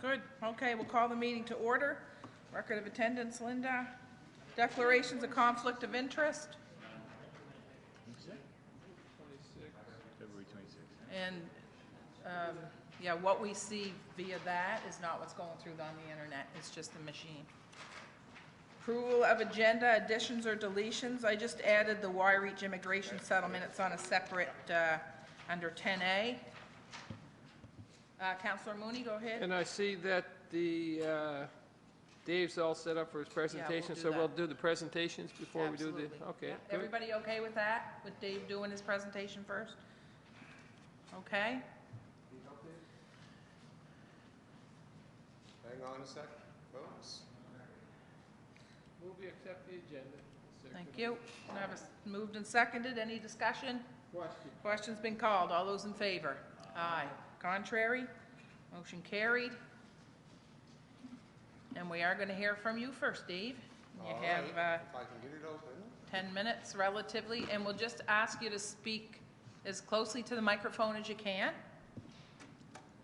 Good. Okay, we'll call the meeting to order. Record of attendance, Linda. Declarations of conflict of interest. February 26th. And, yeah, what we see via that is not what's going through on the internet. It's just the machine. Approval of agenda, additions or deletions. I just added the Y-Reach immigration settlement. It's on a separate, under 10A. Councillor Mooney, go ahead. And I see that the Dave's all set up for his presentation, do so that. we'll do the presentations before we do Absolutely. the. Okay. Yeah. Good. Everybody okay with that? With Dave doing his presentation first? Okay. Hang on a second, folks. Move we accept the agenda. Thank you. I have a moved and seconded. Any discussion? Question. Question's been called. All those in favor? Aye. Contrary? Motion carried. And we are going to hear from you first, Dave. You All have right, if I can get it open. 10 minutes relatively, and we'll just ask you to speak as closely to the microphone as you can,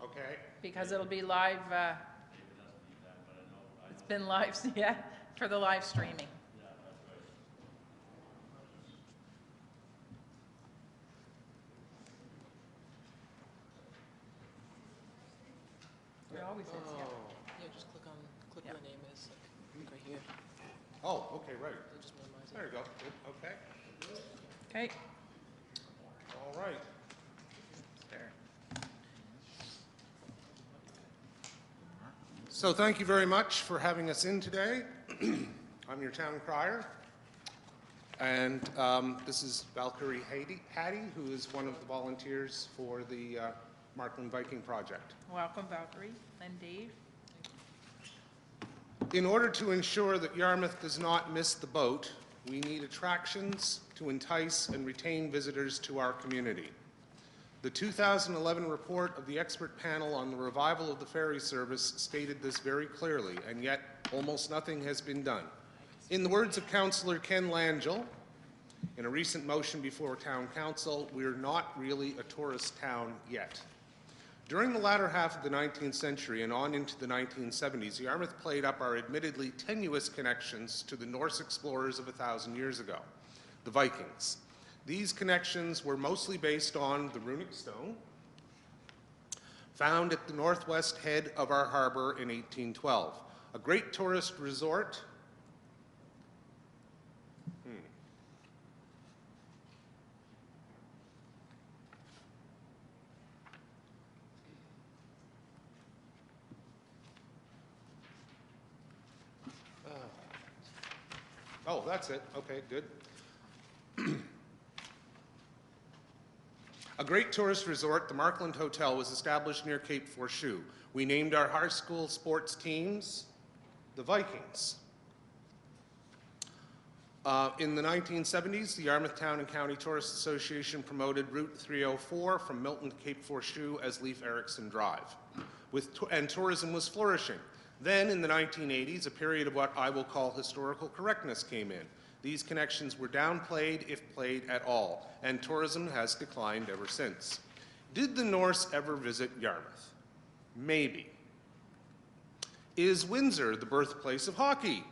Okay. because it'll be live. It's been live, yeah, for the live streaming. It always is, yeah. Yeah, just click Yeah. where the name is, like right here. Oh, okay, right. It'll just minimize it. There you go. Good. Okay. Okay. All right. There. So thank you very much for having us in today. I'm your town crier. And this is Valkyrie Hattie, who is one of the volunteers for the Markland Viking Project. Welcome, Valkyrie and Dave. In order to ensure that Yarmouth does not miss the boat, we need attractions to entice and retain visitors to our community. The 2011 report of the expert panel on the revival of the ferry service stated this very clearly, and yet almost nothing has been done. In the words of Councillor Ken Langell, in a recent motion before Town Council, we're not really a tourist town yet. During the latter half of the 19th century and on into the 1970s, Yarmouth played up our admittedly tenuous connections to the Norse explorers of 1,000 years ago, the Vikings. These connections were mostly based on the runic stone found at the northwest head of our harbor in 1812, a great tourist resort. Oh, that's it. Okay, good. A great tourist resort, the Markland Hotel, was established near Cape Forshue. We named our high school sports teams the Vikings. In the 1970s, the Yarmouth Town and County Tourist Association promoted Route 304 from Milton to Cape Forshue as Leif Erikson Drive, and tourism was flourishing. Then, in the 1980s, a period of what I will call historical correctness came in. These connections were downplayed, if played at all, and tourism has declined ever since. Did the Norse ever visit Yarmouth? Maybe. Is Windsor the birthplace of hockey?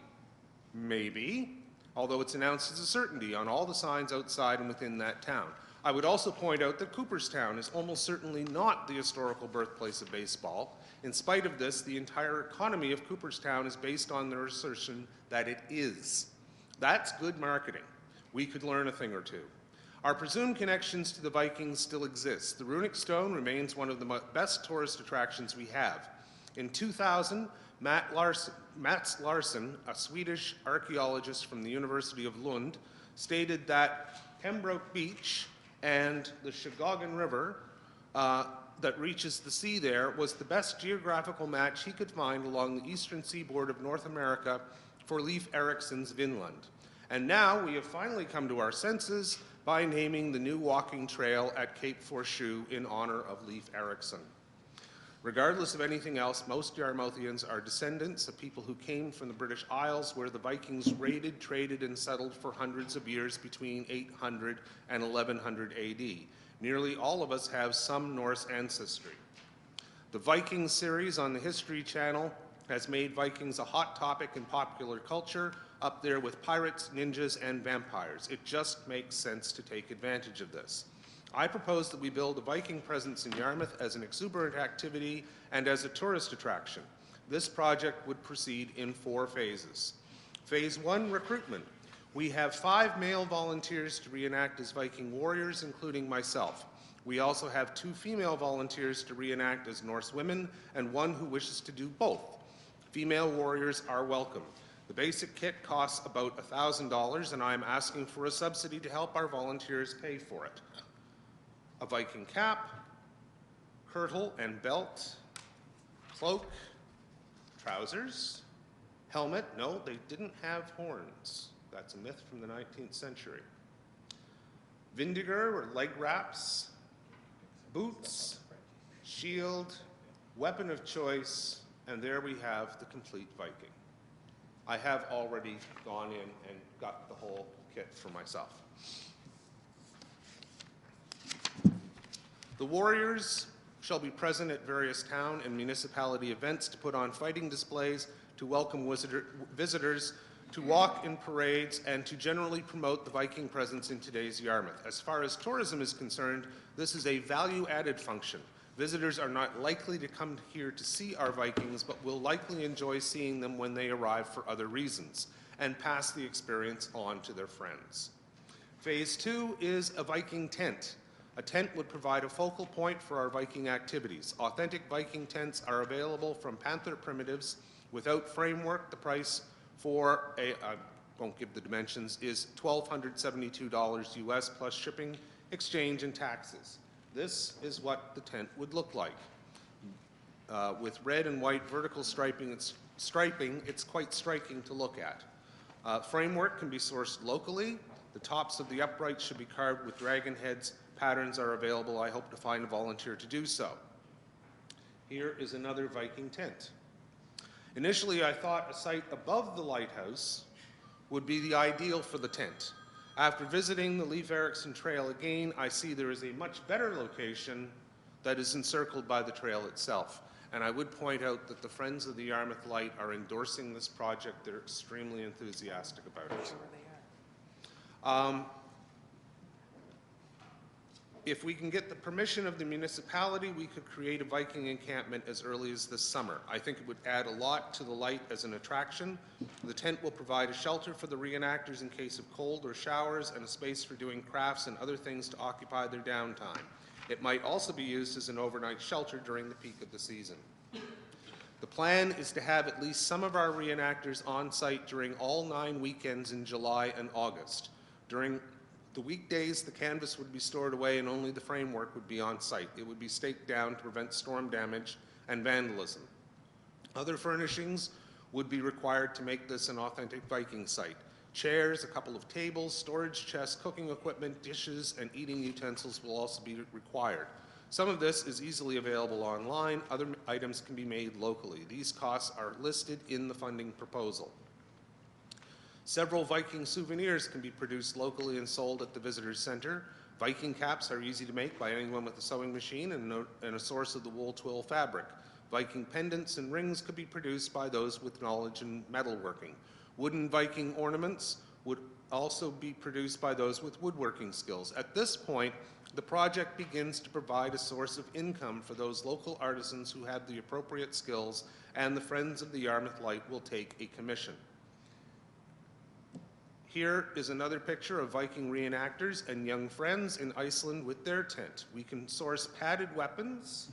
Maybe, although it's announced as a certainty on all the signs outside and within that town. I would also point out that Cooperstown is almost certainly not the historical birthplace of baseball. In spite of this, the entire economy of Cooperstown is based on their assertion that it is. That's good marketing. We could learn a thing or two. Our presumed connections to the Vikings still exist. The runic stone remains one of the best tourist attractions we have. In 2000, Mats Larsson, a Swedish archaeologist from the University of Lund, stated that Pembroke Beach and the Sheboygan River that reaches the sea there was the best geographical match he could find along the eastern seaboard of North America for Leif Erikson's Vinland. And now we have finally come to our senses by naming the new walking trail at Cape Forshue in honor of Leif Erikson. Regardless of anything else, most Yarmouthians are descendants of people who came from the British Isles, where the Vikings raided, traded, and settled for hundreds of years between 800 and 1100 AD. Nearly all of us have some Norse ancestry. The Vikings series on the History Channel has made Vikings a hot topic in popular culture, up there with pirates, ninjas, and vampires. It just makes sense to take advantage of this. I propose that we build a Viking presence in Yarmouth as an exuberant activity and as a tourist attraction. This project would proceed in 4 phases. Phase 1, recruitment. We have 5 male volunteers to reenact as Viking warriors, including myself. We also have 2 female volunteers to reenact as Norse women and 1 who wishes to do both. Female warriors are welcome. The basic kit costs about $1,000, and I'm asking for a subsidy to help our volunteers pay for it. A Viking cap, kirtle and belt, cloak, trousers, helmet. No, they didn't have horns. That's a myth from the 19th century. Vindiger or leg wraps, boots, shield, weapon of choice, and there we have the complete Viking. I have already gone in and got the whole kit for myself. The warriors shall be present at various town and municipality events to put on fighting displays, to welcome visitors, to walk in parades, and to generally promote the Viking presence in today's Yarmouth. As far as tourism is concerned, this is a value-added function. Visitors are not likely to come here to see our Vikings, but will likely enjoy seeing them when they arrive for other reasons, and pass the experience on to their friends. Phase 2 is a Viking tent. A tent would provide a focal point for our Viking activities. Authentic Viking tents are available from Panther Primitives. Without framework, the price for I won't give the dimensions, is $1,272 US plus shipping, exchange, and taxes. This is what the tent would look like. With red and white vertical striping, it's quite striking to look at. Framework can be sourced locally. The tops of the uprights should be carved with dragon heads. Patterns are available. I hope to find a volunteer to do so. Here is another Viking tent. Initially, I thought a site above the lighthouse would be the ideal for the tent. After visiting the Leif Erikson Trail again, I see there is a much better location that is encircled by the trail itself. And I would point out that the Friends of the Yarmouth Light are endorsing this project. They're extremely enthusiastic about it. If we can get the permission of the municipality, we could create a Viking encampment as early as this summer. I think it would add a lot to the light as an attraction. The tent will provide a shelter for the reenactors in case of cold or showers, and a space for doing crafts and other things to occupy their downtime. It might also be used as an overnight shelter during the peak of the season. The plan is to have at least some of our reenactors on site during all 9 weekends in July and August. During the weekdays, the canvas would be stored away and only the framework would be on site. It would be staked down to prevent storm damage and vandalism. Other furnishings would be required to make this an authentic Viking site. Chairs, a couple of tables, storage chests, cooking equipment, dishes, and eating utensils will also be required. Some of this is easily available online. Other items can be made locally. These costs are listed in the funding proposal. Several Viking souvenirs can be produced locally and sold at the Visitors Center. Viking caps are easy to make by anyone with a sewing machine and a source of the wool twill fabric. Viking pendants and rings could be produced by those with knowledge in metalworking. Wooden Viking ornaments would also be produced by those with woodworking skills. At this point, the project begins to provide a source of income for those local artisans who have the appropriate skills, and the Friends of the Yarmouth Light will take a commission. Here is another picture of Viking reenactors and young friends in Iceland with their tent. We can source padded weapons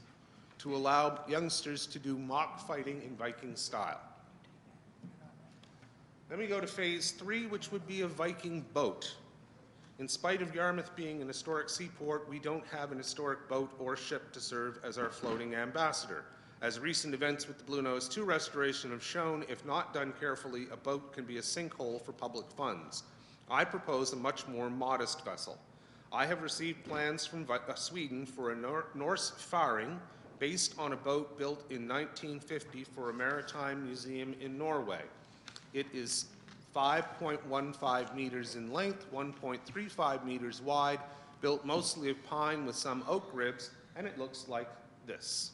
to allow youngsters to do mock fighting in Viking style. Then we go to phase 3, which would be a Viking boat. In spite of Yarmouth being an historic seaport, we don't have an historic boat or ship to serve as our floating ambassador. As recent events with the Blue Nose 2 restoration have shown, if not done carefully, a boat can be a sinkhole for public funds. I propose a much more modest vessel. I have received plans from Sweden for a Norse faring based on a boat built in 1950 for a maritime museum in Norway. It is 5.15 meters in length, 1.35 meters wide, built mostly of pine with some oak ribs, and it looks like this.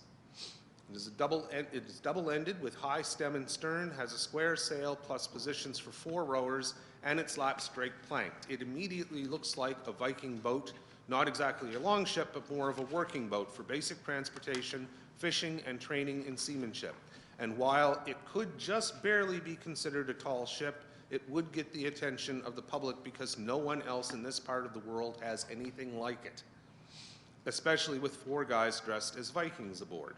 It is double-ended with high stem and stern, has a square sail plus positions for 4 rowers, and its lap strake planked. It immediately looks like a Viking boat, not exactly a longship, but more of a working boat for basic transportation, fishing, and training in seamanship. And while it could just barely be considered a tall ship, it would get the attention of the public because no one else in this part of the world has anything like it, especially with 4 guys dressed as Vikings aboard.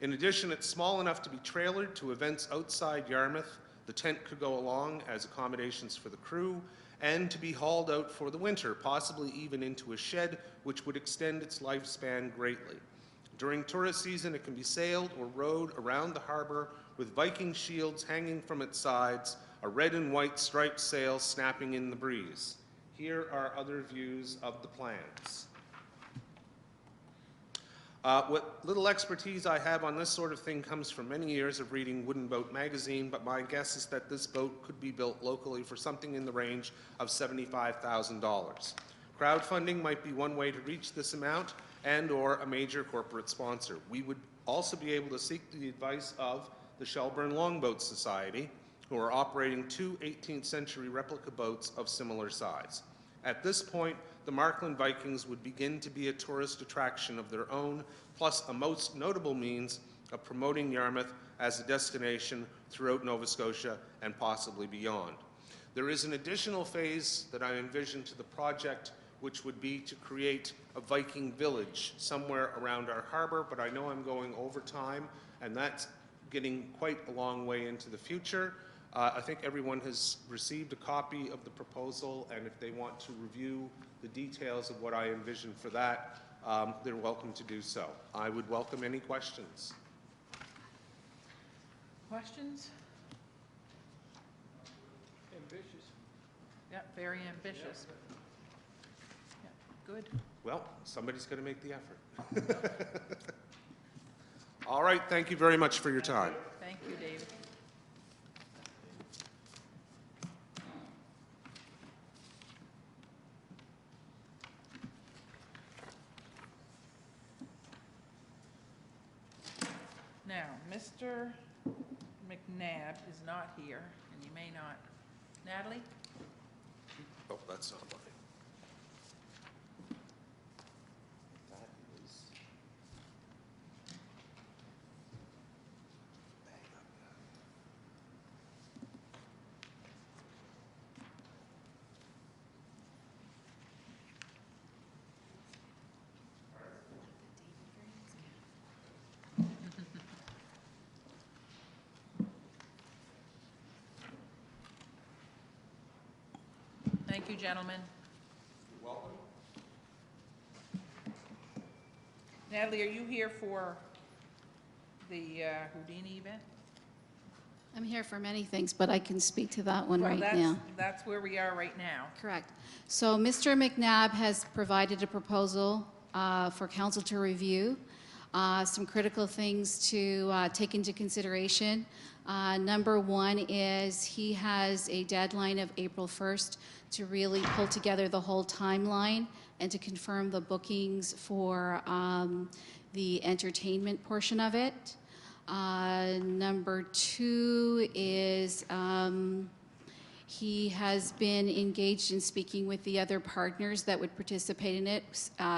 In addition, it's small enough to be trailered to events outside Yarmouth. The tent could go along as accommodations for the crew, and to be hauled out for the winter, possibly even into a shed, which would extend its lifespan greatly. During tourist season, it can be sailed or rowed around the harbor with Viking shields hanging from its sides, a red and white striped sail snapping in the breeze. Here are other views of the plans. What little expertise I have on this sort of thing comes from many years of reading Wooden Boat magazine, but my guess is that this boat could be built locally for something in the range of $75,000. Crowdfunding might be one way to reach this amount, and/or a major corporate sponsor. We would also be able to seek the advice of the Shelburne Longboat Society, who are operating 2 18th century replica boats of similar size. At this point, the Markland Vikings would begin to be a tourist attraction of their own, plus a most notable means of promoting Yarmouth as a destination throughout Nova Scotia and possibly beyond. There is an additional phase that I envision to the project, which would be to create a Viking village somewhere around our harbor, but I know I'm going over time, and that's getting quite a long way into the future. I think everyone has received a copy of the proposal, and if they want to review the details of what I envision for that, they're welcome to do so. I would welcome any questions. Questions? Ambitious. Yeah, very ambitious. Yeah, good. Well, somebody's going to make the effort. All right, thank you very much for your time. Thank you, David. Now, Mr. McNabb is not here, and you may not. Natalie? Oh, that's not mine. That is... Thank you, gentlemen. You're welcome. Natalie, are you here for the Houdini event? I'm here for many things, but I can speak to that one Well, right that's- now. That's where we are right now. Correct. So Mr. McNabb has provided a proposal for council to review. Some critical things to take into consideration. Number one is he has a deadline of April 1st to really pull together the whole timeline and to confirm the bookings for the entertainment portion of it. Number two is he has been engaged in speaking with the other partners that would participate in it,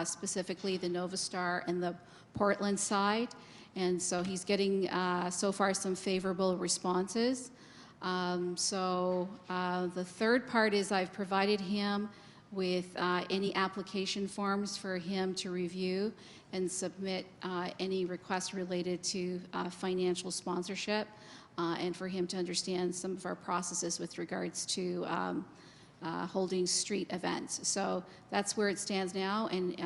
specifically the Nova Star and the Portland side. And so he's getting so far some favorable responses. The third part is I've provided him with any application forms for him to review and submit any requests related to financial sponsorship and for him to understand some of our processes with regards to holding street events. So that's where it stands now, and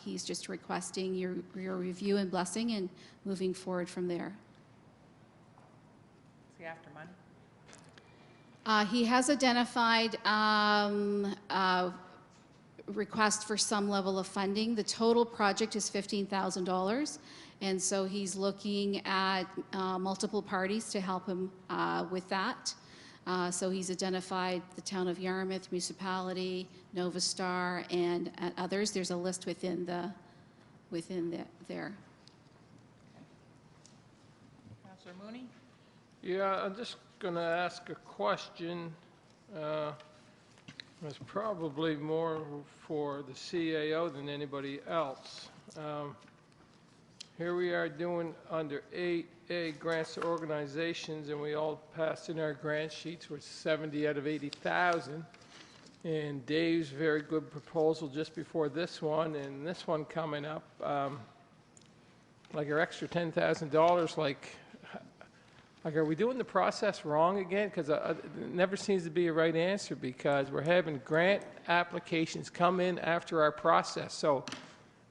he's just requesting your review and blessing and moving forward from there. Is he after money? He has identified request for some level of funding. The total project is $15,000, and so he's looking at multiple parties to help him with that. So he's identified the town of Yarmouth, municipality, Nova Star, and others. There's a list within there. Counselor Mooney? Yeah, I'm just going to ask a question. It's probably more for the CAO than anybody else. Here we are doing under 8A grants to organizations, and we all passed in our grant sheets with 70 out of 80,000. And Dave's very good proposal just before this one, and this one coming up, like our extra $10,000, like are we doing the process wrong again? Because it never seems to be a right answer, because we're having grant applications come in after our process. So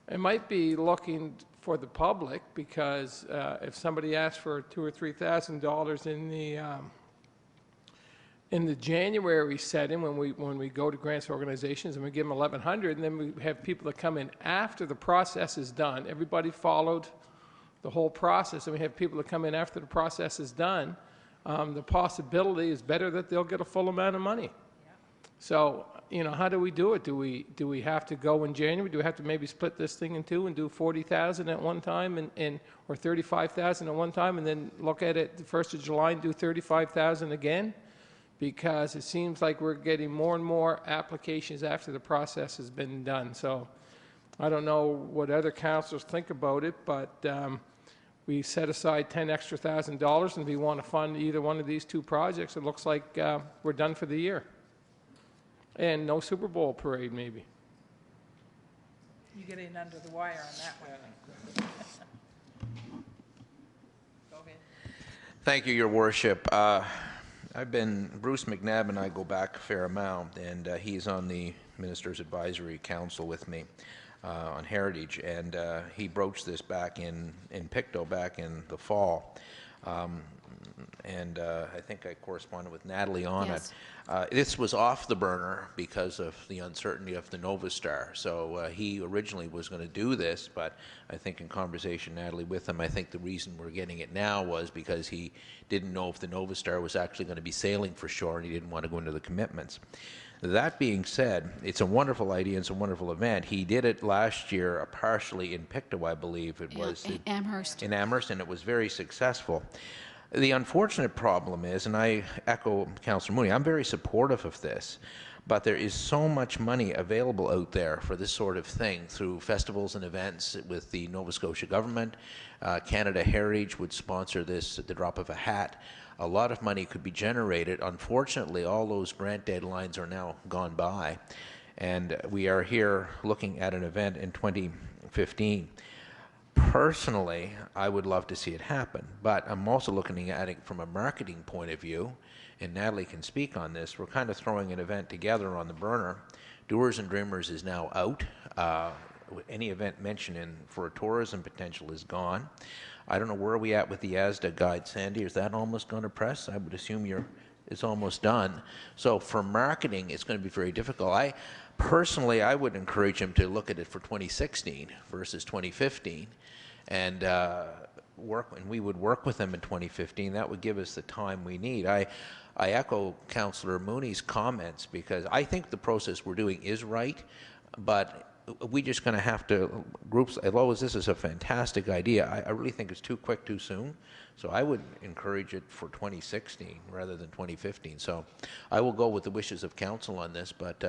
it might be looking for the public, because if somebody asks for $2,000 or $3,000 in the January setting, when we go to grants organizations and we give them $1,100, and then we have people that come in after the process is done. Everybody followed the whole process, and we have people that come in after the process is done. The possibility is better that they'll get a full amount of money. So, how do we do it? Do we have to go in January? Do we have to maybe split this thing in two and do 40,000 at one time or 35,000 at one time, and then look at it the 1st of July and do 35,000 again? Because it seems like we're getting more and more applications after the process has been done. So I don't know what other councilors think about it, but we set aside $10,000 extra, and if we want to fund either one of these two projects, it looks like we're done for the year. And no Super Bowl parade, maybe. You get in under the wire on that one. Go ahead. Thank you, Your Worship. Bruce McNabb and I go back a fair amount, and he's on the Minister's Advisory Council with me on Heritage, and he broached this back in Pictou back in the fall. And I think I corresponded with Natalie on Yes. it. This was off the burner because of the uncertainty of the Nova Star. So he originally was going to do this, but I think in conversation, Natalie, with him, I think the reason we're getting it now was because he didn't know if the Nova Star was actually going to be sailing for shore, and he didn't want to go into the commitments. That being said, it's a wonderful idea. It's a wonderful event. He did it last year, partially in Pictou, I believe it was. Amherst. In Amherst, and it was very successful. The unfortunate problem is, and I echo Councillor Mooney, I'm very supportive of this, but there is so much money available out there for this sort of thing through festivals and events with the Nova Scotia government. Canada Heritage would sponsor this at the drop of a hat. A lot of money could be generated. Unfortunately, all those grant deadlines are now gone by, and we are here looking at an event in 2015. Personally, I would love to see it happen, but I'm also looking at it from a marketing point of view, and Natalie can speak on this. We're kind of throwing an event together on the burner. Doers and Dreamers is now out. Any event mentioned for a tourism potential is gone. I don't know where are we at with the ASDA guide, Sandy. Is that almost going to press? I would assume it's almost done. So for marketing, it's going to be very difficult. Personally, I would encourage him to look at it for 2016 versus 2015, and we would work with him in 2015. That would give us the time we need. I echo Councillor Mooney's comments, because I think the process we're doing is right, but we're just going to have to, groups, although this is a fantastic idea, I really think it's too quick too soon. So I would encourage it for 2016 rather than 2015. So I will go with the wishes of council on this, but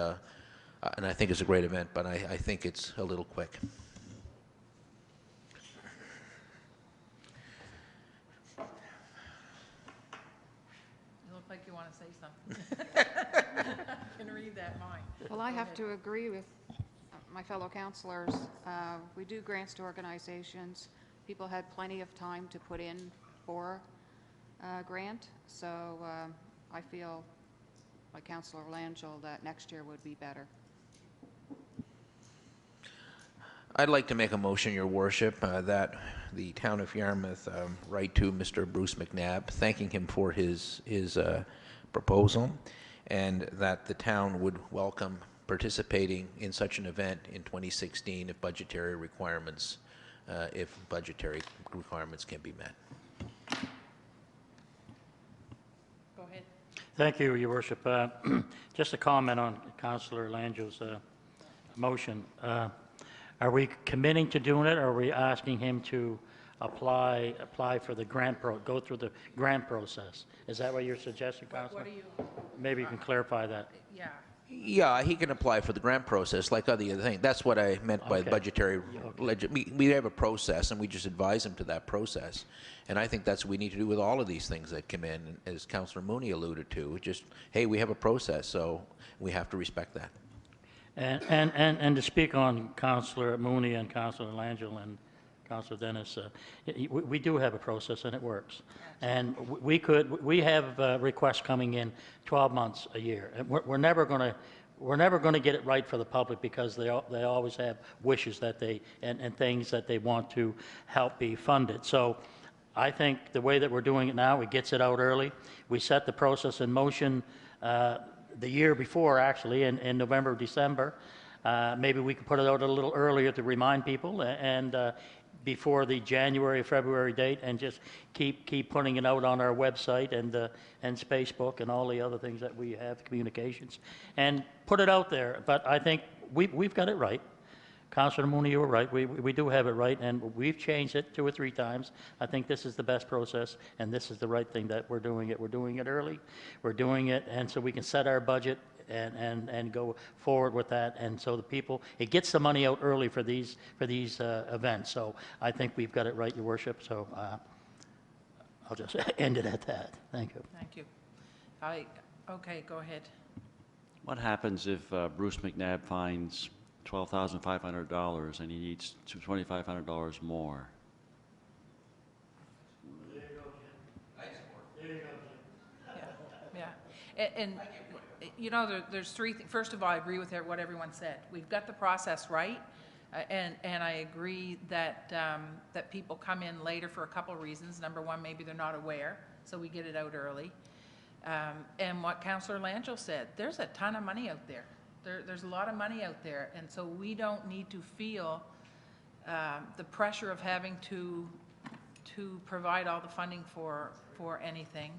and I think it's a great event, but I think it's a little quick. You look like you want to say something. I can read that mind. Well, I Go have ahead. to agree with my fellow councillors. We do grants to organizations. People had plenty of time to put in for a grant, so I feel, like Councillor Langell, that next year would be better. I'd like to make a motion, Your Worship, that the town of Yarmouth write to Mr. Bruce McNabb, thanking him for his proposal, and that the town would welcome participating in such an event in 2016 if budgetary requirements can be met. Go ahead. Thank you, Your Worship. Just a comment on Councillor Langell's motion. Are we committing to doing it, or are we asking him to apply for the go through the grant process. Is that what you're suggesting, Councilor? What do you, Maybe you can clarify that. yeah. Yeah, he can apply for the grant process like other things. That's what I meant by Okay. budgetary. We have a process, and we just advise him to that process. And I think that's what we need to do with all of these things that come in, as Councillor Mooney alluded to. Just, hey, we have a process, so we have to respect that. And to speak on Councillor Mooney and Councillor Langell and Councillor Dennis, we do have a process and it works. And we have requests coming in 12 months a year. And we're never going to get it right for the public because they always have wishes that and things that they want to help be funded. So I think the way that we're doing it now, it gets it out early. We set the process in motion the year before, actually, in November, December. Maybe we could put it out a little earlier to remind people and before the January, February date, and just keep putting it out on our website and Facebook and all the other things that we have, communications, and put it out there. But I think we've got it right. Councilor Mooney, you were right. We do have it right, and we've changed it 2 or 3 times. I think this is the best process, and this is the right thing that we're doing it. We're doing it early. We're doing it, and so we can set our budget and go forward with that. And so the people, it gets the money out early for these events. So I think we've got it right, Your Worship. So I'll just end it at that. Thank you. Thank you. Okay, go ahead. What happens if Bruce McNabb finds $12,500 and he needs $2,500 more? Yeah. And you know, there's 3 things. First of all, I agree with what everyone said. We've got the process right, and I agree that that people come in later for a couple of reasons. Number one, maybe they're not aware, so we get it out early. And what Councillor Langell said, there's a ton of money out there. There's a lot of money out there, and so we don't need to feel the pressure of having to provide all the funding for anything.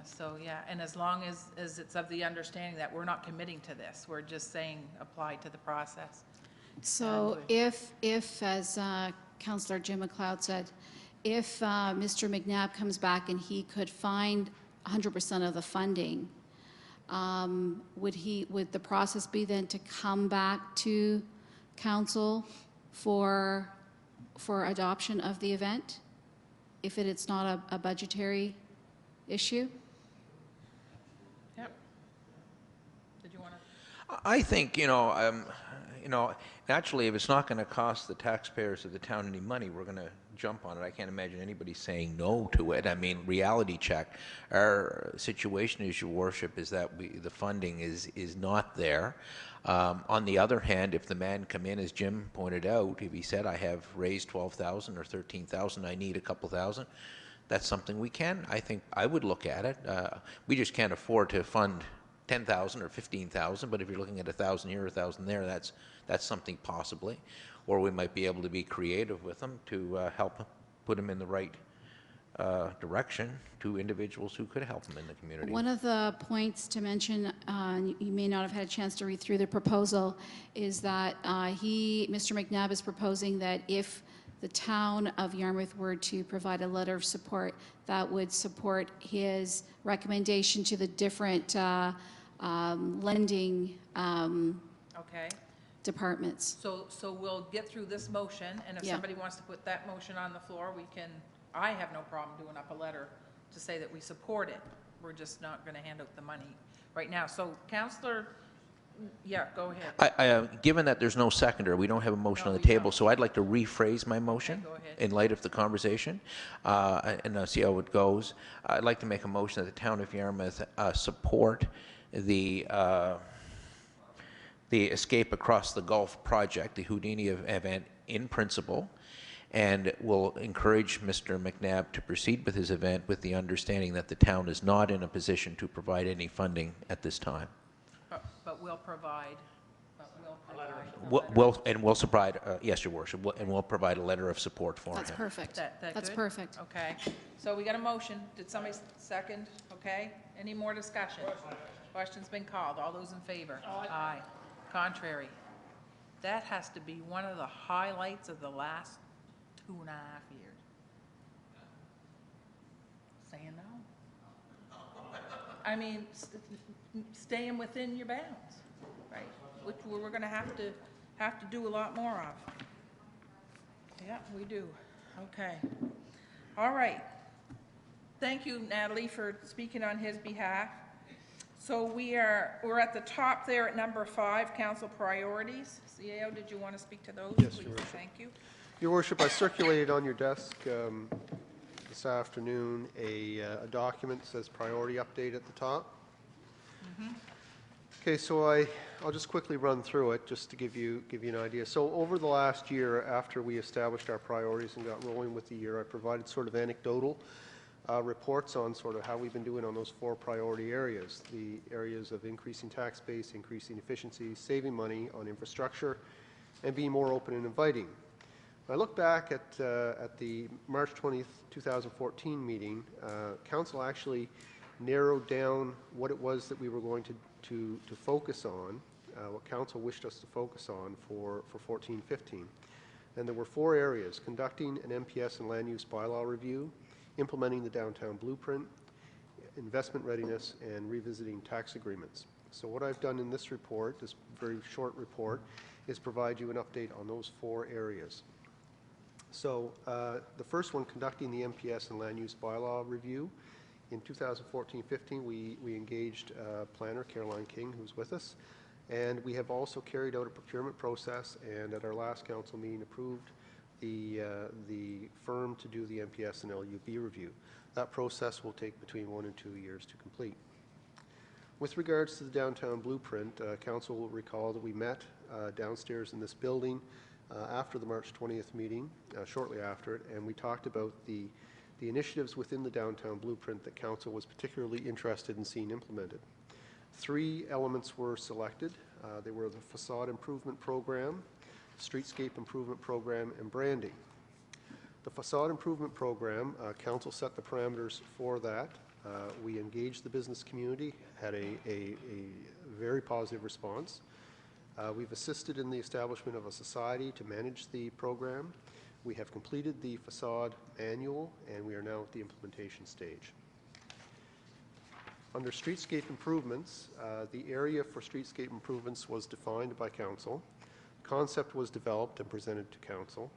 So yeah, and as long as it's of the understanding that we're not committing to this, we're just saying apply to the process. So if as Councillor Jim McLeod said, if Mr. McNabb comes back and he could find 100% of the funding, would the process be then to come back to council for adoption of the event, if it's not a budgetary issue? Yep. Did you want to? I think, naturally, if it's not going to cost the taxpayers of the town any money, we're going to jump on it. I can't imagine anybody saying no to it. I mean, reality check. Our situation, as Your Worship, is that the funding is not there. On the other hand, if the man come in, as Jim pointed out, if he said, I have raised 12,000 or 13,000, I need a couple thousand, that's something we can. I think I would look at it. We just can't afford to fund 10,000 or 15,000, but if you're looking at 1,000 here, 1,000 there, that's something possibly. Or we might be able to be creative with them to help put them in the right direction to individuals who could help them in the community. One of the points to mention, you may not have had a chance to read through the proposal, is that Mr. McNabb is proposing that if the town of Yarmouth were to provide a letter of support, that would support his recommendation to the different lending Okay. departments. So we'll get through this motion, and if Yeah. somebody wants to put that motion on the floor, I have no problem doing up a letter to say that we support it. We're just not going to hand out the money right now. So Councillor, yeah, go ahead. Given that there's no seconder, we don't have a motion No, on the we table, don't. so I'd like to rephrase my motion Okay, go ahead. in light of the conversation, and I'll see how it goes. I'd like to make a motion that the town of Yarmouth support the Escape Across the Gulf project, the Houdini event, in principle, and will encourage Mr. McNabb to proceed with his event with the understanding that the town is not in a position to provide any funding at this time. But we'll provide, We'll provide, yes, Your Worship, and we'll provide a letter of support for him. That's perfect. That That's good? perfect. Okay, so we got a motion. Did somebody second? Okay, any more discussion? Question's been called. All those in favor? Aye. Contrary? That has to be one of the highlights of the last 2.5 years. saying no. I mean, staying within your bounds, right? Which we're gonna have to do a lot more of. Yeah, we do. Okay. All right. Thank you, Natalie, for speaking on his behalf. So we're at the top there at number 5, council priorities. CAO, did you want to speak to those, Yes, please? Your Worship. Thank you. Your Worship, I circulated on your desk this afternoon a document that says priority update at the top. Okay, so I'll just quickly run through it just to give you an idea. So over the last year, after we established our priorities and got rolling with the year, I provided sort of anecdotal reports on sort of how we've been doing on those 4 priority areas, the areas of increasing tax base, increasing efficiency, saving money on infrastructure, and being more open and inviting. When I look back at the March 20th, 2014 meeting, Council actually narrowed down what it was that we were going to focus on, what Council wished us to focus on for 14-15. And there were 4 areas: conducting an MPS and land use bylaw review, implementing the downtown blueprint, investment readiness, and revisiting tax agreements. So what I've done in this report, this very short report, is provide you an update on those 4 areas. So the first one, conducting the MPS and land use bylaw review. In 2014-15, we engaged planner Caroline King, who's with us, and we have also carried out a procurement process, and at our last council meeting approved the firm to do the MPS and LUB review. That process will take between 1 and 2 years to complete. With regards to the downtown blueprint, council will recall that we met downstairs in this building after the March 20th meeting, shortly after it, and we talked about the initiatives within the downtown blueprint that council was particularly interested in seeing implemented. 3 elements were selected. They were the facade improvement program, streetscape improvement program, and branding. The facade improvement program, council set the parameters for that. We engaged the business community, had a very positive response. We've assisted in the establishment of a society to manage the program. We have completed the facade manual, and we are now at the implementation stage. Under streetscape improvements, the area for streetscape improvements was defined by council. Concept was developed and presented to council.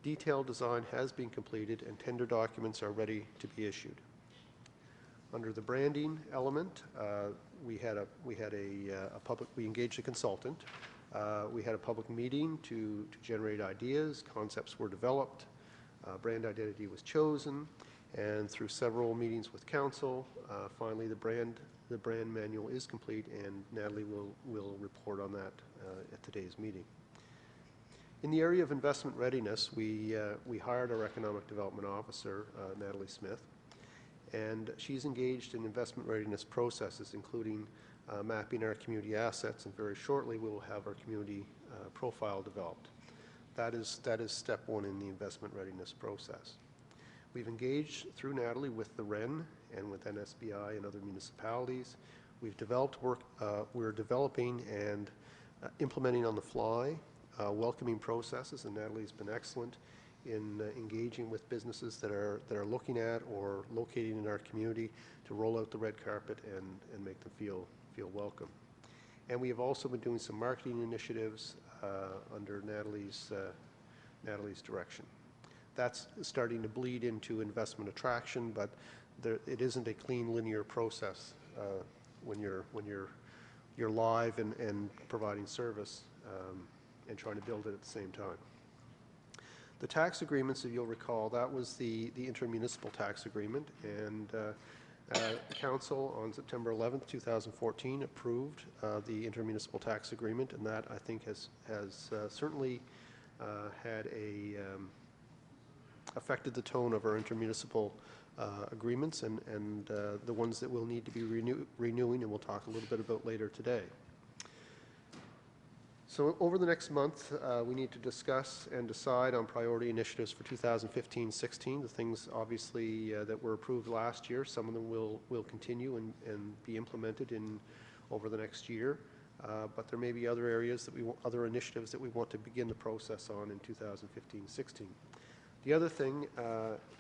Detailed design has been completed, and tender documents are ready to be issued. Under the branding element, we engaged a consultant. We had a public meeting to generate ideas. Concepts were developed. Brand identity was chosen, and through several meetings with council, finally the brand manual is complete, and Natalie will report on that at today's meeting. In the area of investment readiness, we hired our economic development officer, Natalie Smith, and she's engaged in investment readiness processes, including mapping our community assets, and very shortly we will have our community profile developed. That is step 1 in the investment readiness process. We've engaged through Natalie with the REN and with NSBI and other municipalities. We've developed we're developing and implementing on the fly welcoming processes, and Natalie's been excellent in engaging with businesses that are looking at or locating in our community to roll out the red carpet and make them feel welcome. And we have also been doing some marketing initiatives under Natalie's direction. That's starting to bleed into investment attraction, but it isn't a clean linear process when you're live and providing service and trying to build it at the same time. The tax agreements, if you'll recall, that was the intermunicipal tax agreement, and Council on September 11th, 2014 approved the intermunicipal tax agreement, and that I think has certainly had affected the tone of our intermunicipal agreements and the ones that we'll need to be renewing, and we'll talk a little bit about later today. So over the next month, we need to discuss and decide on priority initiatives for 2015-16. The things, obviously, that were approved last year, some of them will continue and be implemented over the next year. But there may be other areas other initiatives that we want to begin the process on in 2015-16. The other thing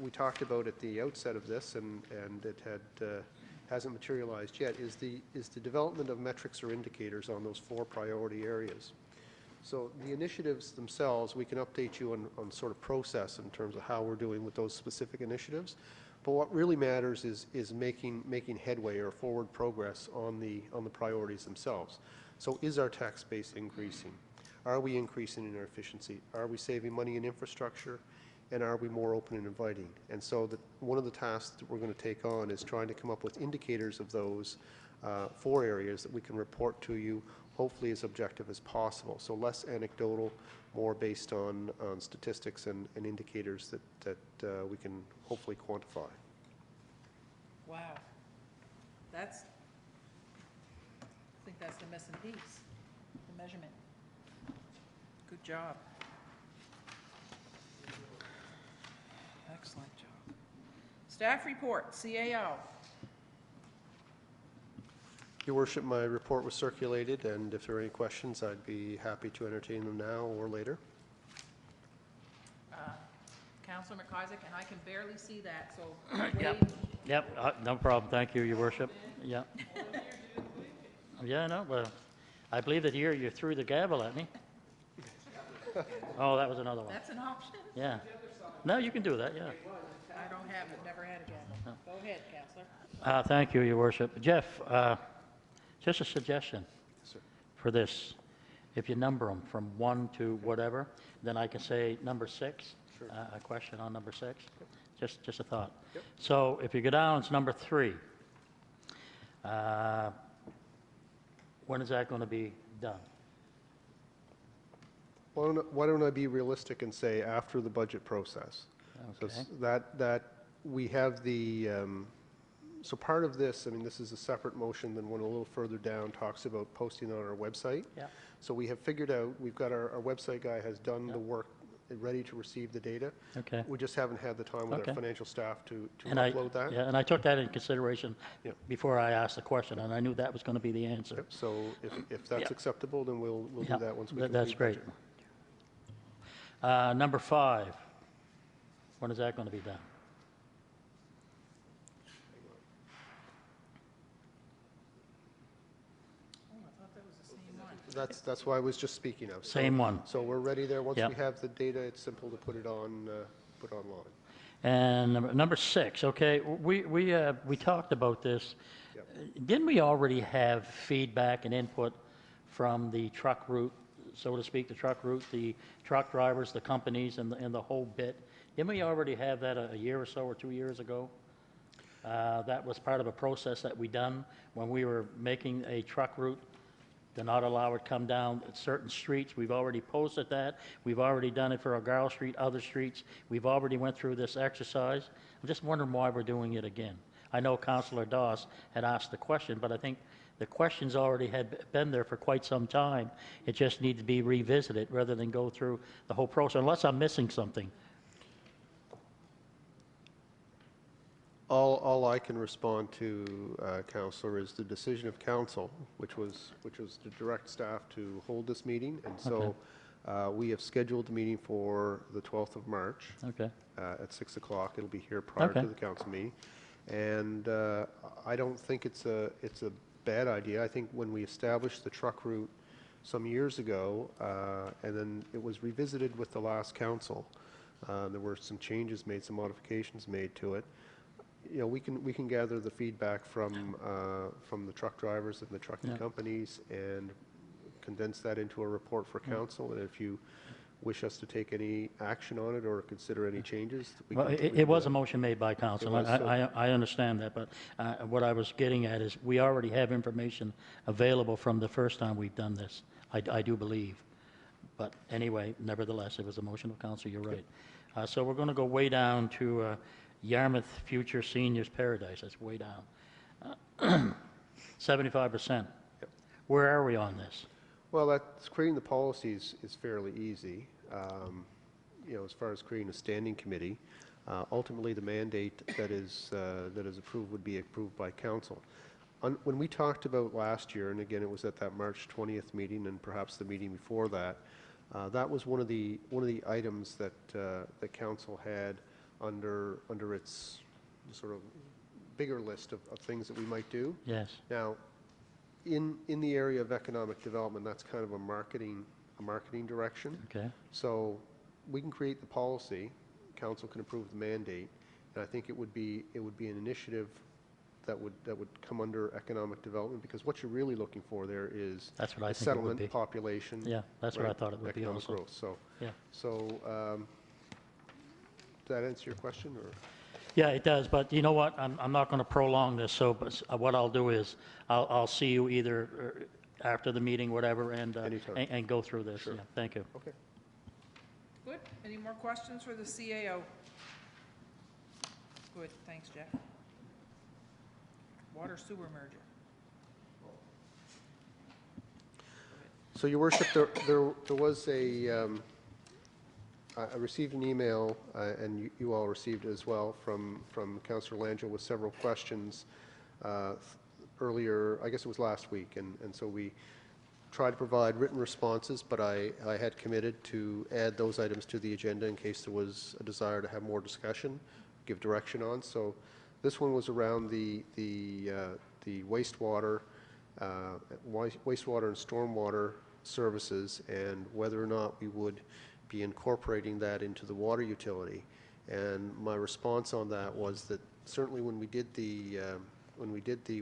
we talked about at the outset of this, and it hasn't materialized yet, is the development of metrics or indicators on those 4 priority areas. So the initiatives themselves, we can update you on sort of process in terms of how we're doing with those specific initiatives. But what really matters is making headway or forward progress on the priorities themselves. So is our tax base increasing? Are we increasing in our efficiency? Are we saving money in infrastructure? And are we more open and inviting? And so one of the tasks that we're going to take on is trying to come up with indicators of those 4 areas that we can report to you, hopefully as objective as possible. So less anecdotal, more based on statistics and indicators that we can hopefully quantify. Wow. I think that's the missing piece, the measurement. Good job. Excellent job. Staff report, CAO. Your Worship, my report was circulated, and if there are any questions, I'd be happy to entertain them now or later. Councillor McIsaac, and I can barely see that, so Yep. wave. Yep, no problem. Thank you, Your Worship. Yeah. Yeah, no, well, I believe that you threw the gavel at me. Oh, that was another one. That's an option? Yeah. No, you can do that, yeah. I don't have it, never had a gavel. Go ahead, Councillor. Thank you, Your Worship. Jeff, just a suggestion for this. If you number them from 1 to whatever, then I can say number 6, a question on number 6. Just a thought. Yep. So if you go down, it's number 3. When is that going to be done? Why don't I be realistic and say after the budget process? Okay. So that we have the, so part of this, I mean, this is a separate motion than one a little further down talks about posting on our website. Yeah. So we have figured out, we've got our website guy has done the work, ready to receive the data. Okay. We just haven't had the time with Okay. our financial staff to And upload that. Yeah, and I took that into consideration Yeah. before I asked the question, and I knew that was going to be the answer. Yep, so if that's Yeah. acceptable, then we'll do Yeah, that once we that's complete great. budget. Number 5, when is that going to be done? Oh, I thought that was the same one. That's why I was just speaking of. So- Same one. So we're ready there. Once Yep. we have the data, it's simple to put it on, put online. And number 6, okay, we talked about this. Yep. Didn't we already have feedback and input from the truck route, so to speak, the truck route, the truck drivers, the companies, and the whole bit? Didn't we already have that a year or so, or 2 years ago? That was part of a process that we done when we were making a truck route to not allow it come down at certain streets. We've already posted that. We've already done it for Argyle Street, other streets. We've already went through this exercise. I'm just wondering why we're doing it again. I know Councillor Doss had asked the question, but I think the questions already had been there for quite some time. It just needed to be revisited rather than go through the whole process, unless I'm missing something. All I can respond to, Councillor, is the decision of council, which was to direct staff to hold this meeting. And so we have scheduled the meeting for the 12th of March Okay. at 6 o'clock. It'll be here prior Okay. to the council meeting. And I don't think it's a bad idea. I think when we established the truck route some years ago, and then it was revisited with the last council, there were some changes made, some modifications made to it. You know, we can gather the feedback from the truck drivers and the trucking Yeah. companies and condense that into a report for council. And if you wish us to take any action on it or consider any changes, we Well, can. it was a motion made by council. It was, so- I understand that, but what I was getting at is we already have information available from the first time we've done this, I do believe. But anyway, nevertheless, it was a motion of council, you're right. So we're going to go way down to Yarmouth Future Seniors Paradise, that's way down. 75%. Where are we on this? Well, that's creating the policies is fairly easy. You know, as far as creating a standing committee, ultimately the mandate that is approved would be approved by council. When we talked about last year, and again it was at that March 20th meeting and perhaps the meeting before that, That was one of the items that that council had under its sort of bigger list of things that we might do. Yes. Now, in the area of economic development, that's kind of a marketing direction. Okay. So we can create the policy, council can approve the mandate, and I think it would be an initiative that would come under economic development, because what you're really looking for there is That's what I the think it would be. settlement, population. Yeah, that's what I right, thought it would be economic also. growth. So, Yeah. Does that answer your question, or? Yeah, it does, but you know what? I'm not going to prolong this, so but what I'll do is I'll see you either after the meeting, whatever, and Anytime. and go through this. Sure. Yeah, thank you. Okay. Good. Any more questions for the CAO? Good, thanks, Jeff. Water sewer merger. So, Your Worship, there was I received an email, and you all received it as well, from Councillor Langell with several questions earlier, I guess it was last week, and so we tried to provide written responses, but I had committed to add those items to the agenda in case there was a desire to have more discussion, give direction on. So this one was around the wastewater and stormwater services, and whether or not we would be incorporating that into the water utility. And my response on that was that certainly when we did the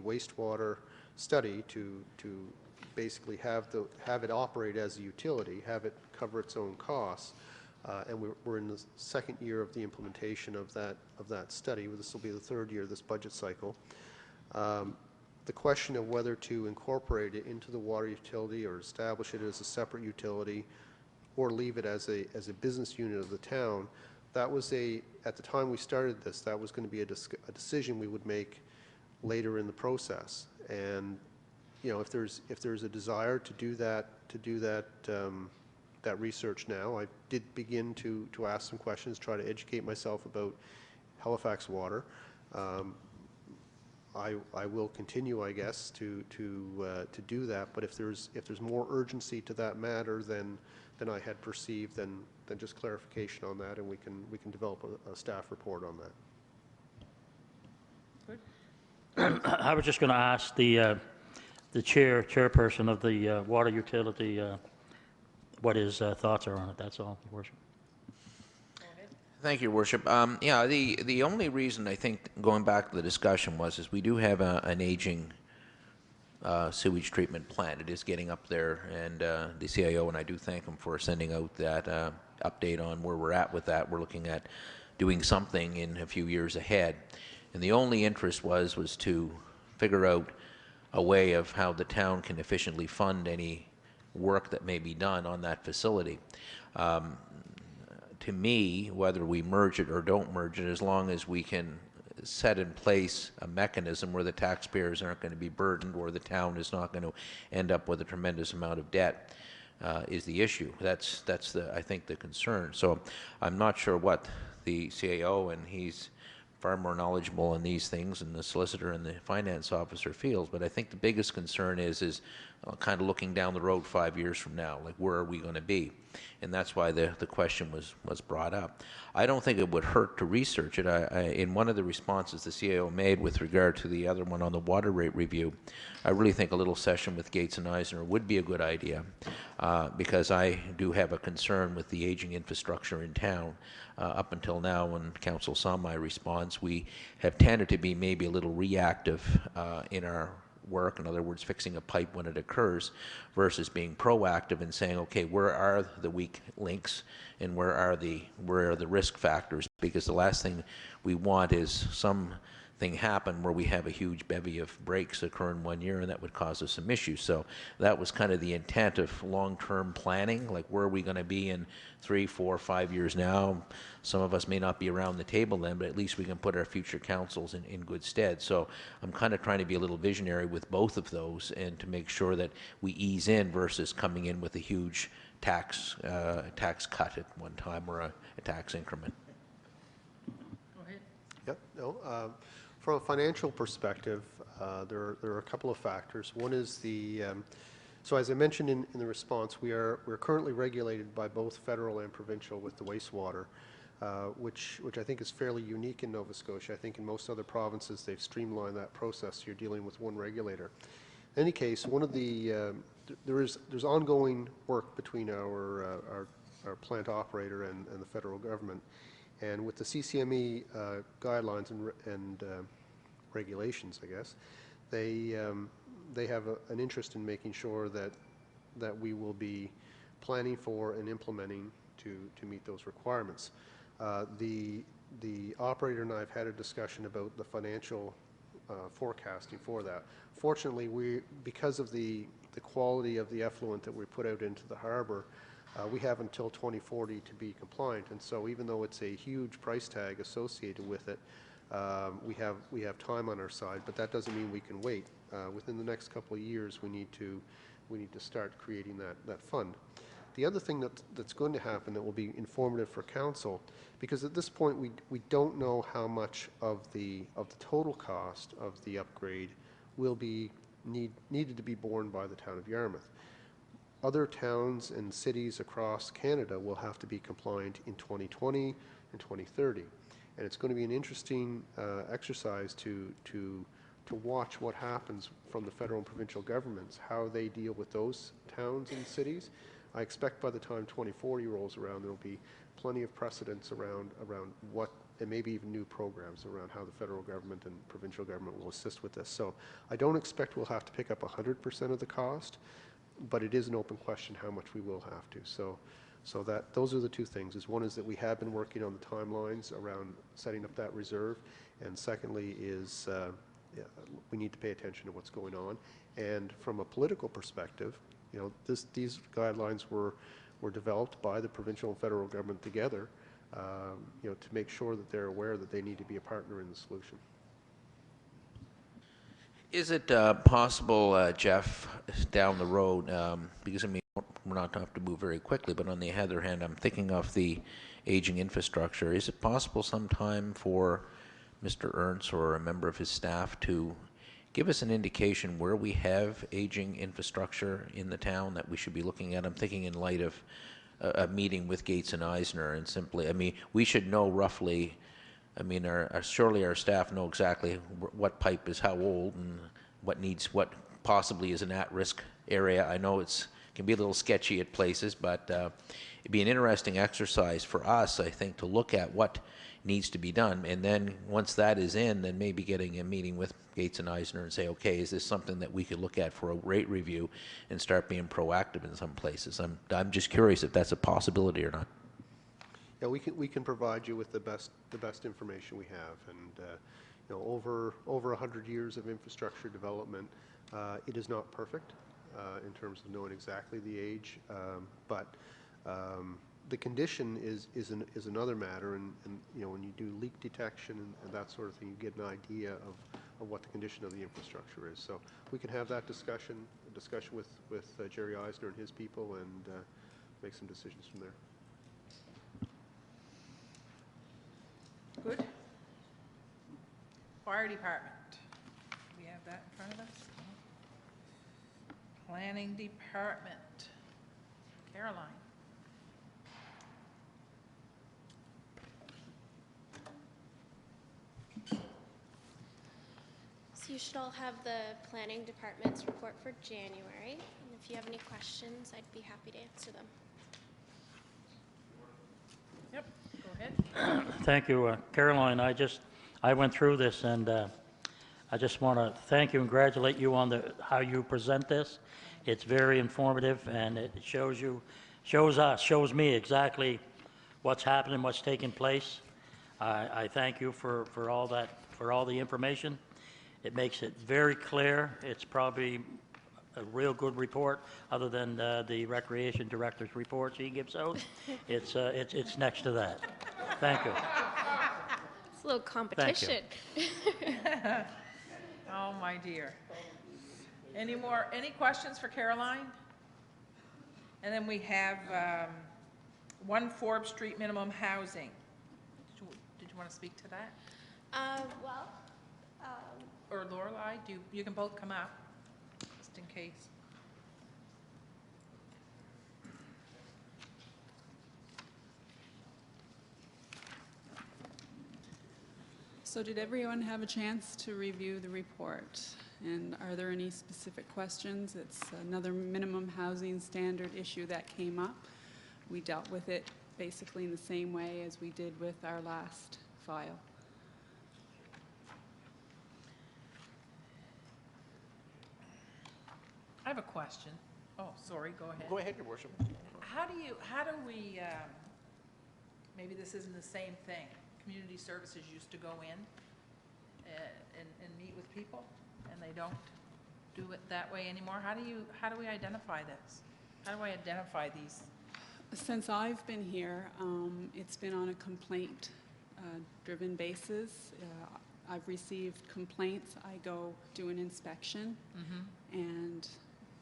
wastewater study to basically have it operate as a utility, have it cover its own costs, and we're in the second year of the implementation of that study. This will be the third year of this budget cycle. The question of whether to incorporate it into the water utility or establish it as a separate utility or leave it as a business unit of the town, that was at the time we started this, that was going to be a decision we would make later in the process. And you know, if there's a desire to do that that research now, I did begin to ask some questions, try to educate myself about Halifax Water. I will continue, I guess, to do that. But if there's more urgency to that matter than I had perceived, then just clarification on that, and we can develop a staff report on that. I was just going to ask the chairperson of the water utility what his thoughts are on it. That's all, Your Worship. Thank you, Your Worship. Yeah, the only reason I think, going back to the discussion, is we do have an aging sewage treatment plant. It is getting up there, and the CIO, and I do thank him for sending out that update on where we're at with that. We're looking at doing something in a few years ahead. And the only interest was to figure out a way of how the town can efficiently fund any work that may be done on that facility. To me, whether we merge it or don't merge it, as long as we can set in place a mechanism where the taxpayers aren't going to be burdened, or the town is not going to end up with a tremendous amount of debt, is the issue. That's I think the concern. So I'm not sure what the CAO, and he's far more knowledgeable in these things, and the solicitor and the finance officer feels, but I think the biggest concern is kind of looking down the road 5 years from now, like where are we going to be? And that's why the question was brought up. I don't think it would hurt to research it. In one of the responses the CAO made with regard to the other one on the water rate review, I really think a little session with Gates and Eisner would be a good idea, because I do have a concern with the aging infrastructure in town. Up until now, when council saw my response, we have tended to be maybe a little reactive in our work, in other words, fixing a pipe when it occurs, versus being proactive and saying, okay, where are the weak links and where are the risk factors? Because the last thing we want is something happen where we have a huge bevy of breaks occur in 1 year, and that would cause us some issues. So that was kind of the intent of long-term planning, like where are we going to be in 3, 4, 5 years now? Some of us may not be around the table then, but at least we can put our future councils in good stead. So I'm kind of trying to be a little visionary with both of those, and to make sure that we ease in versus coming in with a huge tax cut at one time, or a tax increment. Go ahead. Yep. No. From a financial perspective, there are a couple of factors. One is the So as I mentioned in the response, we're currently regulated by both federal and provincial with the wastewater, which I think is fairly unique in Nova Scotia. I think in most other provinces, they've streamlined that process. You're dealing with one regulator. In any case, one of the, there's ongoing work between our plant operator and the federal government. And with the CCME guidelines and regulations, I guess, they have an interest in making sure that we will be planning for and implementing to meet those requirements. The operator and I have had a discussion about the financial forecasting for that. Fortunately, because of the quality of the effluent that we put out into the harbor, we have until 2040 to be compliant. And so even though it's a huge price tag associated with it, we have time on our side, but that doesn't mean we can wait. Within the next couple of years, we need to start creating that fund. The other thing that's going to happen that will be informative for council, because at this point we don't know how much of the total cost of the upgrade will be needed to be borne by the town of Yarmouth. Other towns and cities across Canada will have to be compliant in 2020 and 2030, and it's going to be an interesting exercise to watch what happens from the federal and provincial governments, how they deal with those towns and cities. I expect by the time 2040 rolls around, there will be plenty of precedents around what, and maybe even new programs around how the federal government and provincial government will assist with this. So I don't expect we'll have to pick up 100% of the cost, but it is an open question how much we will have to. So those are the two things. One is that we have been working on the timelines around setting up that reserve, and secondly is we need to pay attention to what's going on. And from a political perspective, you know, these guidelines were developed by the provincial and federal government together, you know, to make sure that they're aware that they need to be a partner in the solution. Is it possible, Jeff, down the road, because I mean, we're not going to have to move very quickly, but on the other hand, I'm thinking of the aging infrastructure. Is it possible sometime for Mr. Ernst or a member of his staff to give us an indication where we have aging infrastructure in the town that we should be looking at? I'm thinking in light of a meeting with Gates and Eisner, and simply, I mean, we should know roughly, I mean, surely our staff know exactly what pipe is how old and what possibly is an at-risk area. I know it can be a little sketchy at places, but it'd be an interesting exercise for us, I think, to look at what needs to be done. And then once that is in, then maybe getting a meeting with Gates and Eisner and say, okay, is this something that we could look at for a rate review and start being proactive in some places? I'm just curious if that's a possibility or not. Yeah, we can provide you with the best information we have, and you know, over 100 years of infrastructure development, it is not perfect in terms of knowing exactly the age, but the condition is another matter, and you know, when you do leak detection and that sort of thing, you get an idea of what the condition of the infrastructure is. So we can have that discussion with Jerry Eisner and his people, and make some decisions from there. Good. Fire department. Do we have that in front of us? Planning department. Caroline. So you should all have the planning department's report for January. And if you have any questions, I'd be happy to answer them. Yep, go ahead. Thank you, Caroline. I went through this, and I just want to thank you and congratulate you on how you present this. It's very informative, and it shows me exactly what's happening, what's taking place. I thank you for all that, for all the information. It makes it very clear. It's probably a real good report, other than the recreation director's reports he gives out. It's next to that. Thank you. It's a little competition. Oh, my dear. Any questions for Caroline? And then we have 1 Forbes Street minimum housing. Did you want to speak to that? Or Lorelei, you can both come up, just in case. So did everyone have a chance to review the report? And are there any specific questions? It's another minimum housing standard issue that came up. We dealt with it basically in the same way as we did with our last file. I have a question. Oh, sorry, go ahead. Go ahead, Your Worship. How do we, maybe this isn't the same thing. Community services used to go in and meet with people, and they don't do it that way anymore. How do we identify this? How do I identify these? Since I've been here, it's been on a complaint-driven basis. I've received complaints. I go do an inspection, and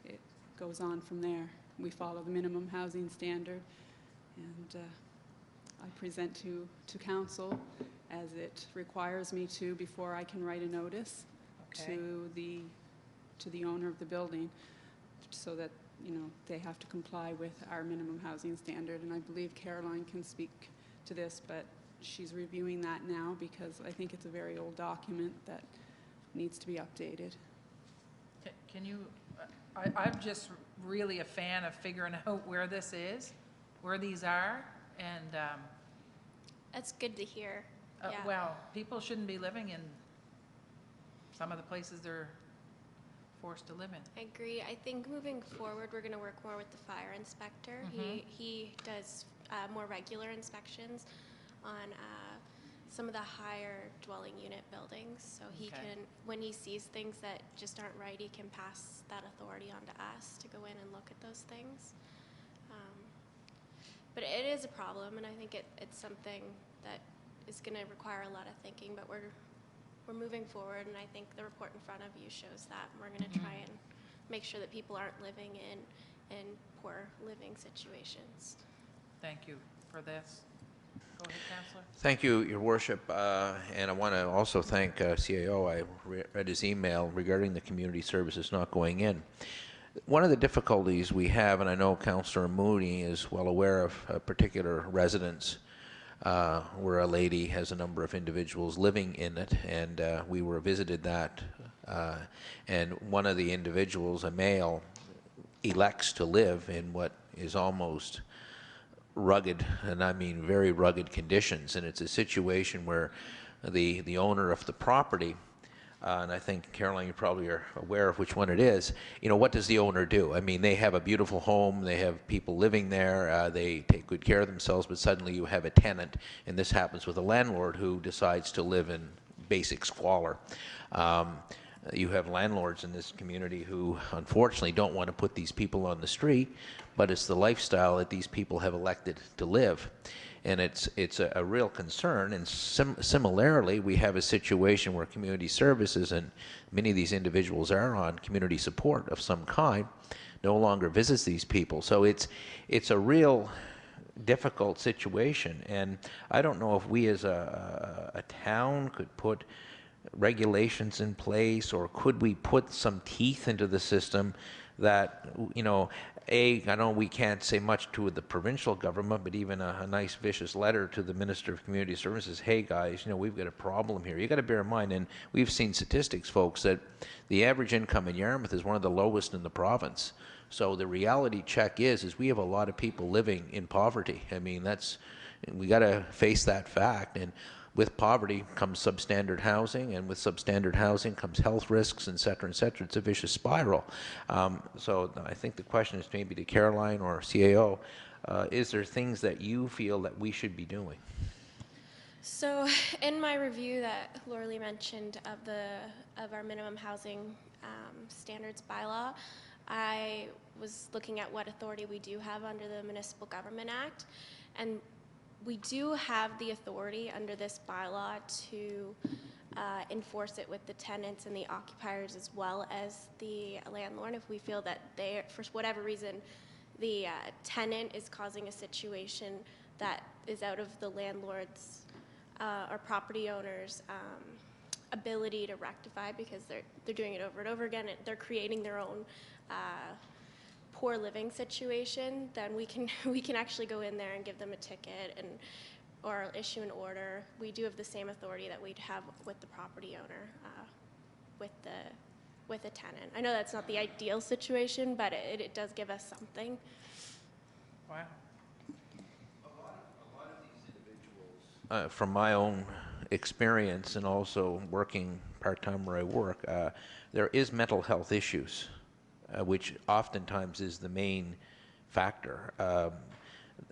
it goes on from there. We follow the minimum housing standard, and I present to council as it requires me to before I can write a notice to the owner of the building, so that they have to comply with our minimum housing standard. And I believe Caroline can speak to this, but she's reviewing that now because I think it's a very old document that needs to be updated. Can you, I'm just really a fan of figuring out where this is, where these are, and That's good to hear. Yeah. well, people shouldn't be living in some of the places they're forced to live in. I agree. I think moving forward, we're going to work more with the fire inspector. He does more regular inspections on some of the higher dwelling unit buildings. So he can, when he sees things that just aren't right, he can pass that authority on to us to go in and look at those things. But it is a problem, and I think it's something that is going to require a lot of thinking, but we're moving forward, and I think the report in front of you shows that. We're going to try and make sure that people aren't living in poor living situations. Thank you for this. Go ahead, Councillor. Thank you, Your Worship, and I want to also thank CAO. I read his email regarding the community services not going in. One of the difficulties we have, and I know Councillor Mooney is well aware of a particular residence where a lady has a number of individuals living in it, and we were visited that, and one of the individuals, a male, elects to live in what is almost rugged, and I mean very rugged conditions, and it's a situation where the owner of the property, and I think, Caroline, you probably are aware of which one it is, what does the owner do? I mean, they have a beautiful home, they have people living there, they take good care of themselves, but suddenly you have a tenant, and this happens with a landlord who decides to live in basic squalor. You have landlords in this community who unfortunately don't want to put these people on the street, but it's the lifestyle that these people have elected to live. And it's a real concern. And similarly, we have a situation where community services, and many of these individuals are on community support of some kind, no longer visits these people. So it's a real difficult situation. And I don't know if we as a town could put regulations in place, or could we put some teeth into the system that, I know we can't say much to the provincial government, but even a nice vicious letter to the Minister of Community Services, hey guys, we've got a problem here. You got to bear in mind, and we've seen statistics, folks, that the average income in Yarmouth is one of the lowest in the province. So the reality check is we have a lot of people living in poverty. I mean, we got to face that fact. And with poverty comes substandard housing, and with substandard housing comes health risks, et cetera, et cetera. It's a vicious spiral. So I think the question is maybe to Caroline or CAO, is there things that you feel that we should be doing? So in my review that Laura mentioned of our minimum housing standards bylaw, I was looking at what authority we do have under the Municipal Government Act, and we do have the authority under this bylaw to enforce it with the tenants and the occupiers as well as the landlord if we feel that for whatever reason, the tenant is causing a situation that is out of the landlord's or property owner's ability to rectify, because they're doing it over and over again, and they're creating their own poor living situation, then we can actually go in there and give them a ticket and or issue an order, we do have the same authority that we'd have with the property owner, with a tenant. I know that's not the ideal situation, but it does give us something. Wow. From my own experience and also working part-time where I work, there is mental health issues, which oftentimes is the main factor.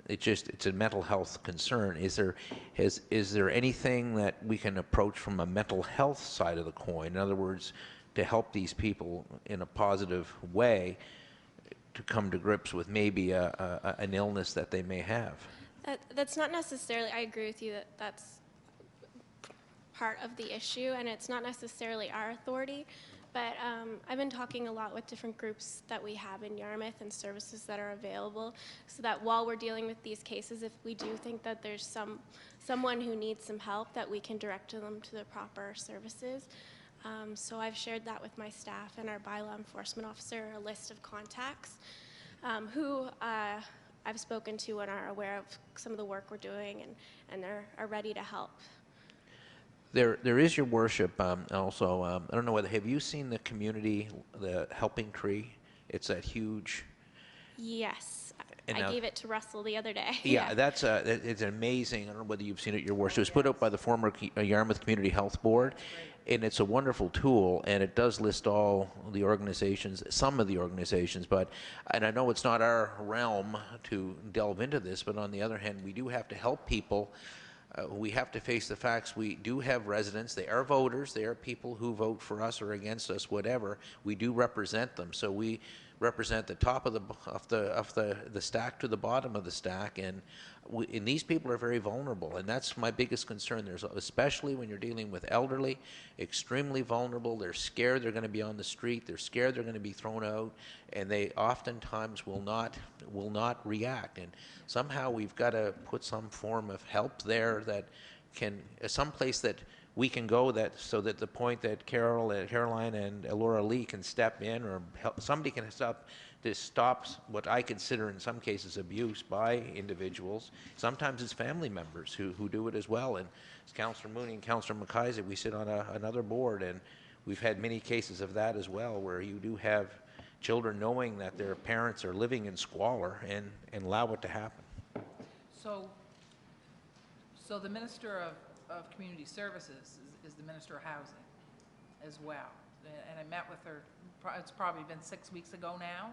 It's a mental health concern. Is there anything that we can approach from a mental health side of the coin? In other words, to help these people in a positive way to come to grips with maybe an illness that they may have? That's not necessarily, I agree with you that that's part of the issue, and it's not necessarily our authority, but I've been talking a lot with different groups that we have in Yarmouth and services that are available, so that while we're dealing with these cases, if we do think that there's someone who needs some help, that we can direct them to the proper services. So I've shared that with my staff and our bylaw enforcement officer, a list of contacts who I've spoken to and are aware of some of the work we're doing, and are ready to help. There is, Your Worship, also, I don't know whether, have you seen the community, the Helping Tree? It's that huge... Yes. And I now- gave it to Russell the other day. Yeah, that's it's amazing. I don't know whether you've seen it, Your Worship. It was put out by the former Yarmouth Community Health Board, and it's a wonderful tool, and it does list all the organizations, some of the organizations, and I know it's not our realm to delve into this, but on the other hand, we do have to help people. We have to face the facts. We do have residents. They are voters. They are people who vote for us or against us, whatever. We do represent them. So we represent the top of the stack to the bottom of the stack, and these people are very vulnerable, and that's my biggest concern. There's, especially when you're dealing with elderly, extremely vulnerable. They're scared they're going to be on the street. They're scared they're going to be thrown out, and they oftentimes will not react. And somehow we've got to put some form of help there that can, someplace that we can go, that so that the point that Caroline and Laura Lee can step in, or help, somebody can stop what I consider in some cases abuse by individuals. Sometimes it's family members who do it as well. And as Councillor Mooney and Councillor McIsaac, we sit on another board, and we've had many cases of that as well, where you do have children knowing that their parents are living in squalor and allow it to happen. So the Minister of Community Services is the Minister of Housing as well. And I met with her, it's probably been 6 weeks ago now,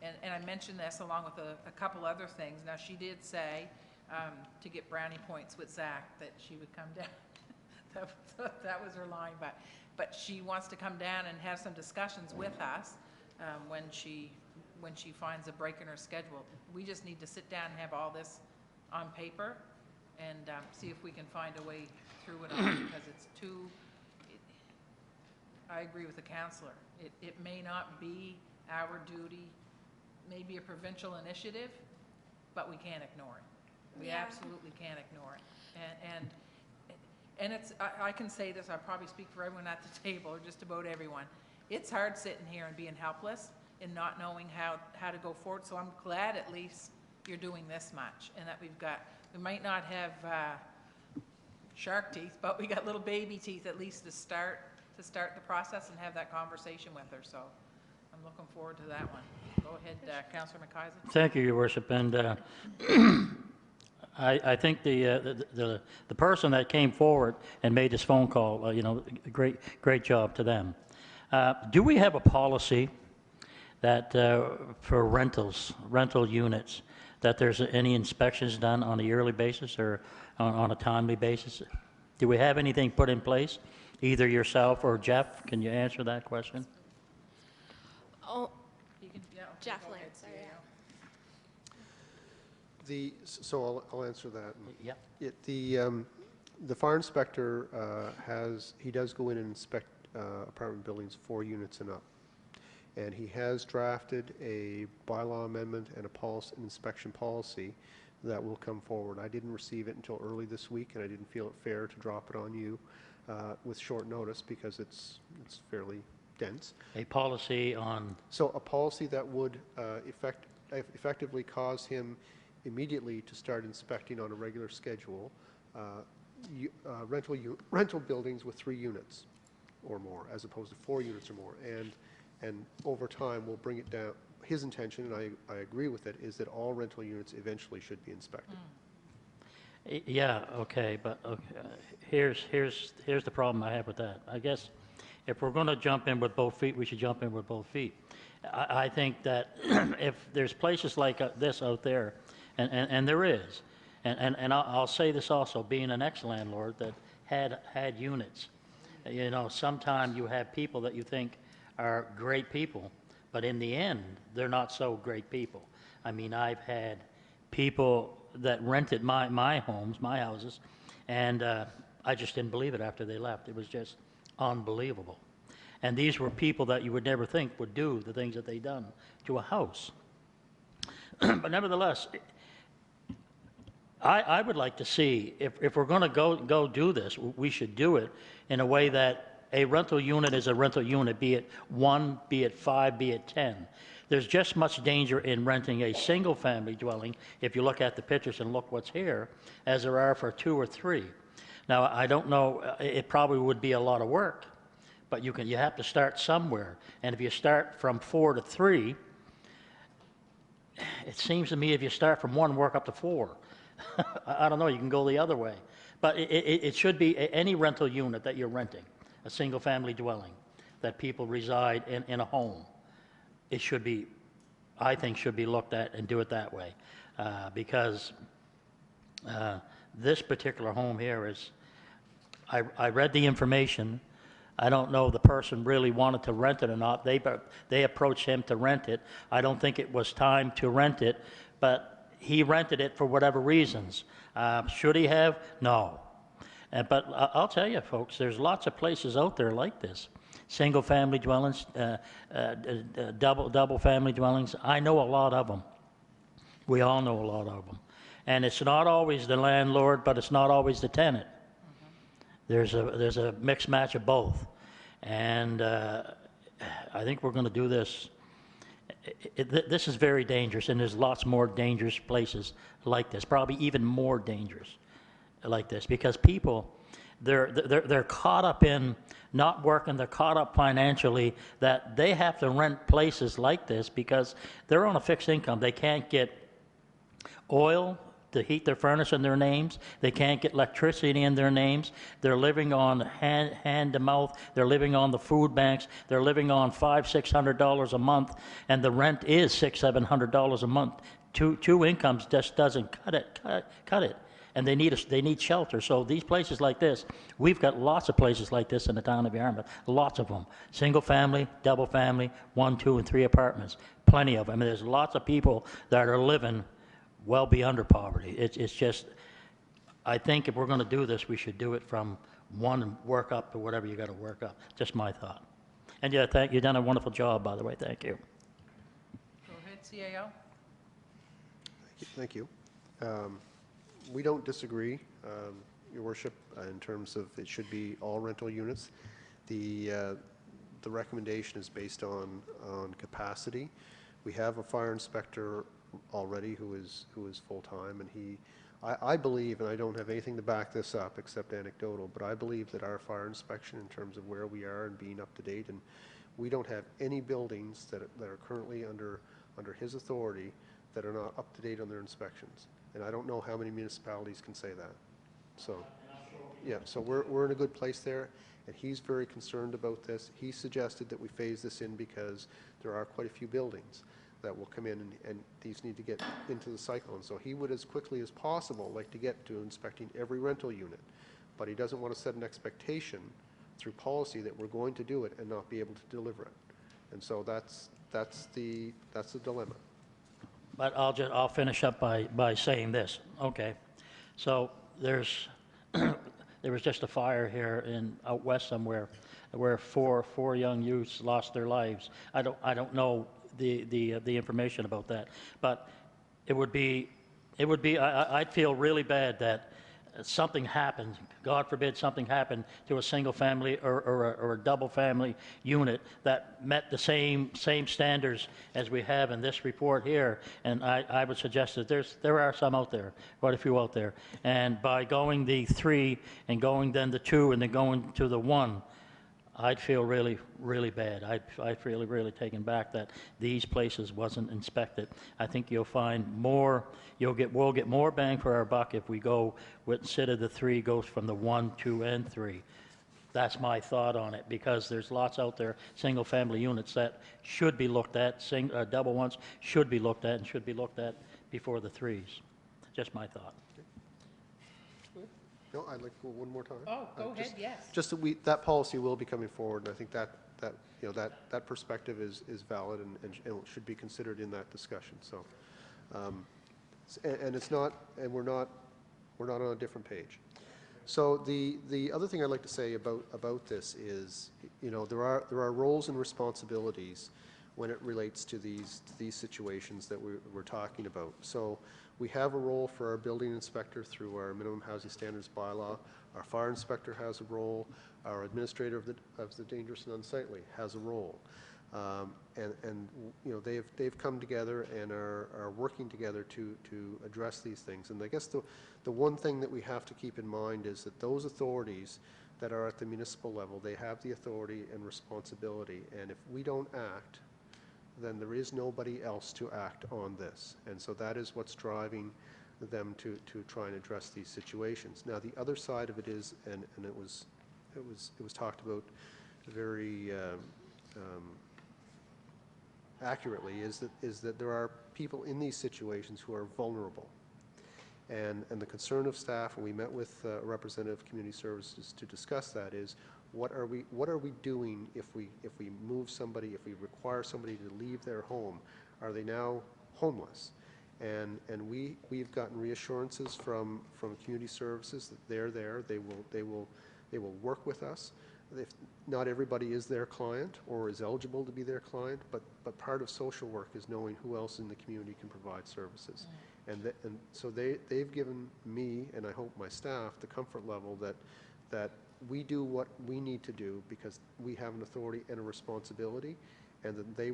and I mentioned this along with a couple other things. Now, she did say to get brownie points with Zach that she would come down. that was her line, but she wants to come down and have some discussions with us when she finds a break in her schedule. We just need to sit down and have all this on paper and see if we can find a way through it all, because it's too, I agree with the councillor. It may not be our duty, maybe a provincial initiative, but we can't ignore it. We absolutely can't ignore it. And it's, I can say this, I probably speak for everyone at the table, or just about everyone. It's hard sitting here and being helpless and not knowing how to go forward. So I'm glad at least you're doing this much, and that we might not have shark teeth, but we got little baby teeth at least to start the process and have that conversation with her. So I'm looking forward to that one. Go ahead, Councillor McIsaac. Thank you, Your Worship. And I think the person that came forward and made this phone call, great job to them. Do we have a policy that for rental units, that there's any inspections done on a yearly basis or on a timely basis? Do we have anything put in place? Either yourself or Jeff, can you answer that question? Oh, Jeff Lance, sorry. So I'll answer that. Yeah. The fire inspector he does go in and inspect apartment buildings 4 units and up. And he has drafted a bylaw amendment and an inspection policy that will come forward. I didn't receive it until early this week, and I didn't feel it fair to drop it on you with short notice, because it's fairly dense. A policy on? So a policy that would effectively cause him immediately to start inspecting on a regular schedule rental buildings with 3 units or more, as opposed to 4 units or more. And over time, we'll bring it down. His intention, and I agree with it, is that all rental units eventually should be inspected. Yeah, okay, but here's the problem I have with that. I guess if we're going to jump in with both feet, we should jump in with both feet. I think that if there's places like this out there, and there is, and I'll say this also, being an ex-landlord that had units, you know, sometimes you have people that you think are great people, but in the end, they're not so great people. I mean, I've had people that rented my homes, my houses, and I just didn't believe it after they left. It was just unbelievable. And these were people that you would never think would do the things that they done to a house. But nevertheless, I would like to see, if we're going to go do this, we should do it in a way that a rental unit is a rental unit, be it 1, be it 5, be it 10. There's just much danger in renting a single-family dwelling, if you look at the pictures and look what's here, as there are for 2 or 3. Now, I don't know, it probably would be a lot of work, but you have to start somewhere. And if you start from 4 to 3, it seems to me if you start from 1, work up to 4. I don't know, you can go the other way. But it should be any rental unit that you're renting, a single-family dwelling, that people reside in a home. It should be, I think, should be looked at and do it that way. Because this particular home here is, I read the information. I don't know if the person really wanted to rent it or not. They approached him to rent it. I don't think it was time to rent it, but he rented it for whatever reasons. Should he have? No. But I'll tell you, folks, there's lots of places out there like this. Single-family dwellings, double-family dwellings. I know a lot of them. We all know a lot of them. And it's not always the landlord, but it's not always the tenant. There's a mixed match of both. And I think we're going to do this. This is very dangerous, and there's lots more dangerous places like this, probably even more dangerous like this, because people, they're caught up in not working, they're caught up financially, that they have to rent places like this because they're on a fixed income. They can't get oil to heat their furnace in their names. They can't get electricity in their names. They're living on hand to mouth. They're living on the food banks. They're living on $500-600 a month, and the rent is $600-700 a month. Two incomes just doesn't cut it. And they need shelter. So these places like this, we've got lots of places like this in the town of Yarmouth, lots of them. Single family, double family, 1, 2, and 3 apartments, plenty of them. I mean, there's lots of people that are living well beyond poverty. It's just, I think if we're going to do this, we should do it from 1 and work up to whatever you got to work up. Just my thought. And yeah, you've done a wonderful job, by the way. Thank you. Go ahead, CAO. Thank you. We don't disagree, Your Worship, in terms of it should be all rental units. The recommendation is based on capacity. We have a fire inspector already who is full-time, and I believe, and I don't have anything to back this up except anecdotal, but I believe that our fire inspection in terms of where we are and being up to date, and we don't have any buildings that are currently under his authority that are not up to date on their inspections. And I don't know how many municipalities can say that. So, yeah, so we're in a good place there, and he's very concerned about this. He suggested that we phase this in because there are quite a few buildings that will come in, and these need to get into the cycle. And so he would, as quickly as possible, like to get to inspecting every rental unit. But he doesn't want to set an expectation through policy that we're going to do it and not be able to deliver it. And so that's the dilemma. But I'll finish up by saying this. Okay, so there was just a fire here out west somewhere, where four young youths lost their lives. I don't know the information about that, but it would be I'd feel really bad that something happened, God forbid something happened to a single family or a double family unit that met the same standards as we have in this report here, and I would suggest that there are some out there, quite a few out there, and by going the 3 and going then the 2 and then going to the 1, I'd feel really, really bad. I'd feel really taken back that these places wasn't inspected. I think you'll find more, we'll get more bang for our buck if we go with, instead of the 3, goes from the 1, 2, and 3. That's my thought on it, because there's lots out there, single-family units that should be looked at, double ones should be looked at and should be looked at before the 3s. Just my thought. No, I'd like to go one more time. Oh, go ahead, yes. Just that that policy will be coming forward, and I think that that perspective is valid and should be considered in that discussion. So, and it's not, and we're not on a different page. So the other thing I'd like to say about this is, there are roles and responsibilities when it relates to these situations that we're talking about. So we have a role for our building inspector through our minimum housing standards bylaw. Our fire inspector has a role. Our administrator of the dangerous and unsightly has a role. And they've come together and are working together to address these things. And I guess the one thing that we have to keep in mind is that those authorities that are at the municipal level, they have the authority and responsibility. And if we don't act, then there is nobody else to act on this. And so that is what's driving them to try and address these situations. Now, the other side of it is, and it was talked about very accurately, is that there are people in these situations who are vulnerable. And the concern of staff, when we met with a representative of community services to discuss that, is what are we doing if we move somebody, if we require somebody to leave their home? Are they now homeless? And we've gotten reassurances from community services that they're there. They will work with us. Not everybody is their client or is eligible to be their client, but part of social work is knowing who else in the community can provide services. And so they've given me, and I hope my staff, the comfort level that we do what we need to do because we have an authority and a responsibility, and that they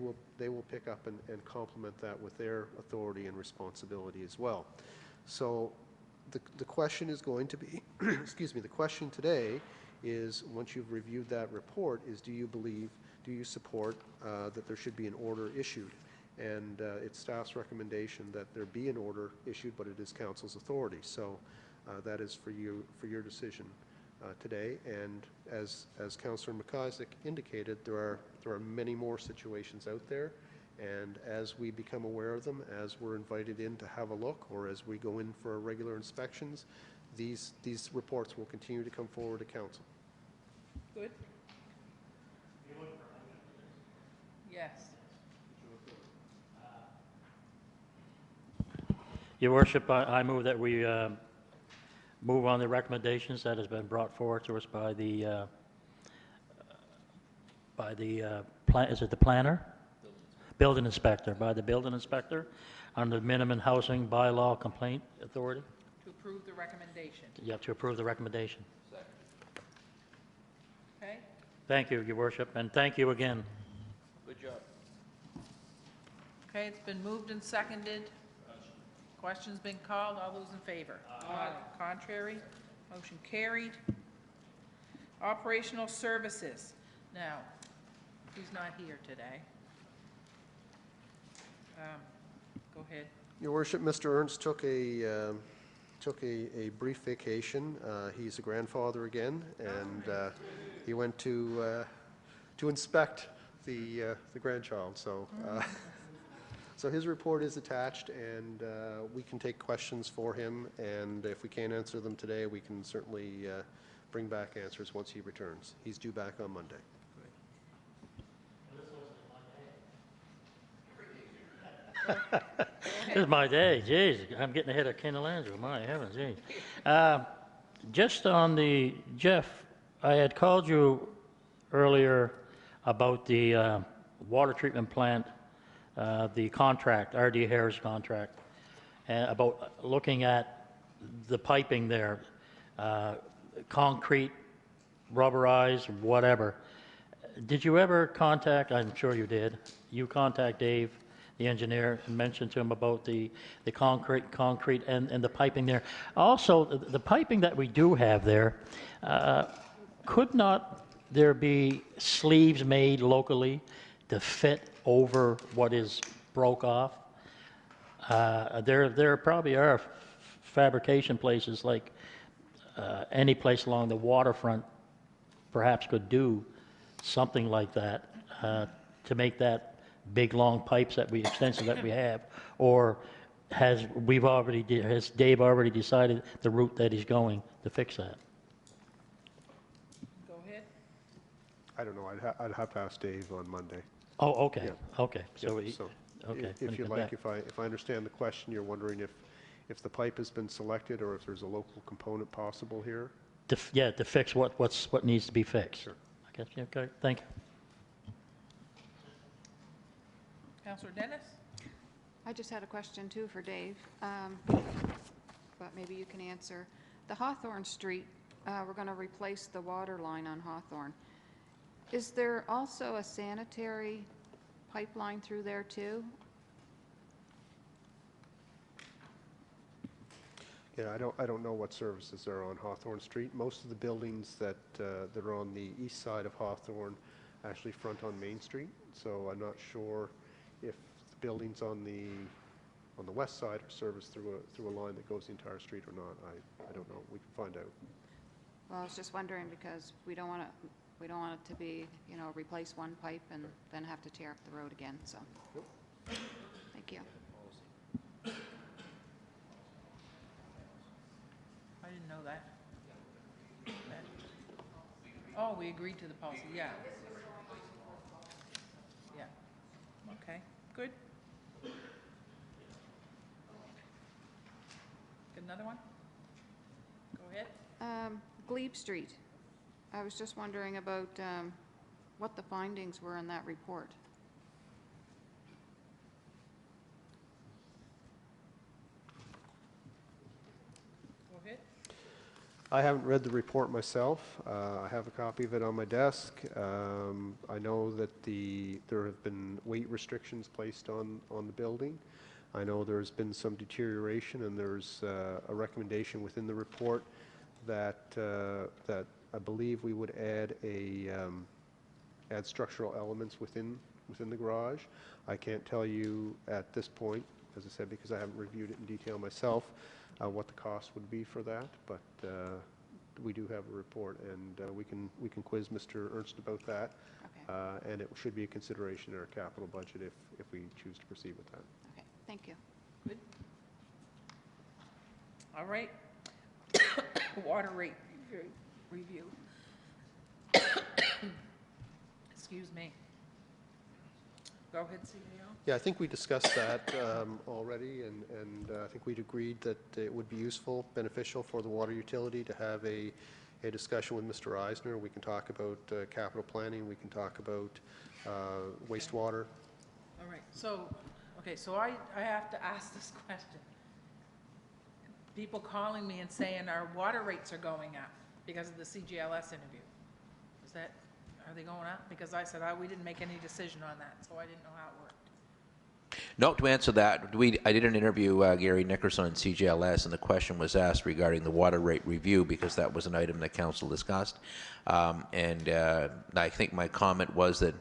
will pick up and complement that with their authority and responsibility as well. So the question is going to be, excuse me, the question today is, once you've reviewed that report, is do you support that there should be an order issued? And it's staff's recommendation that there be an order issued, but it is council's authority. So that is for your decision today. And as Councillor McIsaac indicated, there are many more situations out there. And as we become aware of them, as we're invited in to have a look, or as we go in for regular inspections, these reports will continue to come forward to council. Good. Yes. Your Worship, I move that we move on the recommendations that has been brought forward to us by the is it the planner? Building inspector, by the building inspector on the minimum housing bylaw complaint authority. To approve the recommendation. You have to approve the recommendation. Okay? Thank you, Your Worship, and thank you again. Good job. Okay, it's been moved and seconded. Questions been called. All those in favor? Aye. Contrary? Motion carried. Operational services. Now, he's not here today. Go ahead. Your Worship, Mr. Ernst took a brief vacation. He's a grandfather again, and he went to inspect the grandchild. So. So his report is attached, and we can take questions for him, and if we can't answer them today, we can certainly bring back answers once he returns. He's due back on Monday. This is my day, jeez, I'm getting ahead of Ken Landry, my heavens, jeez. Just on the, Jeff, I had called you earlier about the water treatment plant, the contract, R.D. Harris contract, about looking at the piping there. concrete, rubberized, whatever. Did you ever contact, I'm sure you did, you contact Dave, the engineer, and mention to him about the concrete and the piping there? Also, the piping that we do have there, could not there be sleeves made locally to fit over what is broke off? There probably are fabrication places like any place along the waterfront perhaps could do something like that to make that big long pipes extension that we have, or has Dave already decided the route that he's going to fix that? Go ahead. I don't know, I'd have to ask Dave on Monday. Oh, okay, Yeah. okay. So, Yeah, he- so okay. when if he you comes like, back. if I understand the question, you're wondering if the pipe has been selected or if there's a local component possible here? Yeah, to fix what needs to be fixed. Sure. I guess, yeah, okay, thank you. Councillor Dennis? I just had a question too for Dave, but maybe you can answer. The Hawthorne Street, we're going to replace the water line on Hawthorne. Is there also a sanitary pipeline through there too? Yeah, I don't know what services are on Hawthorne Street. Most of the buildings that are on the east side of Hawthorne actually front on Main Street, so I'm not sure if the buildings on the west side are serviced through a line that goes the entire street or not. I don't know. We can find out. Well, I was just wondering because we don't want it to be, replace one pipe and then have to tear up the road again, so. Thank you. I didn't know that. Oh, we agreed to the policy, yeah. Yeah, okay, good. Got another one? Go ahead. Glebe Street. I was just wondering about what the findings were in that report. Go ahead. I haven't read the report myself. I have a copy of it on my desk. I know that there have been weight restrictions placed on the building. I know there's been some deterioration, and there's a recommendation within the report that I believe we would add add structural elements within the garage. I can't tell you at this point, as I said, because I haven't reviewed it in detail myself, what the cost would be for that, but we do have a report, and we can quiz Mr. Ernst about that. Okay. And it should be a consideration in our capital budget if we choose to proceed with that. Okay, thank you. Good. All right. Water rate review. Excuse me. Go ahead, CEO. Yeah, I think we discussed that already, and I think we'd agreed that it would be useful, beneficial for the water utility to have a discussion with Mr. Eisner. We can talk about capital planning, we can talk about wastewater. All right, so, okay, so I have to ask this question. People calling me and saying our water rates are going up because of the CGLS interview. Are they going up? Because I said, we didn't make any decision on that, so I didn't know how it worked. No, to answer that, I did an interview, Gary Nickerson on CGLS, and the question was asked regarding the water rate review because that was an item that council discussed. And I think my comment was that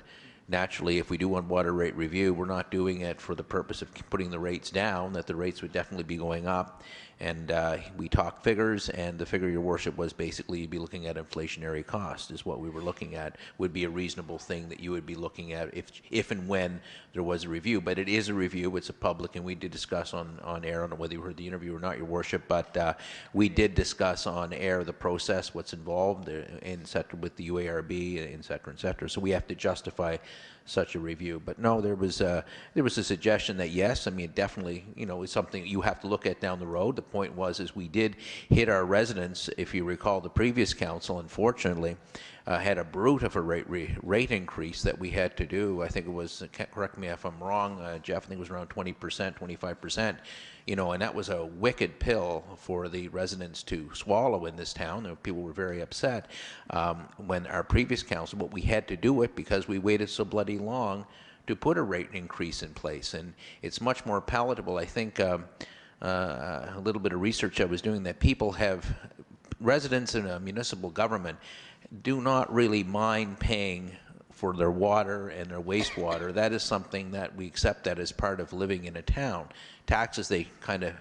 naturally, if we do one water rate review, we're not doing it for the purpose of putting the rates down, that the rates would definitely be going up. And we talked figures, and the figure, Your Worship, was basically you'd be looking at inflationary cost is what we were looking at, would be a reasonable thing that you would be looking at if and when there was a review. But it is a review, it's a public, and we did discuss on air, I don't know whether you heard the interview or not, Your Worship, but we did discuss on air the process, what's involved, et cetera, with the UARB, et cetera, so we have to justify such a review. But no, there was a suggestion that yes, I mean, definitely, it's something you have to look at down the road. The point was, is we did hit our residents, if you recall the previous council, unfortunately, had a brute of a rate increase that we had to do. I think it was, correct me if I'm wrong, Jeff, I think it was around 20%, 25%, you know, and that was a wicked pill for the residents to swallow in this town. People were very upset. When our previous council, but we had to do it because we waited so bloody long to put a rate increase in place, and it's much more palatable. I think a little bit of research I was doing that people have, residents in a municipal government do not really mind paying for their water and their wastewater. That is something that we accept that as part of living in a town. Taxes, they kind of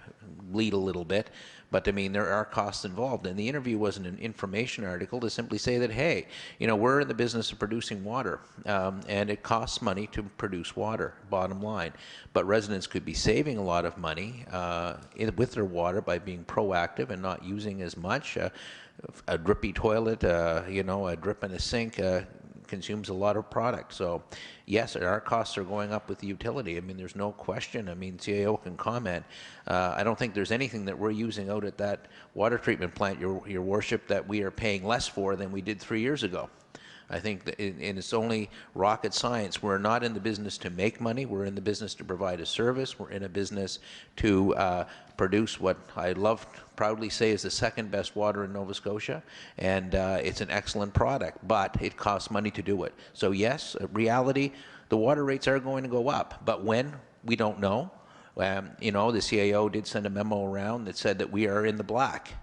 bleed a little bit, but I mean, there are costs involved. And the interview wasn't an information article to simply say that, hey, you know, we're in the business of producing water, and it costs money to produce water, bottom line. But residents could be saving a lot of money with their water by being proactive and not using as much. A drippy toilet, you know, a drip in a sink consumes a lot of product. So yes, our costs are going up with the utility. I mean, there's no question. I mean, CAO can comment. I don't think there's anything that we're using out at that water treatment plant, your worship, that we are paying less for than we did 3 years ago. I think that and it's only rocket science. We're not in the business to make money. We're in the business to provide a service. We're in a business to produce what I love proudly say is the second best water in Nova Scotia, and it's an excellent product, but it costs money to do it. So yes, reality, the water rates are going to go up, but when, we don't know. You know, the CAO did send a memo around that said that we are in the black,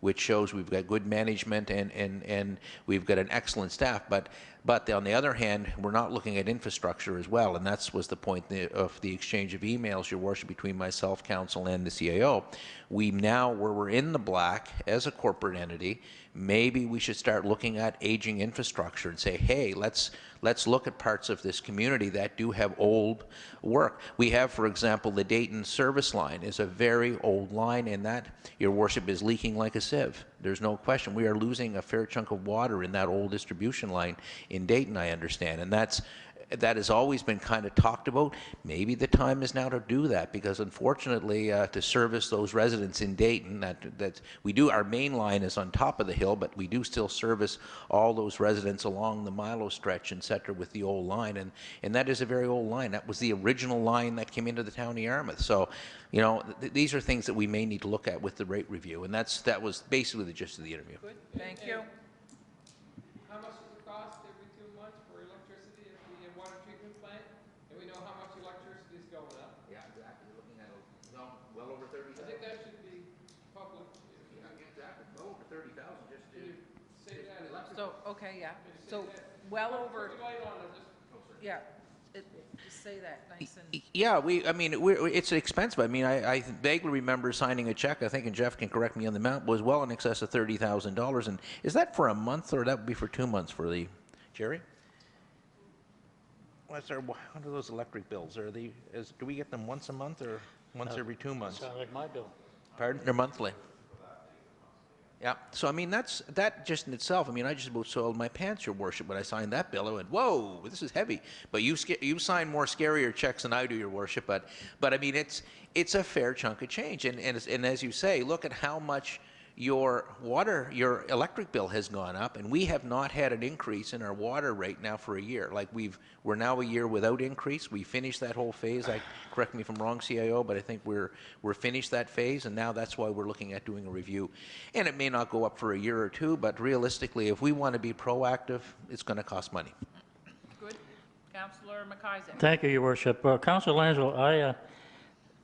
which shows we've got good management and we've got an excellent staff. But on the other hand, we're not looking at infrastructure as well, and that was the point of the exchange of emails, Your Worship, between myself, Council, and the CAO. We now, where we're in the black as a corporate entity, maybe we should start looking at aging infrastructure and say, hey, let's look at parts of this community that do have old work. We have, for example, the Dayton service line is a very old line, and that, Your Worship, is leaking like a sieve. There's no question. We are losing a fair chunk of water in that old distribution line in Dayton, I understand, and that has always been kind of talked about. Maybe the time is now to do that, because unfortunately to service those residents in Dayton, that we do, our main line is on top of the hill, but we do still service all those residents along the Milo stretch, etc., with the old line, and that is a very old line. That was the original line that came into the town of Yarmouth. So, you know, these are things that we may need to look at with the rate review, and that was basically the gist of the interview. Good, thank you. How much does it cost every 2 months for electricity at the water treatment plant? And we know how much electricity is going up. Yeah, exactly. Looking at well over 30,000. I think that should be public. Yeah, exactly. Well over 30,000 just to say that. So, okay, yeah, so well over, Put the light on it, just yeah, just say that nice and. Yeah, I mean, it's expensive. I mean, I vaguely remember signing a check, I think, and Jeff can correct me on the amount, was well in excess of $30,000. And is that for a month, or that would be for 2 months for the, Jerry? What are those electric bills? Do we get them once a month or once every 2 months? Sounds like my bill. Pardon? They're monthly. Yeah, so I mean, that just in itself, I mean, I just about soiled my pants, Your Worship, when I signed that bill. I went, whoa, this is heavy. But you sign more scarier checks than I do, Your Worship. But I mean, it's a fair chunk of change. And as you say, look at how much your electric bill has gone up, and we have not had an increase in our water rate now for a year. Like we're now a year without increase. We finished that whole phase. Correct me if I'm wrong, CIO, but I think we're finished that phase, and now that's why we're looking at doing a review. And it may not go up for a year or two, but realistically, if we want to be proactive, it's going to cost money. Good. Councillor McIsaac. Thank you, Your Worship. Councilor Langell, I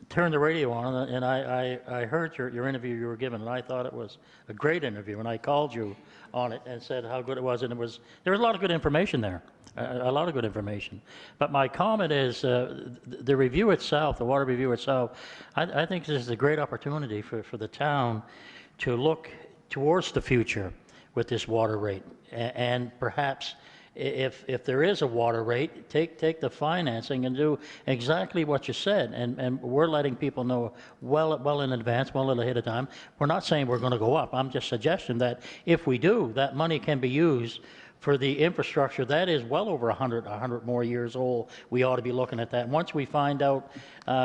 turned the radio on, and I heard your interview you were given, and I thought it was a great interview, and I called you on it and said how good it was, and there was a lot of good information there, a lot of good information. But my comment is the review itself, the water review itself, I think this is a great opportunity for the town to look towards the future with this water rate, and perhaps if there is a water rate, take the financing and do exactly what you said. And we're letting people know well in advance, well ahead of time. We're not saying we're going to go up. I'm just suggesting that if we do, that money can be used for the infrastructure, that is well over 100 more years old. We ought to be looking at that. Once we find out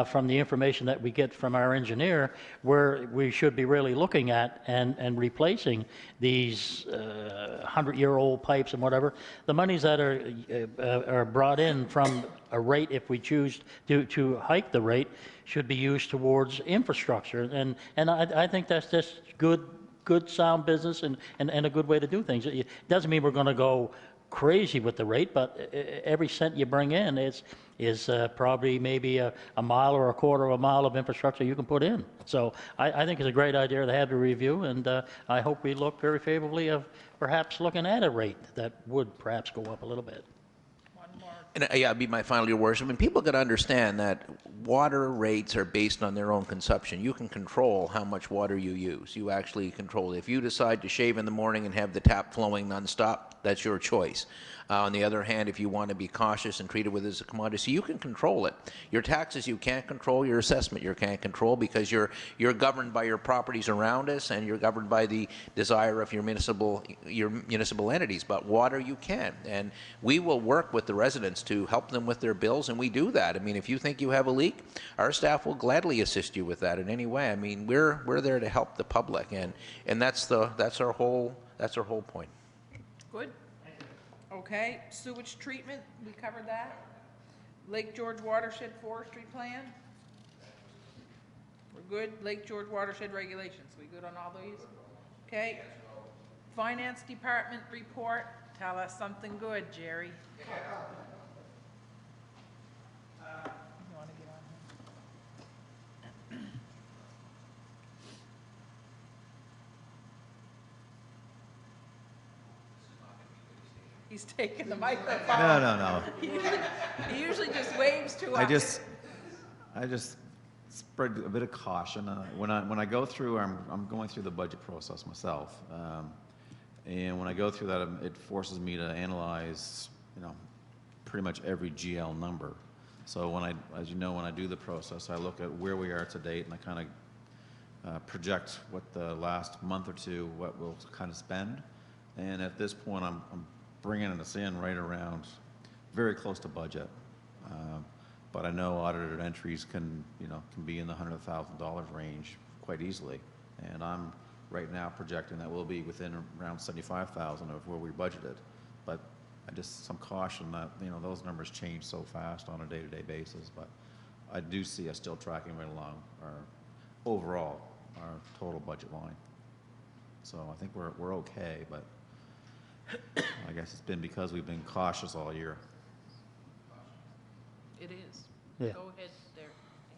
from the information that we get from our engineer where we should be really looking at and replacing these 100-year-old pipes and whatever, the monies that are brought in from a rate, if we choose to hike the rate, should be used towards infrastructure. And I think that's just good sound business and a good way to do things. It doesn't mean we're going to go crazy with the rate, but every cent you bring in is probably maybe a mile or a quarter of a mile of infrastructure you can put in. So I think it's a great idea to have the review, and I hope we look very favorably of perhaps looking at a rate that would perhaps go up a little bit. And yeah, it'd be my final your worship. And people got to understand that water rates are based on their own consumption. You can control how much water you use. You actually control it. If you decide to shave in the morning and have the tap flowing nonstop, that's your choice. On the other hand, if you want to be cautious and treat it with as a commodity, so you can control it. Your taxes you can't control, your assessment you can't control, because you're governed by your properties around us, and you're governed by the desire of your municipal entities. But water you can, and we will work with the residents to help them with their bills, and we do that. I mean, if you think you have a leak, our staff will gladly assist you with that in any way. I mean, we're there to help the public, and that's our whole point. Good. Okay, sewage treatment, we covered that. Lake George Watershed Forestry Plan. We're good. Lake George Watershed Regulations, we good on all these? Okay. Finance Department report, tell us something good, Jerry. You wanna get on here? He's taking the microphone. No. He usually just waves to us. I just spread a bit of caution. When I go through, I'm going through the budget process myself, and when I go through that, it forces me to analyze, pretty much every GL number. So as you know, when I do the process, I look at where we are to date, and I kind of project what the last month or two, what we'll kind of spend. And at this point, I'm bringing us in right around very close to budget. But I know audited entries can be in the $100,000 range quite easily. And I'm right now projecting that we'll be within around $75,000 of where we budgeted. But some caution that, those numbers change so fast on a day-to-day basis. But I do see us still tracking right along our total budget line. So I think we're okay, but I guess it's been because we've been cautious all year. It is. Yeah. Go ahead there,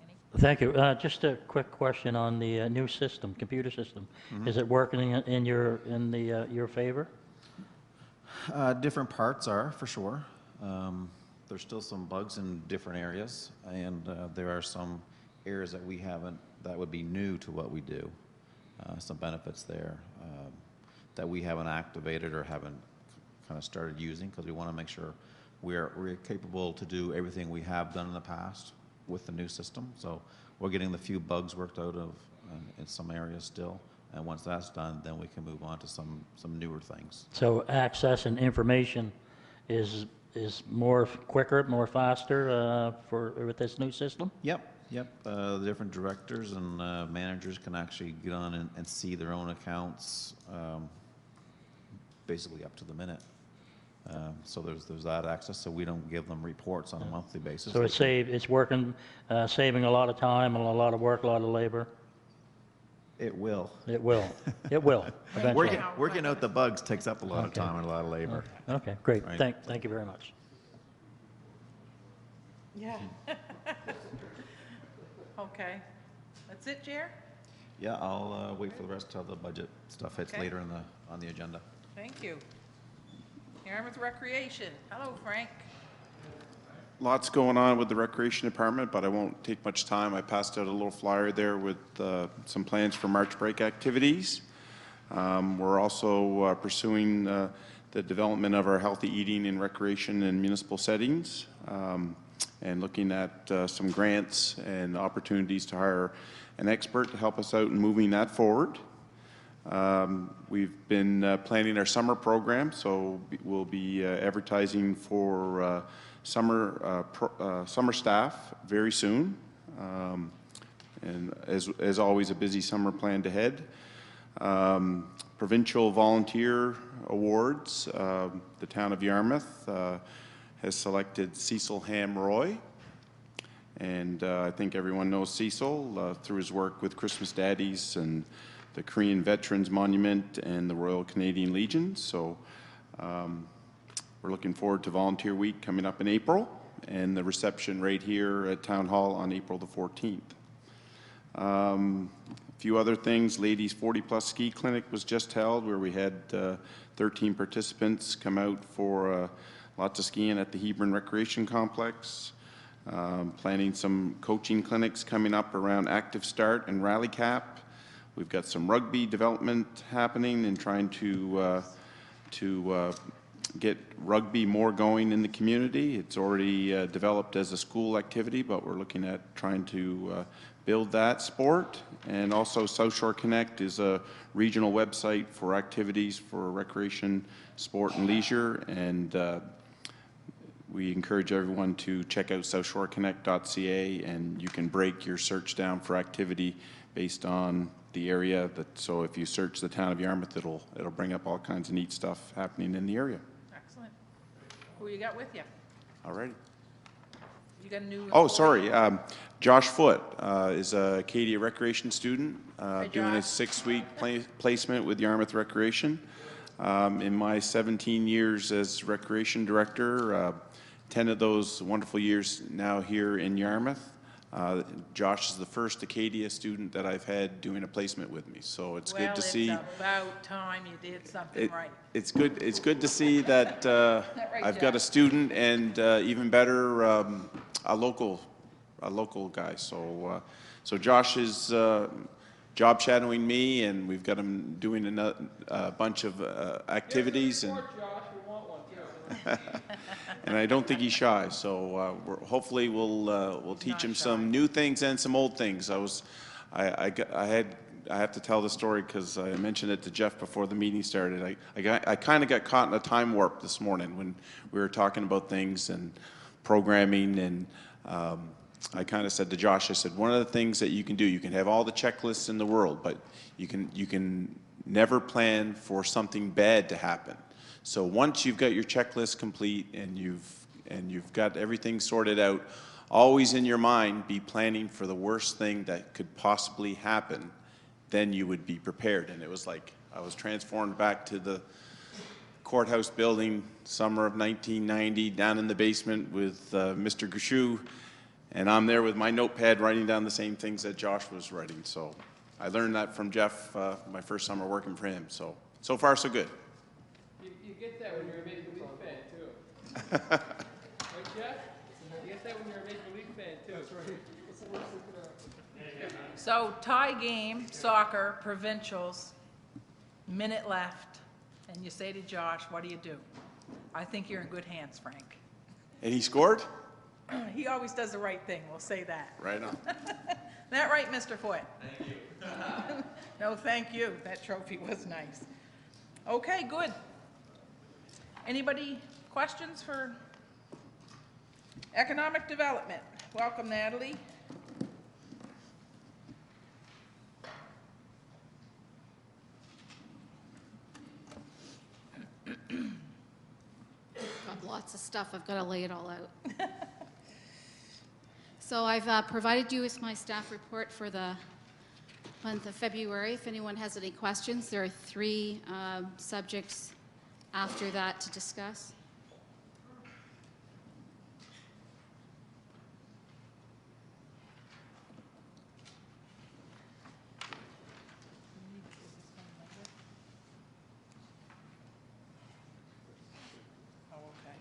Danny. Thank you. Just a quick question on the new system, computer system. Mm-hmm. Is it working in your favor? Different parts are, for sure. There's still some bugs in different areas, and there are some areas that we haven't, that would be new to what we do. Some benefits there that we haven't activated or haven't kind of started using, because we want to make sure we're capable to do everything we have done in the past with the new system. So we're getting the few bugs worked out of in some areas still, and once that's done, then we can move on to some newer things. So access and information is more quicker, more faster with this new system? Yep. The different directors and managers can actually get on and see their own accounts basically up to the minute. So there's that access, so we don't give them reports on a monthly basis. So it's working, saving a lot of time and a lot of work, a lot of labor? It will. It will. It will, eventually. Working out the bugs takes up a lot of time and a lot of labor. Okay, great. Right. Thank you very much. Yeah. Okay. That's it, Jer? Yeah, I'll wait for the rest of the budget stuff hits Okay. later on the agenda. Thank you. Yarmouth Recreation. Hello, Frank. Lots going on with the Recreation Department, but I won't take much time. I passed out a little flyer there with some plans for March break activities. We're also pursuing the development of our healthy eating and recreation in municipal settings, and looking at some grants and opportunities to hire an expert to help us out in moving that forward. We've been planning our summer program, so we'll be advertising for summer staff very soon. And as always, a busy summer planned ahead. Provincial Volunteer Awards, the town of Yarmouth has selected Cecil Ham Roy. And I think everyone knows Cecil through his work with Christmas Daddies and the Korean Veterans Monument and the Royal Canadian Legion. So we're looking forward to Volunteer Week coming up in April and the reception right here at Town Hall on April the 14th. A few other things. Ladies 40+ Ski Clinic was just held where we had 13 participants come out for lots of skiing at the Hebron Recreation Complex. Planning some coaching clinics coming up around Active Start and Rally Cap. We've got some rugby development happening and trying to get rugby more going in the community. It's already developed as a school activity, but we're looking at trying to build that sport. And also South Shore Connect is a regional website for activities for recreation, sport, and leisure. And we encourage everyone to check out southshoreconnect.ca, and you can break your search down for activity based on the area. So if you search the town of Yarmouth, it'll bring up all kinds of neat stuff happening in the area. Excellent. Who you got with you? All right. You got a new... Oh, sorry. Josh Foote is a Acadia Recreation student doing a 6-week placement with Yarmouth Recreation. In my 17 years as Recreation Director, 10 of those wonderful years now here in Yarmouth. Josh is the first Acadia student that I've had doing a placement with me, so it's good to see. Well, it's about time you did something right. It's good to see that Right, I've got a student and even better, a local guy. So Josh is job shadowing me, and we've got him doing a bunch of activities. And and I don't think he's shy, so hopefully we'll teach him some new things and some old things. I have to tell the story because I mentioned it to Jeff before the meeting started. I kind of got caught in a time warp this morning when we were talking about things and programming, and I kind of said to Josh, I said, one of the things that you can do, you can have all the checklists in the world, but you can never plan for something bad to happen. So once you've got your checklist complete and you've got everything sorted out, always in your mind be planning for the worst thing that could possibly happen. Then you would be prepared. And it was like I was transformed back to the courthouse building, summer of 1990, down in the basement with Mr. Gushu, and I'm there with my notepad writing down the same things that Josh was writing. So I learned that from Jeff my first summer working for him. So far so good. You get that when you're a Maple Leaf fan, too. Right, Jeff? You get that when you're a Maple Leaf fan, too. That's right. What's the worst that could happen? So tie game, soccer, provincials, minute left, and you say to Josh, what do you do? I think you're in good hands, Frank. And he scored? He always does the right thing, we'll say that. Right on. That right, Mr. Foot? Thank you. No, thank you. That trophy was nice. Okay, good. Anybody questions for economic development? Welcome, Natalie. Got lots of stuff. I've got to lay it all out. So I've provided you with my staff report for the month of February. If anyone has any questions, there are 3 subjects after that to discuss. Oh, okay.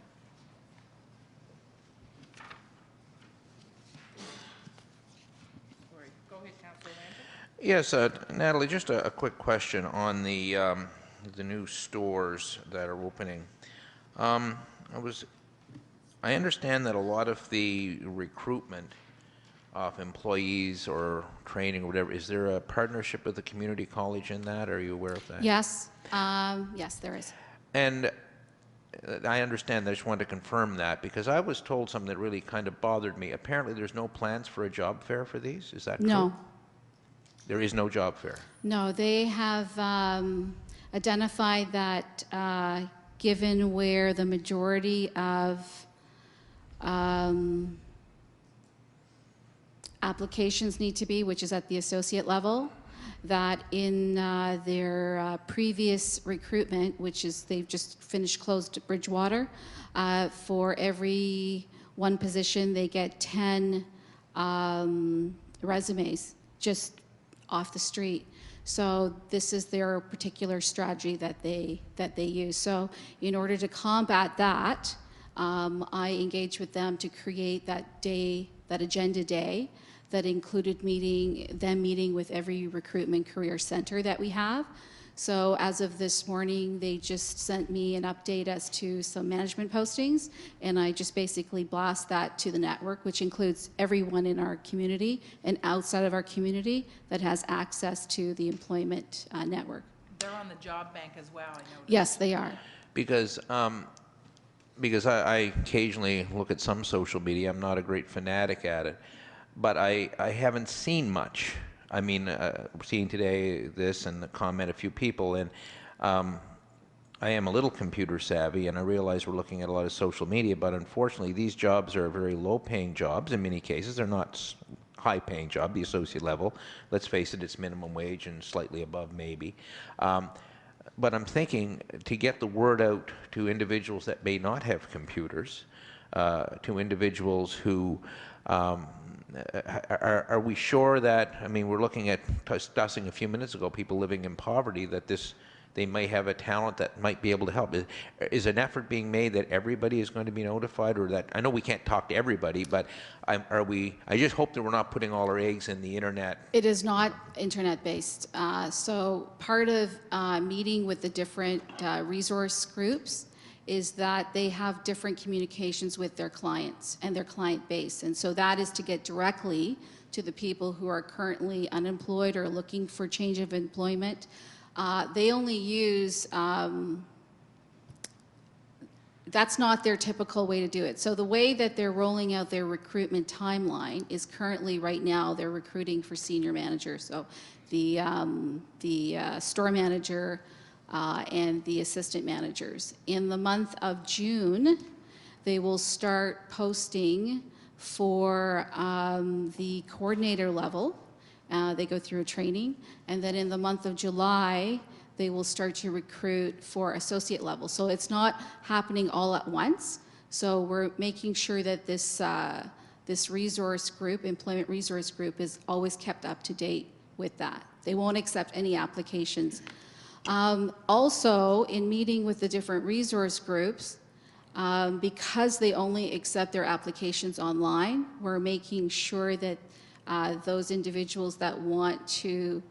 Sorry. Go ahead, Councilor Landry. Yes, Natalie, just a quick question on the new stores that are opening. I understand that a lot of the recruitment of employees or training or whatever. Is there a partnership with the community college in that? Are you aware of that? Yes, yes, there is. And I understand. I just wanted to confirm that because I was told something that really kind of bothered me. Apparently, there's no plans for a job fair for these. Is that true? No. There is no job fair. No, they have identified that given where the majority of applications need to be, which is at the associate level, that in their previous recruitment, which is they've just finished closed Bridgewater, for every one position they get 10 resumes just off the street. So this is their particular strategy that they use. So in order to combat that, I engaged with them to create that day, that agenda day, that included meeting with every recruitment career center that we have. So as of this morning, they just sent me an update as to some management postings, and I just basically blast that to the network, which includes everyone in our community and outside of our community that has access to the employment network. They're on the job bank as well, I noticed. Yes, they are. Because I occasionally look at some social media. I'm not a great fanatic at it, but I haven't seen much. I mean, seeing today this and the comment a few people, and I am a little computer savvy, and I realize we're looking at a lot of social media, but unfortunately these jobs are very low-paying jobs in many cases. They're not high-paying job, the associate level. Let's face it, it's minimum wage and slightly above maybe. But I'm thinking to get the word out to individuals that may not have computers, to individuals who are we sure that, I mean, we're looking at discussing a few minutes ago, people living in poverty, that they may have a talent that might be able to help. Is an effort being made that everybody is going to be notified, or that, I know we can't talk to everybody, but I just hope that we're not putting all our eggs in the internet. It is not internet-based. So part of meeting with the different resource groups is that they have different communications with their clients and their client base. And so that is to get directly to the people who are currently unemployed or looking for change of employment. They only use, that's not their typical way to do it. So the way that they're rolling out their recruitment timeline is currently right now they're recruiting for senior managers. So the store manager, and the assistant managers. In the month of June, they will start posting for the coordinator level. They go through a training. And then in the month of July, they will start to recruit for associate level. So it's not happening all at once. So we're making sure that this resource group, employment resource group, is always kept up to date with that. They won't accept any applications. Also, in meeting with the different resource groups, because they only accept their applications online, we're making sure that those individuals that want to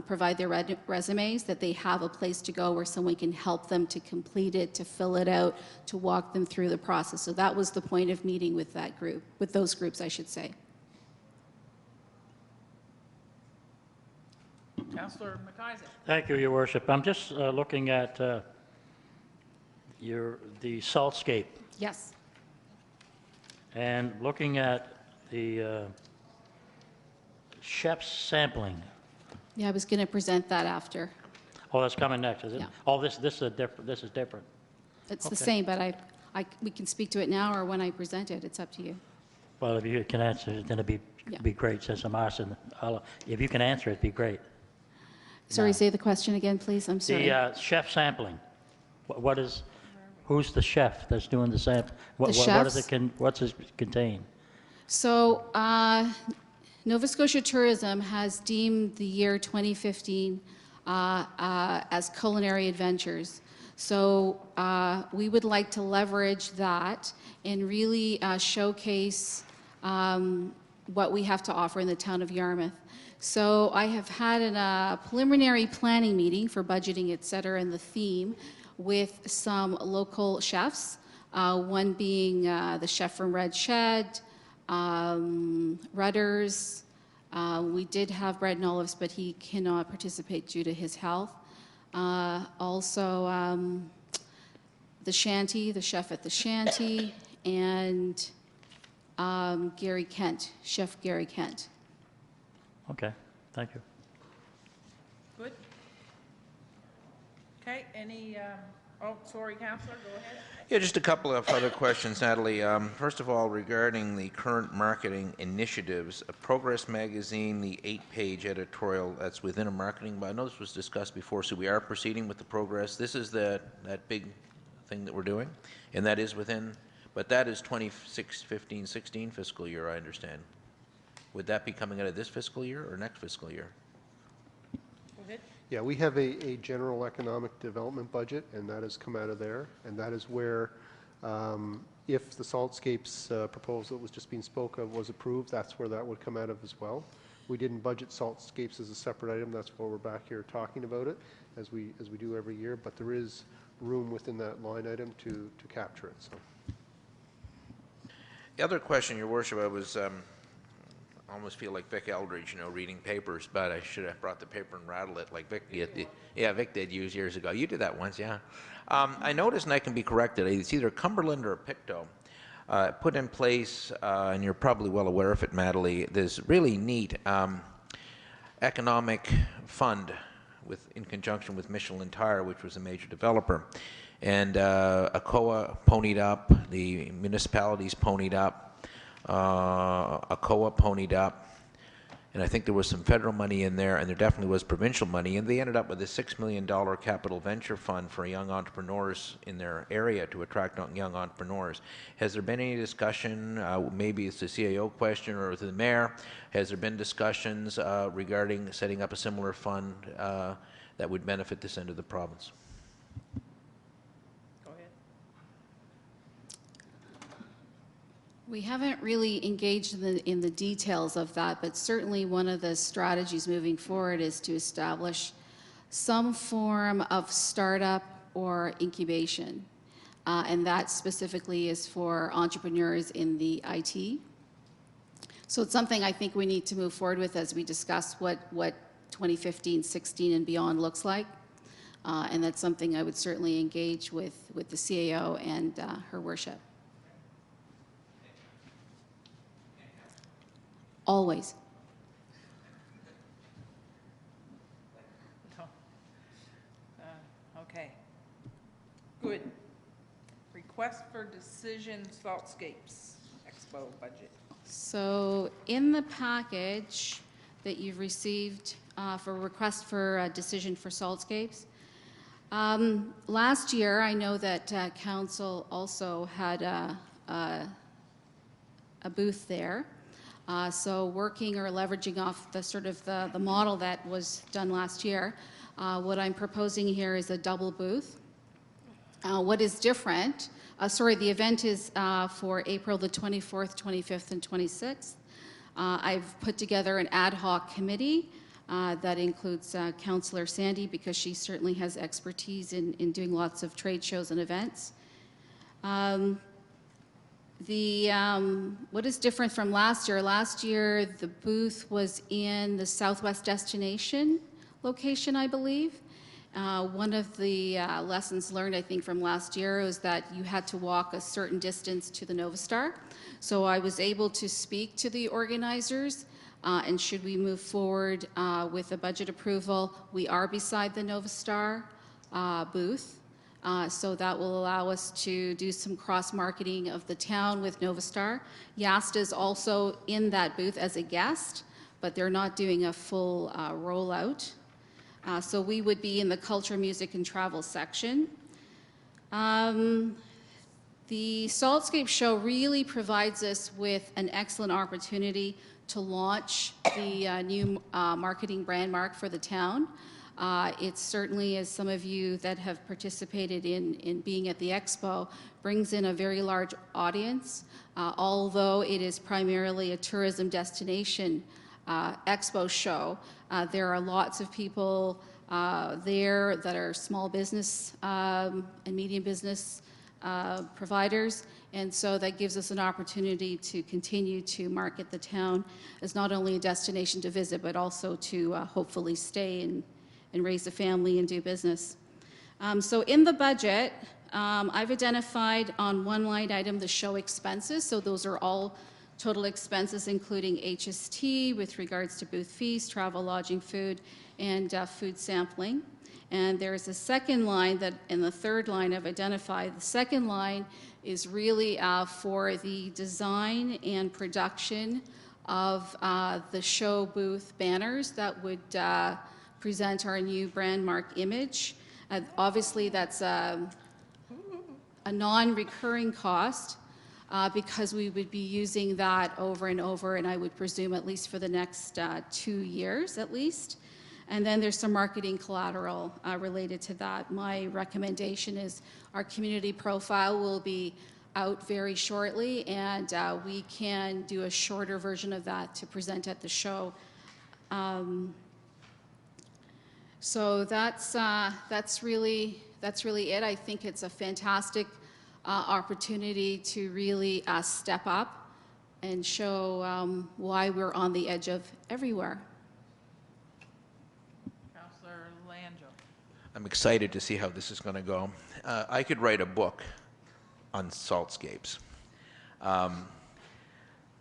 provide their resumes, that they have a place to go where someone can help them to complete it, to fill it out, to walk them through the process. So that was the point of meeting with that group, with those groups, I should say. Councillor McIsaac. Thank you, Your Worship. I'm just looking at the saltscape Yes. and looking at the chef's sampling. Yeah, I was going to present that after. Oh, that's coming next, is it? Yeah. Oh, this is different. This is different. It's the Okay. same, but we can speak to it now or when I present it. It's up to you. Well, if you can answer it, then it'd Yeah. be great. Since I'm asking, if you can answer it, it'd be great. Sorry, No. say the question again, please. I'm sorry. The chef sampling. Who's the chef that's doing the sample? What's chefs? it contain? So Nova Scotia Tourism has deemed the year 2015 as culinary adventures. So we would like to leverage that and really showcase what we have to offer in the town of Yarmouth. So I have had a preliminary planning meeting for budgeting, et cetera, and the theme with some local chefs, one being the chef from Red Shed, Rudders. We did have Bread and Olives, but he cannot participate due to his health. Also, the Shanty, the chef at the Shanty, and Gary Kent, Chef Gary Kent. Okay, thank you. Good. Okay, any, oh, sorry, Counselor, go ahead. Yeah, just a couple of other questions, Natalie. First of all, regarding the current marketing initiatives, Progress Magazine, the 8-page editorial that's within a marketing, but I know this was discussed before, so we are proceeding with the Progress. This is that big thing that we're doing, and that is within, but that is 2015-16 fiscal year, I understand. Would that be coming out of this fiscal year or next fiscal year? Go ahead. Yeah, we have a general economic development budget, and that has come out of there. And that is where, if the Saltscapes proposal that was just being spoke of was approved, that's where that would come out of as well. We didn't budget Saltscapes as a separate item. That's why we're back here talking about it, as we do every year. But there is room within that line item to capture it. So. The other question, Your Worship, I was I almost feel like Vic Eldridge, you know, reading papers, but I should have brought the paper and rattled it like Vic did. Yeah, Vic did years ago. You did that once, yeah. I noticed, and I can be corrected, it's either Cumberland or Pictou, put in place, and you're probably well aware of it, Natalie, this really neat economic fund in conjunction with Michelin Tire, which was a major developer. And ACOA ponied up, the municipalities ponied up, ACOA ponied up, and I think there was some federal money in there, and there definitely was provincial money, and they ended up with a $6 million capital venture fund for young entrepreneurs in their area to attract young entrepreneurs. Has there been any discussion, maybe it's a CAO question or the mayor, has there been discussions regarding setting up a similar fund that would benefit this end of the province? We haven't really engaged in the details of that, but certainly one of the strategies moving forward is to establish some form of startup or incubation, and that specifically is for entrepreneurs in the IT. So it's something I think we need to move forward with as we discuss what 2015-16 and beyond looks like, and that's something I would certainly engage with the CAO and Her Worship. Always. Okay. Good. Request for decision, Saltscapes Expo budget. So in the package that you've received for request for a decision for Saltscapes, last year I know that council also had a booth there. So working or leveraging off the sort of the model that was done last year, what I'm proposing here is a double booth. What is different, the event is for April the 24th, 25th, and 26th. I've put together an ad hoc committee that includes Councillor Sandy, because she certainly has expertise in doing lots of trade shows and events. What is different from last year? Last year, the booth was in the Southwest Destination location, I believe. One of the lessons learned, I think, from last year was that you had to walk a certain distance to the Nova Star. So I was able to speak to the organizers, and should we move forward with a budget approval, we are beside the Nova Star booth. So that will allow us to do some cross-marketing of the town with Nova Star. Yasta is also in that booth as a guest, but they're not doing a full rollout. So we would be in the culture, music, and travel section. The Saltscape show really provides us with an excellent opportunity to launch the new marketing brand mark for the town. It certainly, as some of you that have participated in being at the expo, brings in a very large audience. Although it is primarily a tourism destination expo show, there are lots of people there that are small business and medium business providers, And so that gives us an opportunity to continue to market the town as not only a destination to visit, but also to hopefully stay and raise a family and do business. So in the budget, I've identified on one line item the show expenses. So those are all total expenses, including HST with regards to booth fees, travel, lodging, food, and food sampling. And there's a second line that, in the third line I've identified. The second line is really for the design and production of the show booth banners that would present our new brand mark image. Obviously, that's a non-recurring cost because we would be using that over and over, and I would presume at least for the next 2 years at least. And then there's some marketing collateral related to that. My recommendation is our community profile will be out very shortly, and we can do a shorter version of that to present at the show. So that's really it. I think it's a fantastic opportunity to really step up and show why we're on the edge of everywhere. Councillor Langell. I'm excited to see how this is going to go. I could write a book on saltscapes.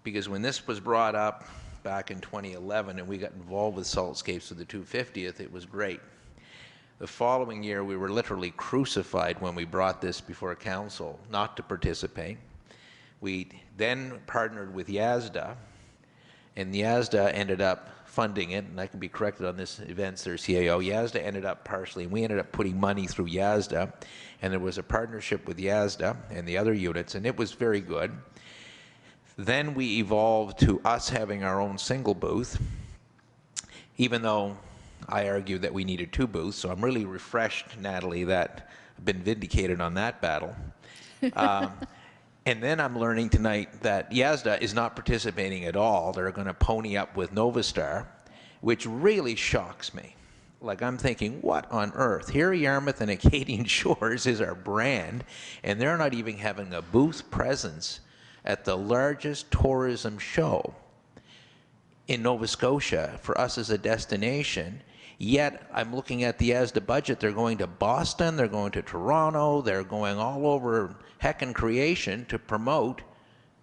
Because when this was brought up back in 2011 and we got involved with saltscapes for the 250th, it was great. The following year, we were literally crucified when we brought this before council not to participate. We then partnered with YASDA, and YASDA ended up funding it, and I can be corrected on this, events their CAO. YASDA ended up partially, and we ended up putting money through YASDA, and there was a partnership with YASDA and the other units, and it was very good. Then we evolved to us having our own single booth, even though I argued that we needed 2 booths, so I'm really refreshed, Natalie, that I've been vindicated on that battle. And then I'm learning tonight that YASDA is not participating at all. They're going to pony up with Novastar, which really shocks me. Like, I'm thinking, what on earth? Here Yarmouth and Acadian Shores is our brand, and they're not even having a booth presence at the largest tourism show in Nova Scotia for us as a destination. Yet I'm looking at the YASDA budget. They're going to Boston, they're going to Toronto, they're going all over heckin' creation to promote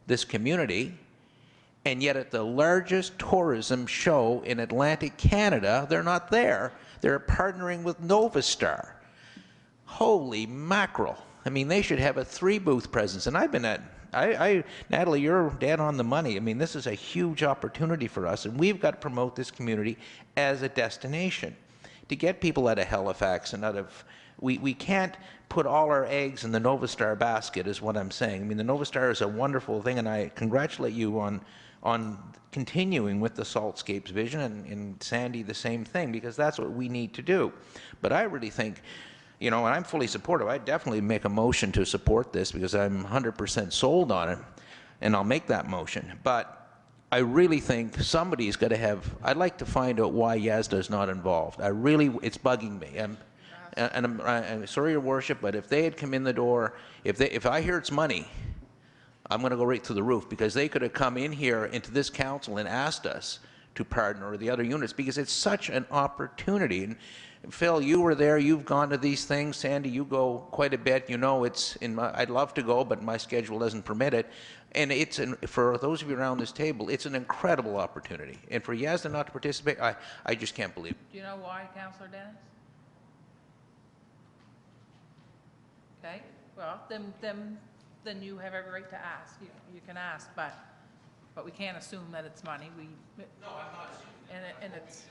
this community. And yet at the largest tourism show in Atlantic Canada, they're not there. They're partnering with Novastar. Holy mackerel. I mean, they should have a 3-booth presence. And I've been at, Natalie, you're dead on the money. I mean, this is a huge opportunity for us, and we've got to promote this community as a destination. To get people out of Halifax and out of, we can't put all our eggs in the Novastar basket, is what I'm saying. I mean, the Novastar is a wonderful thing, and I congratulate you on continuing with the Saltscapes vision, and Sandy the same thing, because that's what we need to do. But I really think, you know, and I'm fully supportive. I definitely make a motion to support this because I'm 100% sold on it, and I'll make that motion. But I really think somebody's got to have, I'd like to find out why YASDA is not involved. It's bugging me. I'm sorry, Your Worship, but if they had come in the door, if I hear it's money, I'm going to go right through the roof, because they could have come in here into this council and asked us to partner with the other units, because it's such an opportunity. And Phil, you were there, you've gone to these things. Sandy, you go quite a bit. You know, it's in my, I'd love to go, but my schedule doesn't permit it. And for those of you around this table, it's an incredible opportunity. And for YASDA not to participate, I just can't believe it. Do you know why, Councillor Dennis? Okay, well, then you have every right to ask. You can ask, but we can't assume that it's money. No, I'm not assuming. And it's,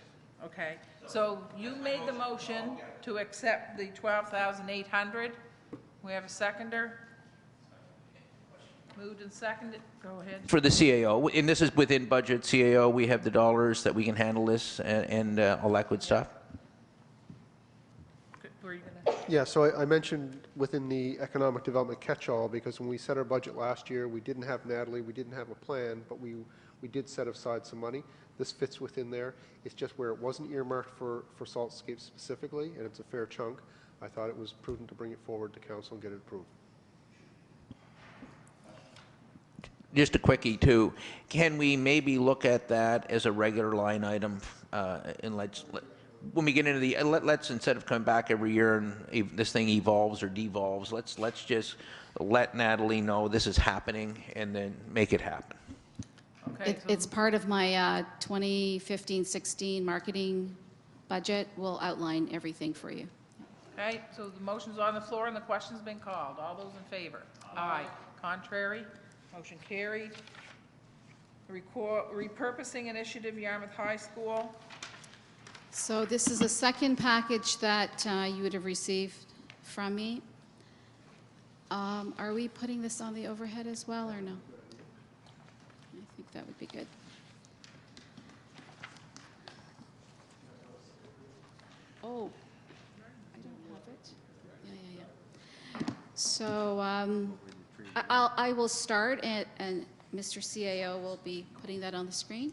okay. So you made the motion to accept the $12,800. We have a seconder? Moved and seconded. Go ahead. For the CAO, and this is within budget CAO, we have the dollars that we can handle this and all that good stuff. Were you gonna? Yeah, so I mentioned within the economic development catch-all, because when we set our budget last year, we didn't have Natalie, we didn't have a plan, but we did set aside some money. This fits within there. It's just where it wasn't earmarked for Saltscape specifically, and it's a fair chunk. I thought it was prudent to bring it forward to council and get it approved. Just a quickie too. Can we maybe look at that as a regular line item, and when we get into the, let's instead of coming back every year and this thing evolves or devolves, let's just let Natalie know this is happening and then make it happen. Okay, It's part of my 2015-16 marketing budget. We'll outline everything for you. okay, so the motion's on the floor and the question's been called. All those in favor? Aye. Contrary? Motion carried. Repurposing initiative, Yarmouth High School. So this is the second package that you would have received from me. Are we putting this on the overhead as well, or no? I think that would be good. Oh, I don't have it. Yeah. So I will start, and Mr. CAO will be putting that on the screen.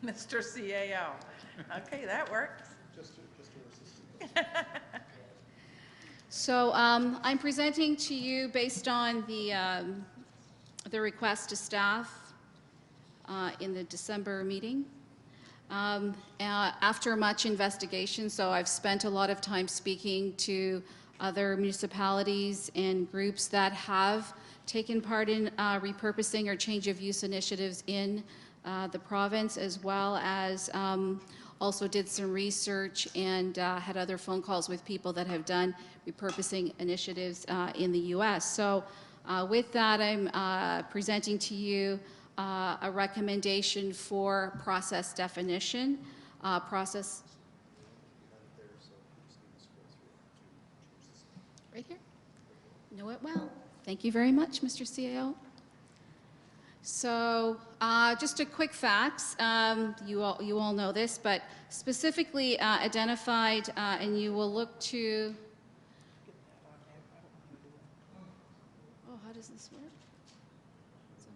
Mr. CAO. Okay, that works. So I'm presenting to you based on the request to staff in the December meeting. After much investigation, so I've spent a lot of time speaking to other municipalities and groups that have taken part in repurposing or change of use initiatives in the province, as well as also did some research and had other phone calls with people that have done repurposing initiatives in the U.S. So with that, I'm presenting to you a recommendation for process definition. Process. Right here. Know it well. Thank you very much, Mr. CAO. So just a quick facts. You all know this, but specifically identified, and you will look to. Oh, how does this work? It's a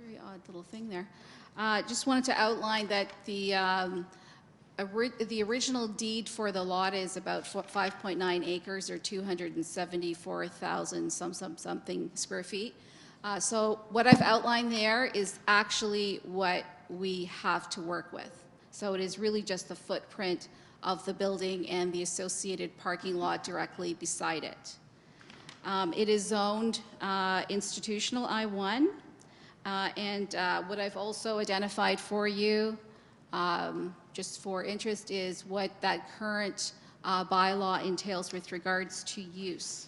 very odd little thing there. Just wanted to outline that the original deed for the lot is about 5.9 acres or 274,000 something square feet. So what I've outlined there is actually what we have to work with. So it is really just the footprint of the building and the associated parking lot directly beside it. It is zoned institutional I-1, and what I've also identified for you, just for interest, is what that current bylaw entails with regards to use.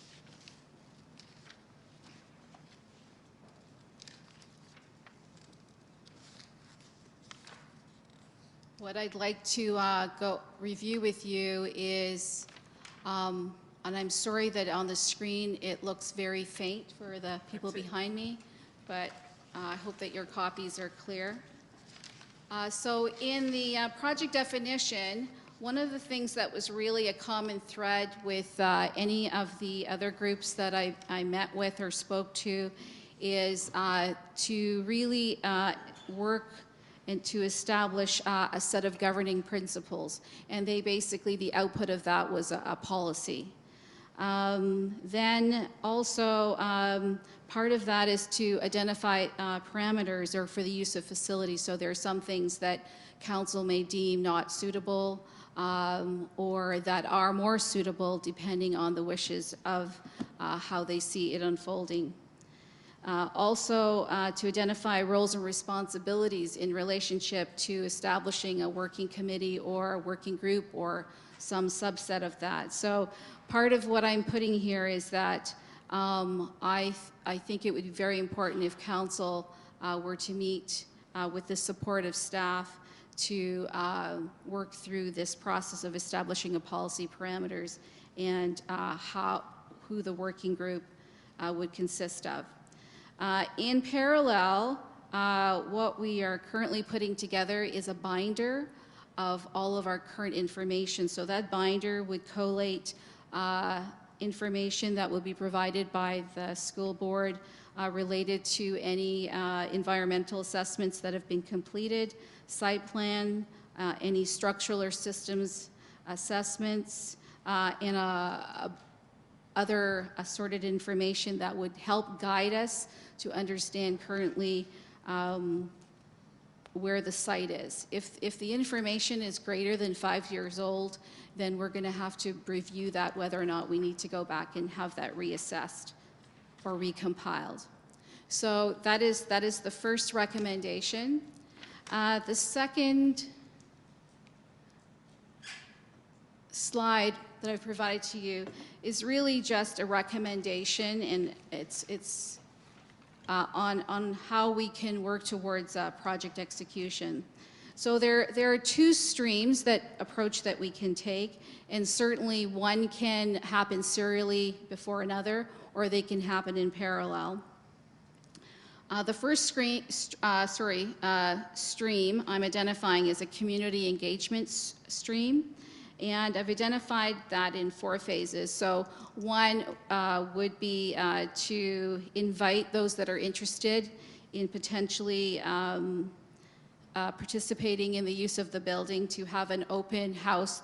What I'd like to go review with you is, and I'm sorry that on the screen it looks very faint for the people behind me, but I hope that your copies are clear. So in the project definition, one of the things that was really a common thread with any of the other groups that I met with or spoke to is to really work and to establish a set of governing principles. And they basically, the output of that was a policy. Then also, part of that is to identify parameters or for the use of facilities. So there are some things that council may deem not suitable or that are more suitable depending on the wishes of how they see it unfolding. Also, to identify roles and responsibilities in relationship to establishing a working committee or a working group or some subset of that. So part of what I'm putting here is that I think it would be very important if council were to meet with the support of staff to work through this process of establishing a policy parameters and who the working group would consist of. In parallel, what we are currently putting together is a binder of all of our current information. So that binder would collate information that will be provided by the school board related to any environmental assessments that have been completed, site plan, any structural or systems assessments, and other assorted information that would help guide us to understand currently where the site is. If the information is greater than 5 years old, then we're going to have to review that, whether or not we need to go back and have that reassessed or recompiled. So that is the first recommendation. The second slide that I've provided to you is really just a recommendation, and it's on how we can work towards project execution. So there are two streams approach that we can take, and certainly one can happen serially before another, or they can happen in parallel. The first stream I'm identifying is a community engagement stream, and I've identified that in 4 phases. So one would be to invite those that are interested in potentially participating in the use of the building to have an open house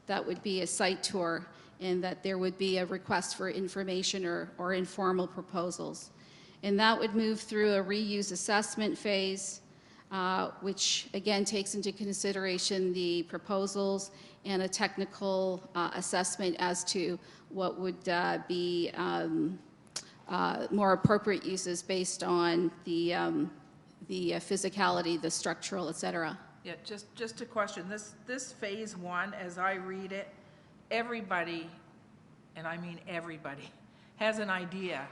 that would be a site tour, and that there would be a request for information or informal proposals. And that would move through a reuse assessment phase, which again takes into consideration the proposals and a technical assessment as to what would be more appropriate uses based on the physicality, the structural, et cetera. Yeah, just a question. This phase 1, as I read it, everybody, and I mean everybody, has an idea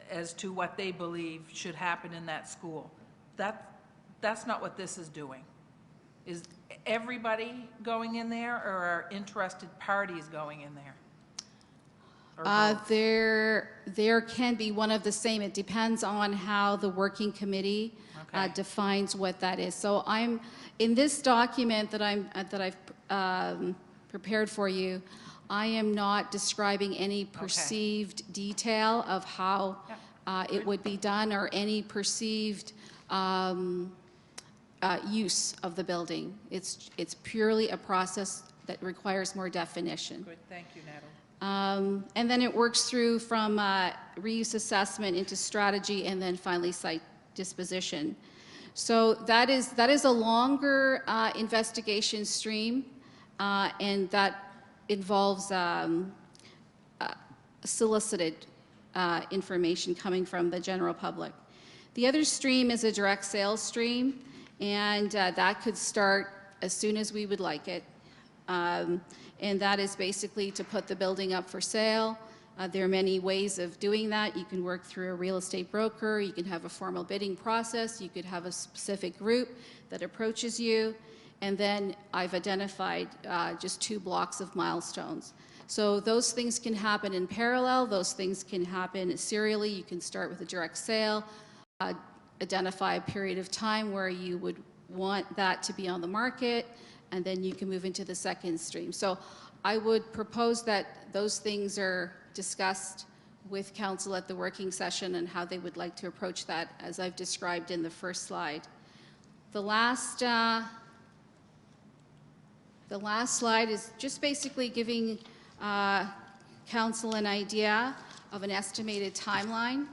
as to what they believe should happen in that school. That's not what this is doing. Is everybody going in there, or are interested parties going in there? Or both? There can be one of the same. It depends on how the working committee defines what that is. So I'm in this document that I've prepared for you. I am not describing any perceived detail of how it would be done, or any perceived use of the building. It's purely a process that requires more definition. Good, thank you, Natalie. And then it works through from reuse assessment into strategy, and then finally site disposition. So that is a longer investigation stream, and that involves solicited information coming from the general public. The other stream is a direct sales stream, and that could start as soon as we would like it. And that is basically to put the building up for sale. There are many ways of doing that. You can work through a real estate broker, you can have a formal bidding process, you could have a specific group that approaches you, and then I've identified just 2 blocks of milestones. So those things can happen in parallel, those things can happen serially. You can start with a direct sale, identify a period of time where you would want that to be on the market, and then you can move into the second stream. So I would propose that those things are discussed with council at the working session, and how they would like to approach that, as I've described in the first slide. The last slide is just basically giving council an idea of an estimated timeline.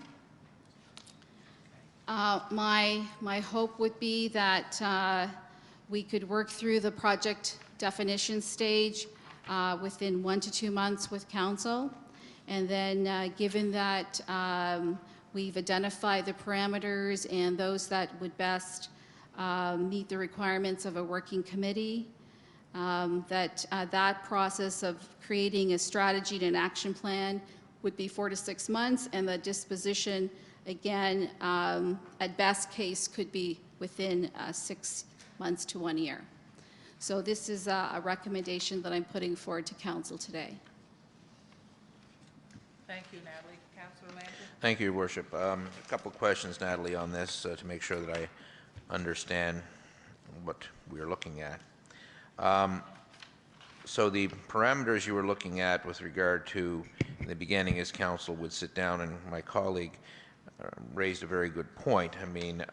My hope would be that we could work through the project definition stage within 1 to 2 months with council, and then given that we've identified the parameters and those that would best meet the requirements of a working committee, that process of creating a strategy and an action plan would be 4 to 6 months, and the disposition, again, at best case, could be within 6 months to 1 year. So this is a recommendation that I'm putting forward to council today. Thank you, Natalie. Councilor Landry? Thank you, Your Worship. A couple of questions, Natalie, on this to make sure that I understand what we're looking at. So the parameters you were looking at with regard to, in the beginning, as council would sit down, and my colleague raised a very good point. I mean,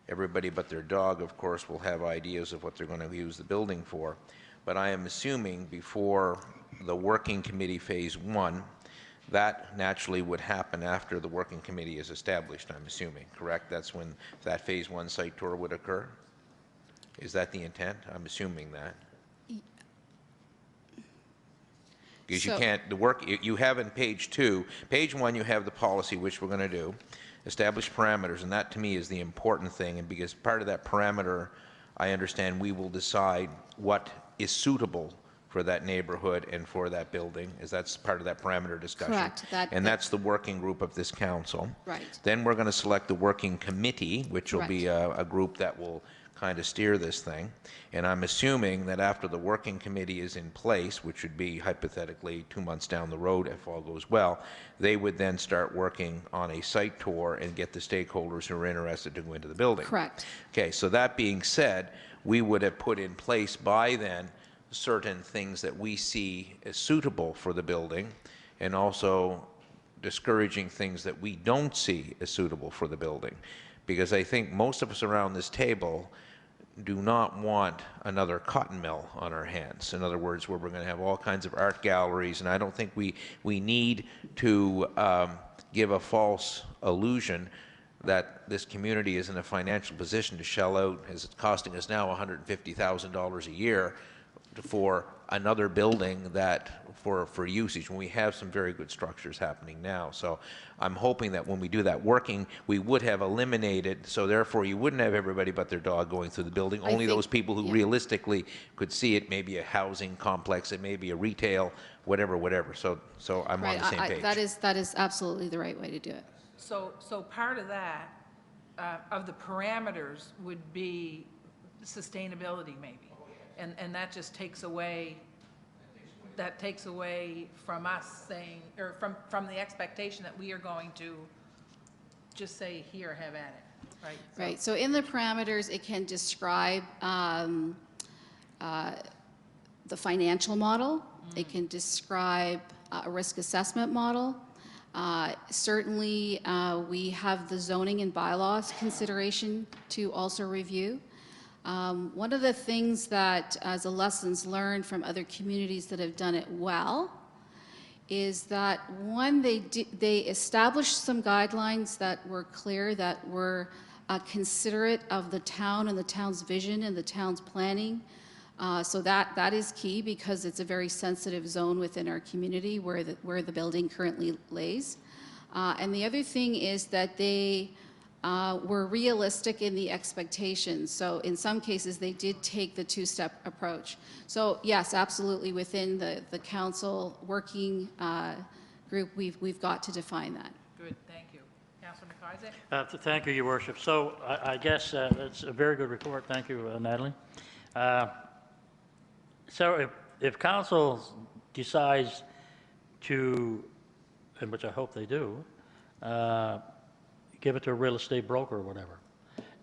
everybody but their dog, of course, will have ideas of what they're going to use the building for. But I am assuming before the working committee phase 1, That naturally would happen after the working committee is established, I'm assuming, correct? That's when that Phase 1 site tour would occur? Is that the intent? I'm assuming that. Because you So- can't, the work, you have in page 2, page 1 you have the policy, which we're going to do, establish parameters, and that to me is the important thing, and because part of that parameter, I understand we will decide what is suitable for that neighborhood and for that building, is that's part of that parameter discussion. Correct. And that's the working group of this council. Right. Then we're going to select the working committee, which will be a group that will kind of steer this thing. And I'm assuming that after the working committee is in place, which would be hypothetically 2 months down the road if all goes well, they would then start working on a site tour and get the stakeholders who are interested to go into the building. Correct. Okay, so that being said, we would have put in place by then certain things that we see as suitable for the building, and also discouraging things that we don't see as suitable for the building. Because I think most of us around this table do not want another cotton mill on our hands. In other words, where we're going to have all kinds of art galleries, and I don't think we need to give a false illusion that this community is in a financial position to shell out, as it's costing us now, $150,000 a year for another building that for usage, when we have some very good structures happening now. So I'm hoping that when we do that working, we would have eliminated, so therefore you wouldn't have everybody but their dog going through the building, only those people who realistically could see it, maybe a housing complex, it may be a retail, whatever. So I'm on the same page. That is absolutely the right way to do it. So part of that, of the parameters would be sustainability maybe. And that just takes away from us saying, or from the expectation that we are going to just say, here, have at it, right? Right, so in the parameters, it can describe the financial model. It can describe a risk assessment model. Certainly, we have the zoning and bylaws consideration to also review. One of the things that, as a lessons learned from other communities that have done it well, is that one, they established some guidelines that were clear, that were considerate of the town and the town's vision and the town's planning. So that is key, because it's a very sensitive zone within our community where the building currently lays. And the other thing is that they were realistic in the expectations. So in some cases, they did take the two-step approach. So yes, absolutely, within the council working group, we've got to define that. Good, thank you. Councilor McIsaac? Thank you, Your Worship. So I guess that's a very good report. Thank you, Natalie. So if council decides to, and which I hope they do, give it to a real estate broker or whatever,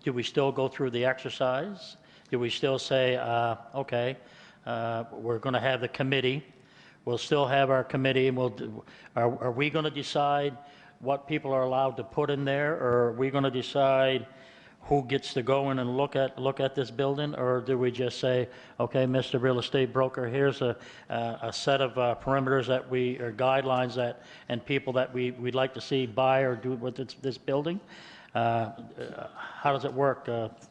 do we still go through the exercise? Do we still say, okay, we're going to have the committee, we'll still have our committee, and are we going to decide what people are allowed to put in there, or are we going to decide who gets to go in and look at this building, or do we just say, okay, Mr. Real Estate Broker, here's a set of perimeters that or guidelines that, and people that we'd like to see buy or do with this building? How does it work? Got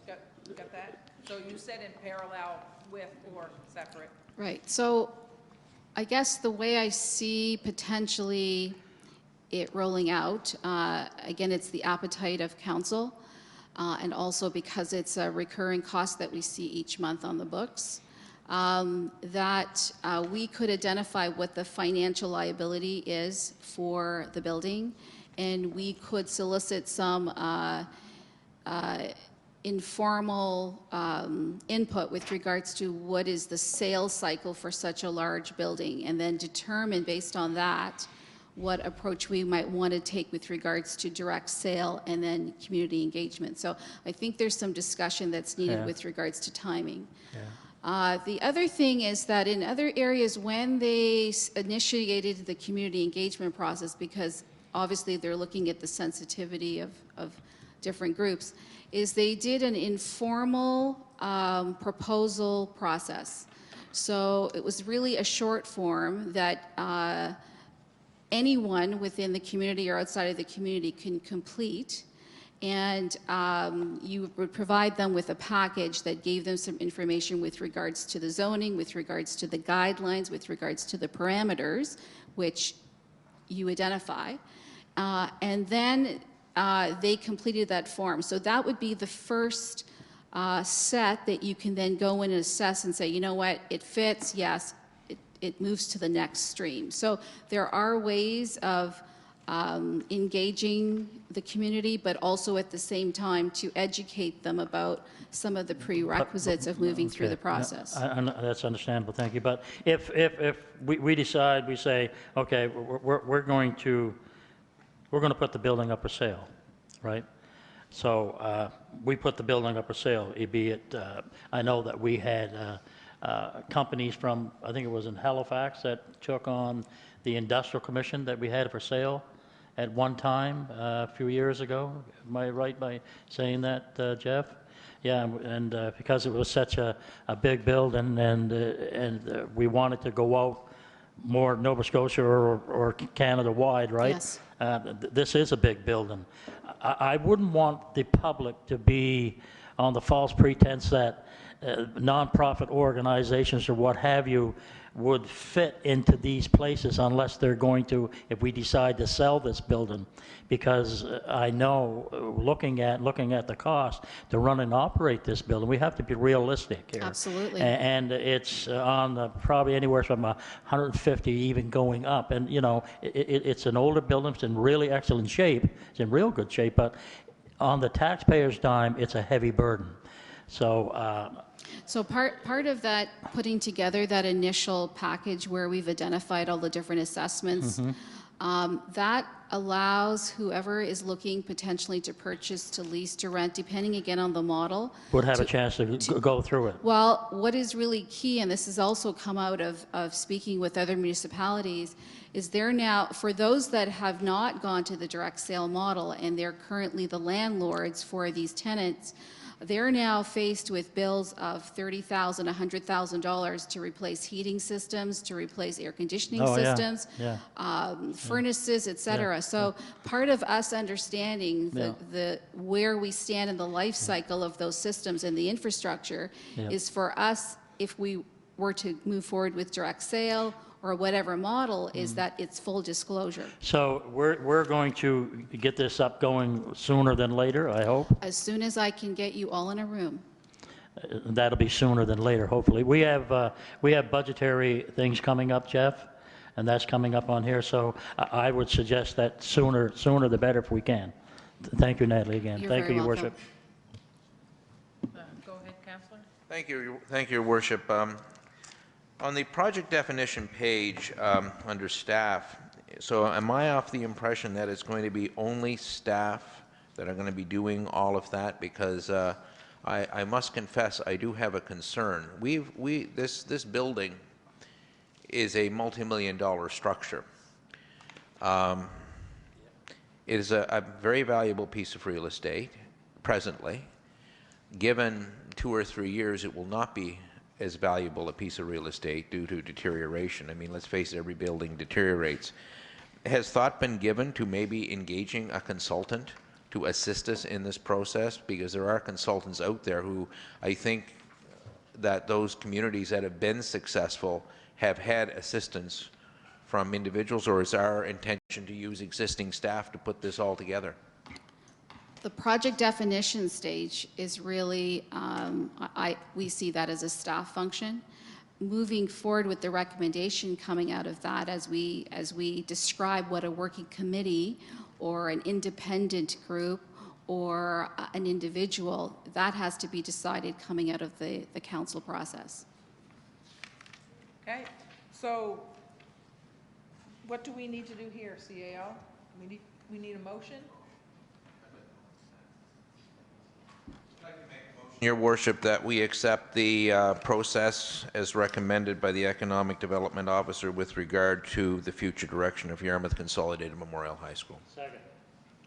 that? So you said in parallel with or separate? Right, so I guess the way I see potentially it rolling out, again, it's the appetite of council. And also because it's a recurring cost that we see each month on the books, that we could identify what the financial liability is for the building, and we could solicit some informal input with regards to what is the sales cycle for such a large building, and then determine based on that what approach we might want to take with regards to direct sale and then community engagement. So I think there's some discussion that's needed with regards to timing. The other thing is that in other areas, when they initiated the community engagement process, because obviously they're looking at the sensitivity of different groups, is they did an informal proposal process. So it was really a short form that anyone within the community or outside of the community can complete. And you would provide them with a package that gave them some information with regards to the zoning, with regards to the guidelines, with regards to the parameters, which you identify. And then they completed that form. So that would be the first set that you can then go in and assess and say, you know what, it fits, yes, it moves to the next stream. So there are ways of engaging the community, but also at the same time to educate them about some of the prerequisites of moving through the process. That's understandable, thank you. But if we decide, we say, okay, we're going to put the building up for sale, right? So we put the building up for sale, be it, I know that we had companies from, I think it was in Halifax, that took on the industrial commission that we had for sale at one time a few years ago. Am I right by saying that, Jeff? Yeah, and because it was such a big build and we wanted to go out more Nova Scotia or Canada-wide, right? Yes. This is a big building. I wouldn't want the public to be on the false pretense that nonprofit organizations or what have you would fit into these places unless they're going to, if we decide to sell this building, because I know, looking at the cost to run and operate this building, we have to be realistic here. Absolutely. And it's on probably anywhere from 150 even going up, and you know, it's an older building, it's in really excellent shape, it's in real good shape, but on the taxpayer's dime, it's a heavy burden. So part of that, putting together that initial package where we've identified all the different assessments, that allows whoever is looking potentially to purchase, to lease, to rent, depending again on the model. Would have a chance to go through it. Well, what is really key, and this has also come out of speaking with other municipalities, is they're now, for those that have not gone to the direct sale model and they're currently the landlords for these tenants, they're now faced with bills of $30,000, $100,000 to replace heating systems, to replace air conditioning systems, furnaces, et cetera. So part of us understanding the where we stand in the life cycle of those systems and the infrastructure is for us, if we were to move forward with direct sale or whatever model, is that it's full disclosure. So we're going to get this up going sooner than later, I hope. As soon as I can get you all in a room. That'll be sooner than later, hopefully. We have budgetary things coming up, Jeff, and that's coming up on here. So I would suggest that sooner the better if we can. Thank you, Natalie, again. You're Thank very you, Your welcome. Worship. Go ahead, Councillor. Thank you, Your Worship. On the project definition page under staff, so am I off the impression that it's going to be only staff that are going to be doing all of that? Because I must confess, I do have a concern. This building is a multi-million-dollar structure. It is a very valuable piece of real estate presently. Given 2 or 3 years, it will not be as valuable a piece of real estate due to deterioration. I mean, let's face it, every building deteriorates. Has thought been given to maybe engaging a consultant to assist us in this process? Because there are consultants out there who, I think that those communities that have been successful have had assistance from individuals, or is our intention to use existing staff to put this all together? The project definition stage is really, we see that as a staff function. Moving forward with the recommendation coming out of that as we describe what a working committee or an independent group or an individual, that has to be decided coming out of the council process. Okay, so what do we need to do here, CAO? We need a motion? Your Worship, that we accept the process as recommended by the Economic Development Officer with regard to the future direction of Yarmouth Consolidated Memorial High School. Second.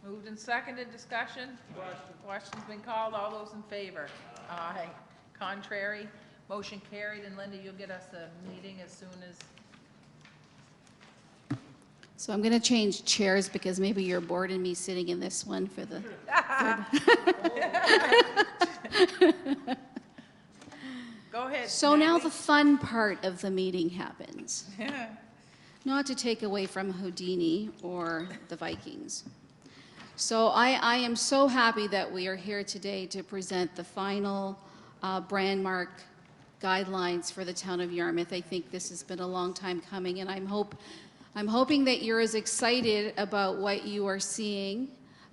Moved and seconded, discussion? Questions been called, all those in favor? Aye. Contrary? Motion carried, and Linda, you'll get us a meeting as soon as... So I'm going to change chairs because maybe you're bored of me sitting in this one for the Go ahead. So now Natalie. the fun part of the meeting happens. Not to take away from Houdini or the Vikings. So I am so happy that we are here today to present the final brand mark guidelines for the town of Yarmouth. I think this has been a long time coming, and I'm hoping that you're as excited about what you are seeing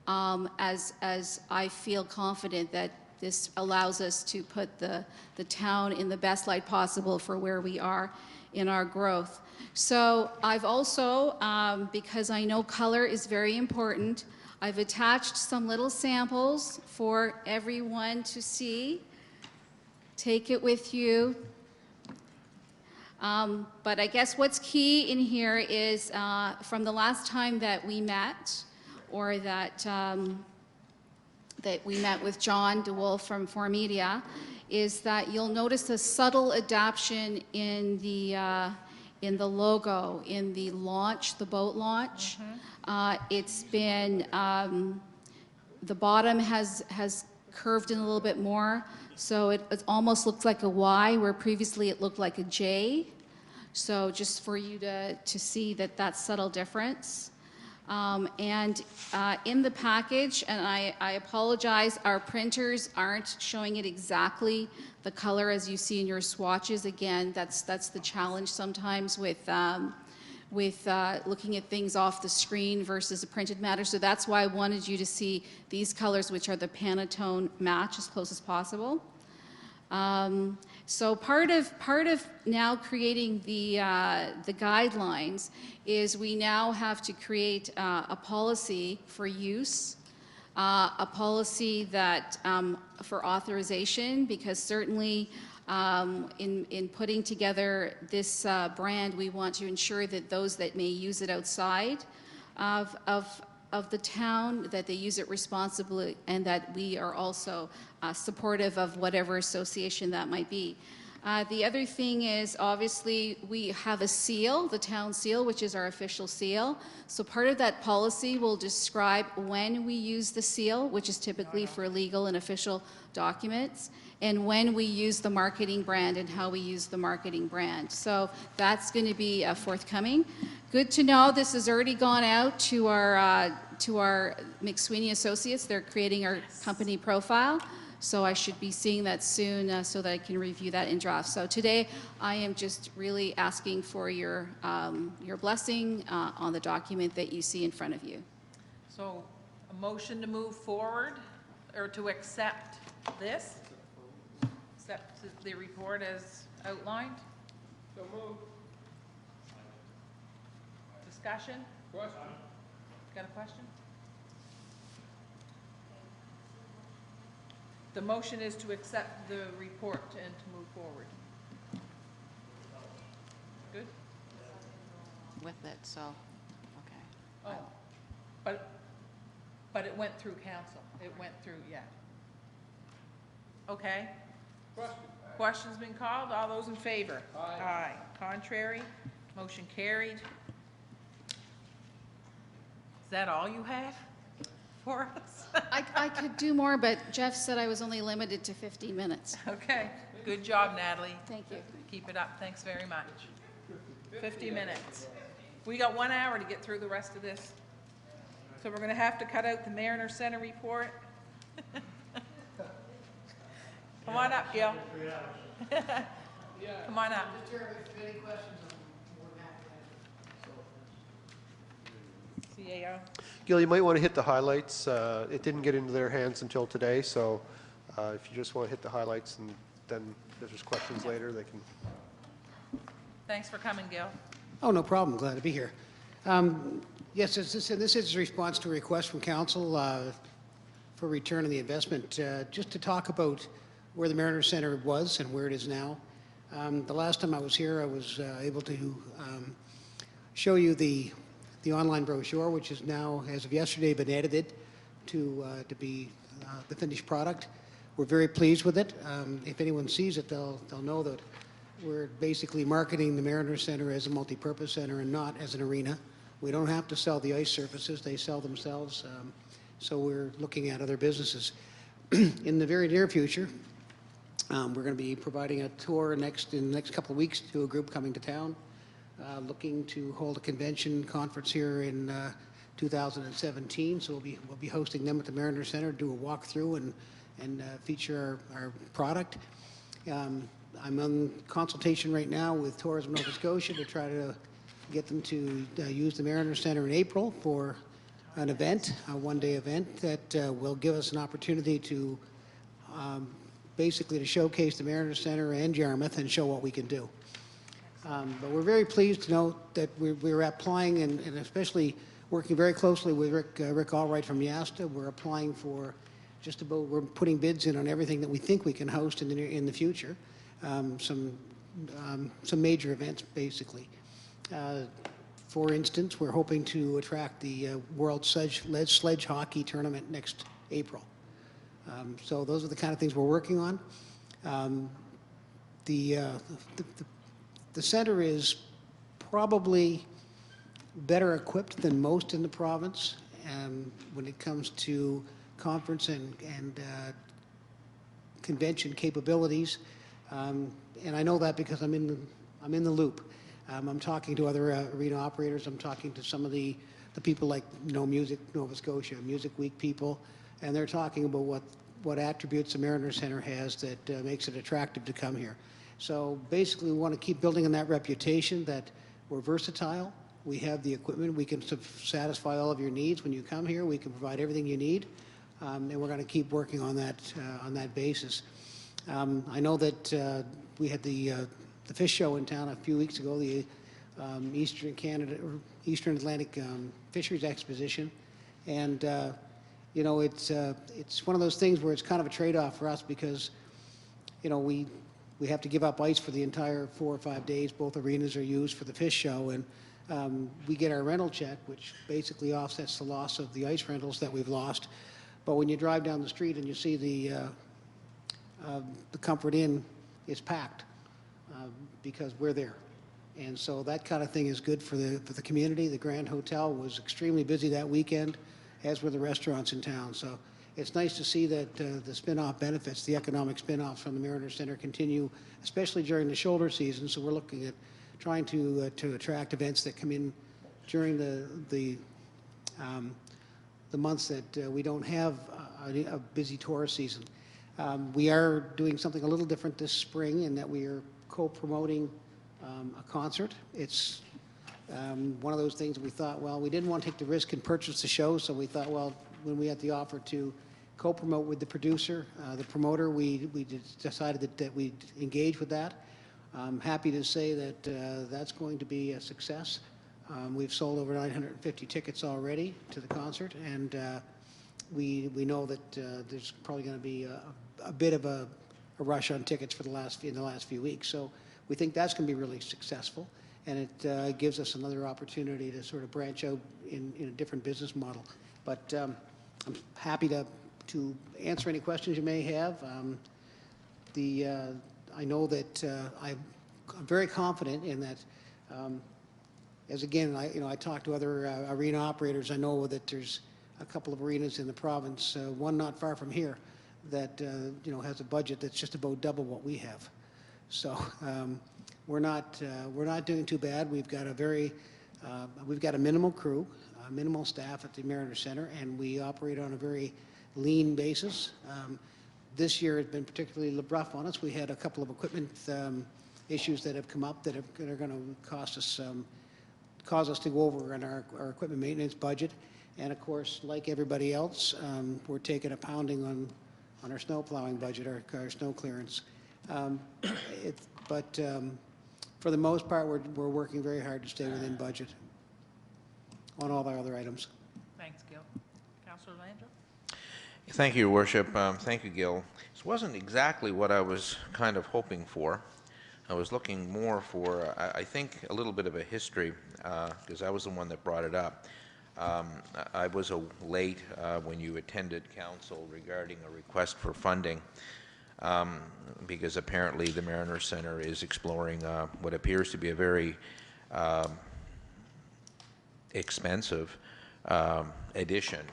as I feel confident that this allows us to put the town in the best light possible for where we are in our growth. So I've also, because I know color is very important, I've attached some little samples for everyone to see. Take it with you. But I guess what's key in here is from the last time that we met, or that we met with John DeWolf from 4Media, is that you'll notice a subtle adaptation in the logo, in the launch, the boat launch. It's been, the bottom has curved in a little bit more, so it almost looks like a Y, where previously it looked like a J. So just for you to see that subtle difference. And in the package, and I apologize, our printers aren't showing it exactly the color as you see in your swatches. Again, that's the challenge sometimes with looking at things off the screen versus a printed matter. So that's why I wanted you to see these colors, which are the Pantone match, as close as possible. So part of now creating the guidelines is we now have to create a policy for use, a policy that for authorization, because certainly in putting together this brand, we want to ensure that those that may use it outside of the town, that they use it responsibly, and that we are also supportive of whatever association that might be. The other thing is, obviously, we have a seal, the town seal, which is our official seal. So part of that policy will describe when we use the seal, which is typically for legal and official documents, and when we use the marketing brand and how we use the marketing brand. So that's going to be forthcoming. Good to know this has already gone out to our McSweeney Associates. They're creating our company profile. So I should be seeing that soon so that I can review that in draft. So today I am just really asking for your blessing on the document that you see in front of you. So a motion to move forward, or to accept this? Accept the report as outlined? So moved. Discussion? Question. Got a question? The motion is to accept the report and to move forward. Good? With it, so, okay. Oh, but it went through council. It went through, yeah. Okay. Question's been called. All those in favor? Aye. Aye. Contrary? Motion carried. Is that all you have for us? I could do more, but Jeff said I was only limited to 15 minutes. Okay. Good job, Natalie. Thank you. Keep it up. Thanks very much. 50 minutes. We got 1 hour to get through the rest of this. So we're going to have to cut out the Mariner Center report. Come on up, Gil. Come on up. CAO. Gil, you might want to hit the highlights. It didn't get into their hands until today, so if you just want to hit the highlights, and then if there's questions later, they can. Thanks for coming, Gil. Oh, no problem. Glad to be here. Yes, this is a response to a request from council for return on the investment, just to talk about where the Mariner Center was and where it is now. The last time I was here, I was able to show you the online brochure, which is now, as of yesterday, been edited to be the finished product. We're very pleased with it. If anyone sees it, they'll know that we're basically marketing the Mariner Center as a multi-purpose center and not as an arena. We don't have to sell the ice surfaces, they sell themselves, so we're looking at other businesses. In the very near future, we're going to be providing a tour in the next couple of weeks to a group coming to town, looking to hold a convention conference here in 2017. So we'll be hosting them at the Mariner Center, do a walkthrough and feature our product. I'm on consultation right now with Tourism Nova Scotia to try to get them to use the Mariner Center in April for an event, a one-day event that will give us an opportunity to basically to showcase the Mariner Center and Yarmouth and show what we can do. But we're very pleased to note that we're applying and especially working very closely with Rick Allwright from YASTA. We're applying for we're putting bids in on everything that we think we can host in the future. Some major events, basically. For instance, we're hoping to attract the World Sledge Hockey Tournament next April. So those are the kind of things we're working on. The center is probably better equipped than most in the province when it comes to conference and convention capabilities. And I know that because I'm in the loop. I'm talking to other arena operators. I'm talking to some of the people like Music Nova Scotia, Music Week people, and they're talking about what attributes the Mariner Center has that makes it attractive to come here. So basically, we want to keep building on that reputation that we're versatile. We have the equipment. We can satisfy all of your needs when you come here. We can provide everything you need, and we're going to keep working on that basis. I know that we had the fish show in town a few weeks ago, the Eastern Atlantic Fisheries Exposition, and it's one of those things where it's kind of a trade-off for us because we have to give up ice for the entire 4 or 5 days. Both arenas are used for the fish show, and we get our rental check, which basically offsets the loss of the ice rentals that we've lost. But when you drive down the street and you see the Comfort Inn is packed because we're there. And so that kind of thing is good for the community. The Grand Hotel was extremely busy that weekend, as were the restaurants in town. So it's nice to see that the spin-off benefits, the economic spin-offs from the Mariner Center continue, especially during the shoulder season. So we're looking at trying to attract events that come in during the months that we don't have a busy tourist season. We are doing something a little different this spring in that we are co-promoting a concert. It's one of those things that we thought, well, we didn't want to take the risk and purchase the show, so we thought, well, when we had the offer to co-promote with the producer, the promoter, we decided that we'd engage with that. I'm happy to say that that's going to be a success. We've sold over 950 tickets already to the concert, and we know that there's probably going to be a bit of a rush on tickets in the last few weeks. So we think that's going to be really successful, and it gives us another opportunity to sort of branch out in a different business model. But I'm happy to answer any questions you may have. I know that I'm very confident in that. As again, I talk to other arena operators. I know that there's a couple of arenas in the province, one not far from here, that has a budget that's just about double what we have. So we're not doing too bad. We've got a minimal crew, minimal staff at the Mariner Center, and we operate on a very lean basis. This year has been particularly rough on us. We had a couple of equipment issues that have come up that are going to cause us to go over on our equipment maintenance budget. And of course, like everybody else, we're taking a pounding on our snow plowing budget, our snow clearance. But for the most part, we're working very hard to stay within budget on all our other items. Thanks, Gil. Councillor Landrieu? Thank you, Your Worship. Thank you, Gil. This wasn't exactly what I was kind of hoping for. I was looking more for, I think, a little bit of a history, because I was the one that brought it up. I was late when you attended council regarding a request for funding, because apparently the Mariner Center is exploring what appears to be a very expensive addition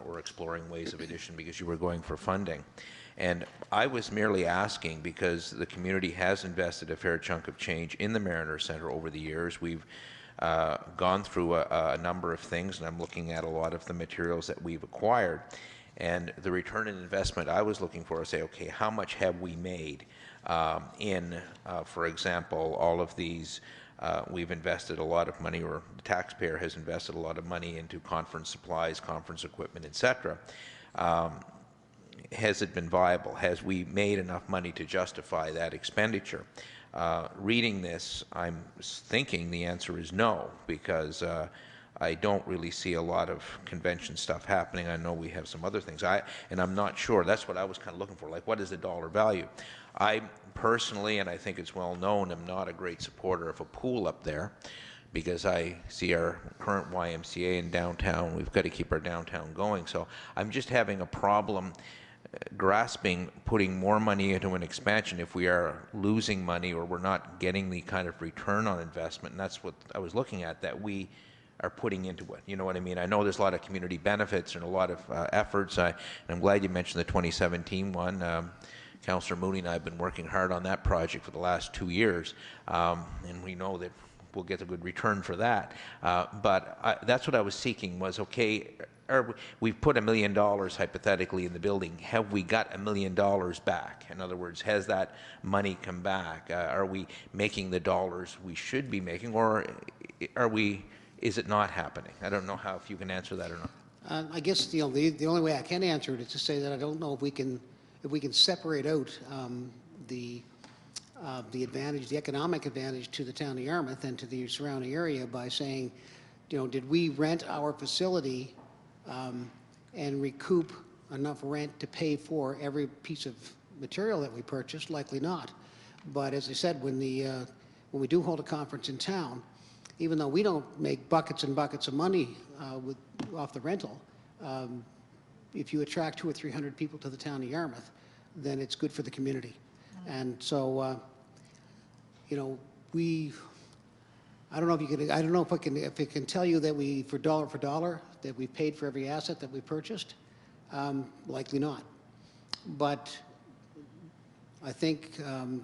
or exploring ways of addition because you were going for funding. And I was merely asking because the community has invested a fair chunk of change in the Mariner Centre over the years. We've gone through a number of things, and I'm looking at a lot of the materials that we've acquired. And the return on investment I was looking for, I say, okay, how much have we made in, for example, all of these, we've invested a lot of money, or the taxpayer has invested a lot of money into conference supplies, conference equipment, etc. Has it been viable? Has we made enough money to justify that expenditure? Reading this, I'm thinking the answer is no, because I don't really see a lot of convention stuff happening. I know we have some other things. And I'm not sure. That's what I was kind of looking for. Like, what is the dollar value? I personally, and I think it's well known, am not a great supporter of a pool up there, because I see our current YMCA in downtown. We've got to keep our downtown going. So I'm just having a problem grasping putting more money into an expansion if we are losing money or we're not getting the kind of return on investment. And that's what I was looking at, that we are putting into it. You know what I mean? I know there's a lot of community benefits and a lot of efforts. And I'm glad you mentioned the 2017 one. Councillor Mooney and I have been working hard on that project for the last 2 years, and we know that we'll get a good return for that. But that's what I was seeking was, okay, we've put $1 million hypothetically in the building. Have we got $1 million back? In other words, has that money come back? Are we making the dollars we should be making, or is it not happening? I don't know if you can answer that or not. I guess the only way I can answer it is to say that I don't know if we can separate out the advantage, the economic advantage to the town of Yarmouth and to the surrounding area by saying, did we rent our facility and recoup enough rent to pay for every piece of material that we purchased? Likely not. But as I said, when we do hold a conference in town, even though we don't make buckets and buckets of money off the rental, if you attract 200 or 300 people to the town of Yarmouth, then it's good for the community. And so, I don't know if you can. I don't know if I can tell you that we, for dollar, that we paid for every asset that we purchased. Likely not. But I think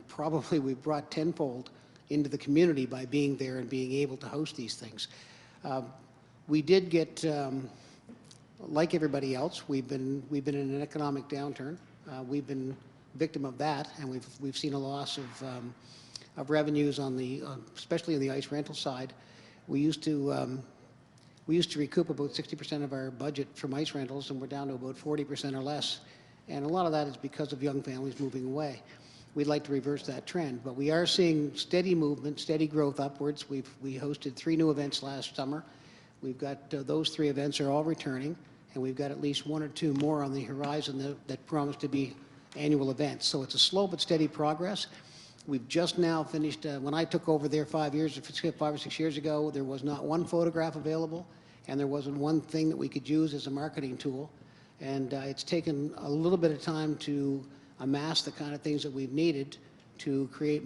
probably we brought tenfold into the community by being there and being able to host these things. We did get, like everybody else, we've been in an economic downturn. We've been victim of that, and we've seen a loss of revenues on the, especially on the ice rental side. We used to recoup about 60% of our budget from ice rentals, and we're down to about 40% or less. And a lot of that is because of young families moving away. We'd like to reverse that trend, but we are seeing steady movement, steady growth upwards. We hosted 3 new events last summer. We've got those 3 events are all returning, and we've got at least 1 or 2 more on the horizon that promise to be annual events. So it's a slow but steady progress. We've just now finished, when I took over there 5 or 6 years ago, there was not one photograph available, and there wasn't one thing that we could use as a marketing tool. And it's taken a little bit of time to amass the kind of things that we've needed to create,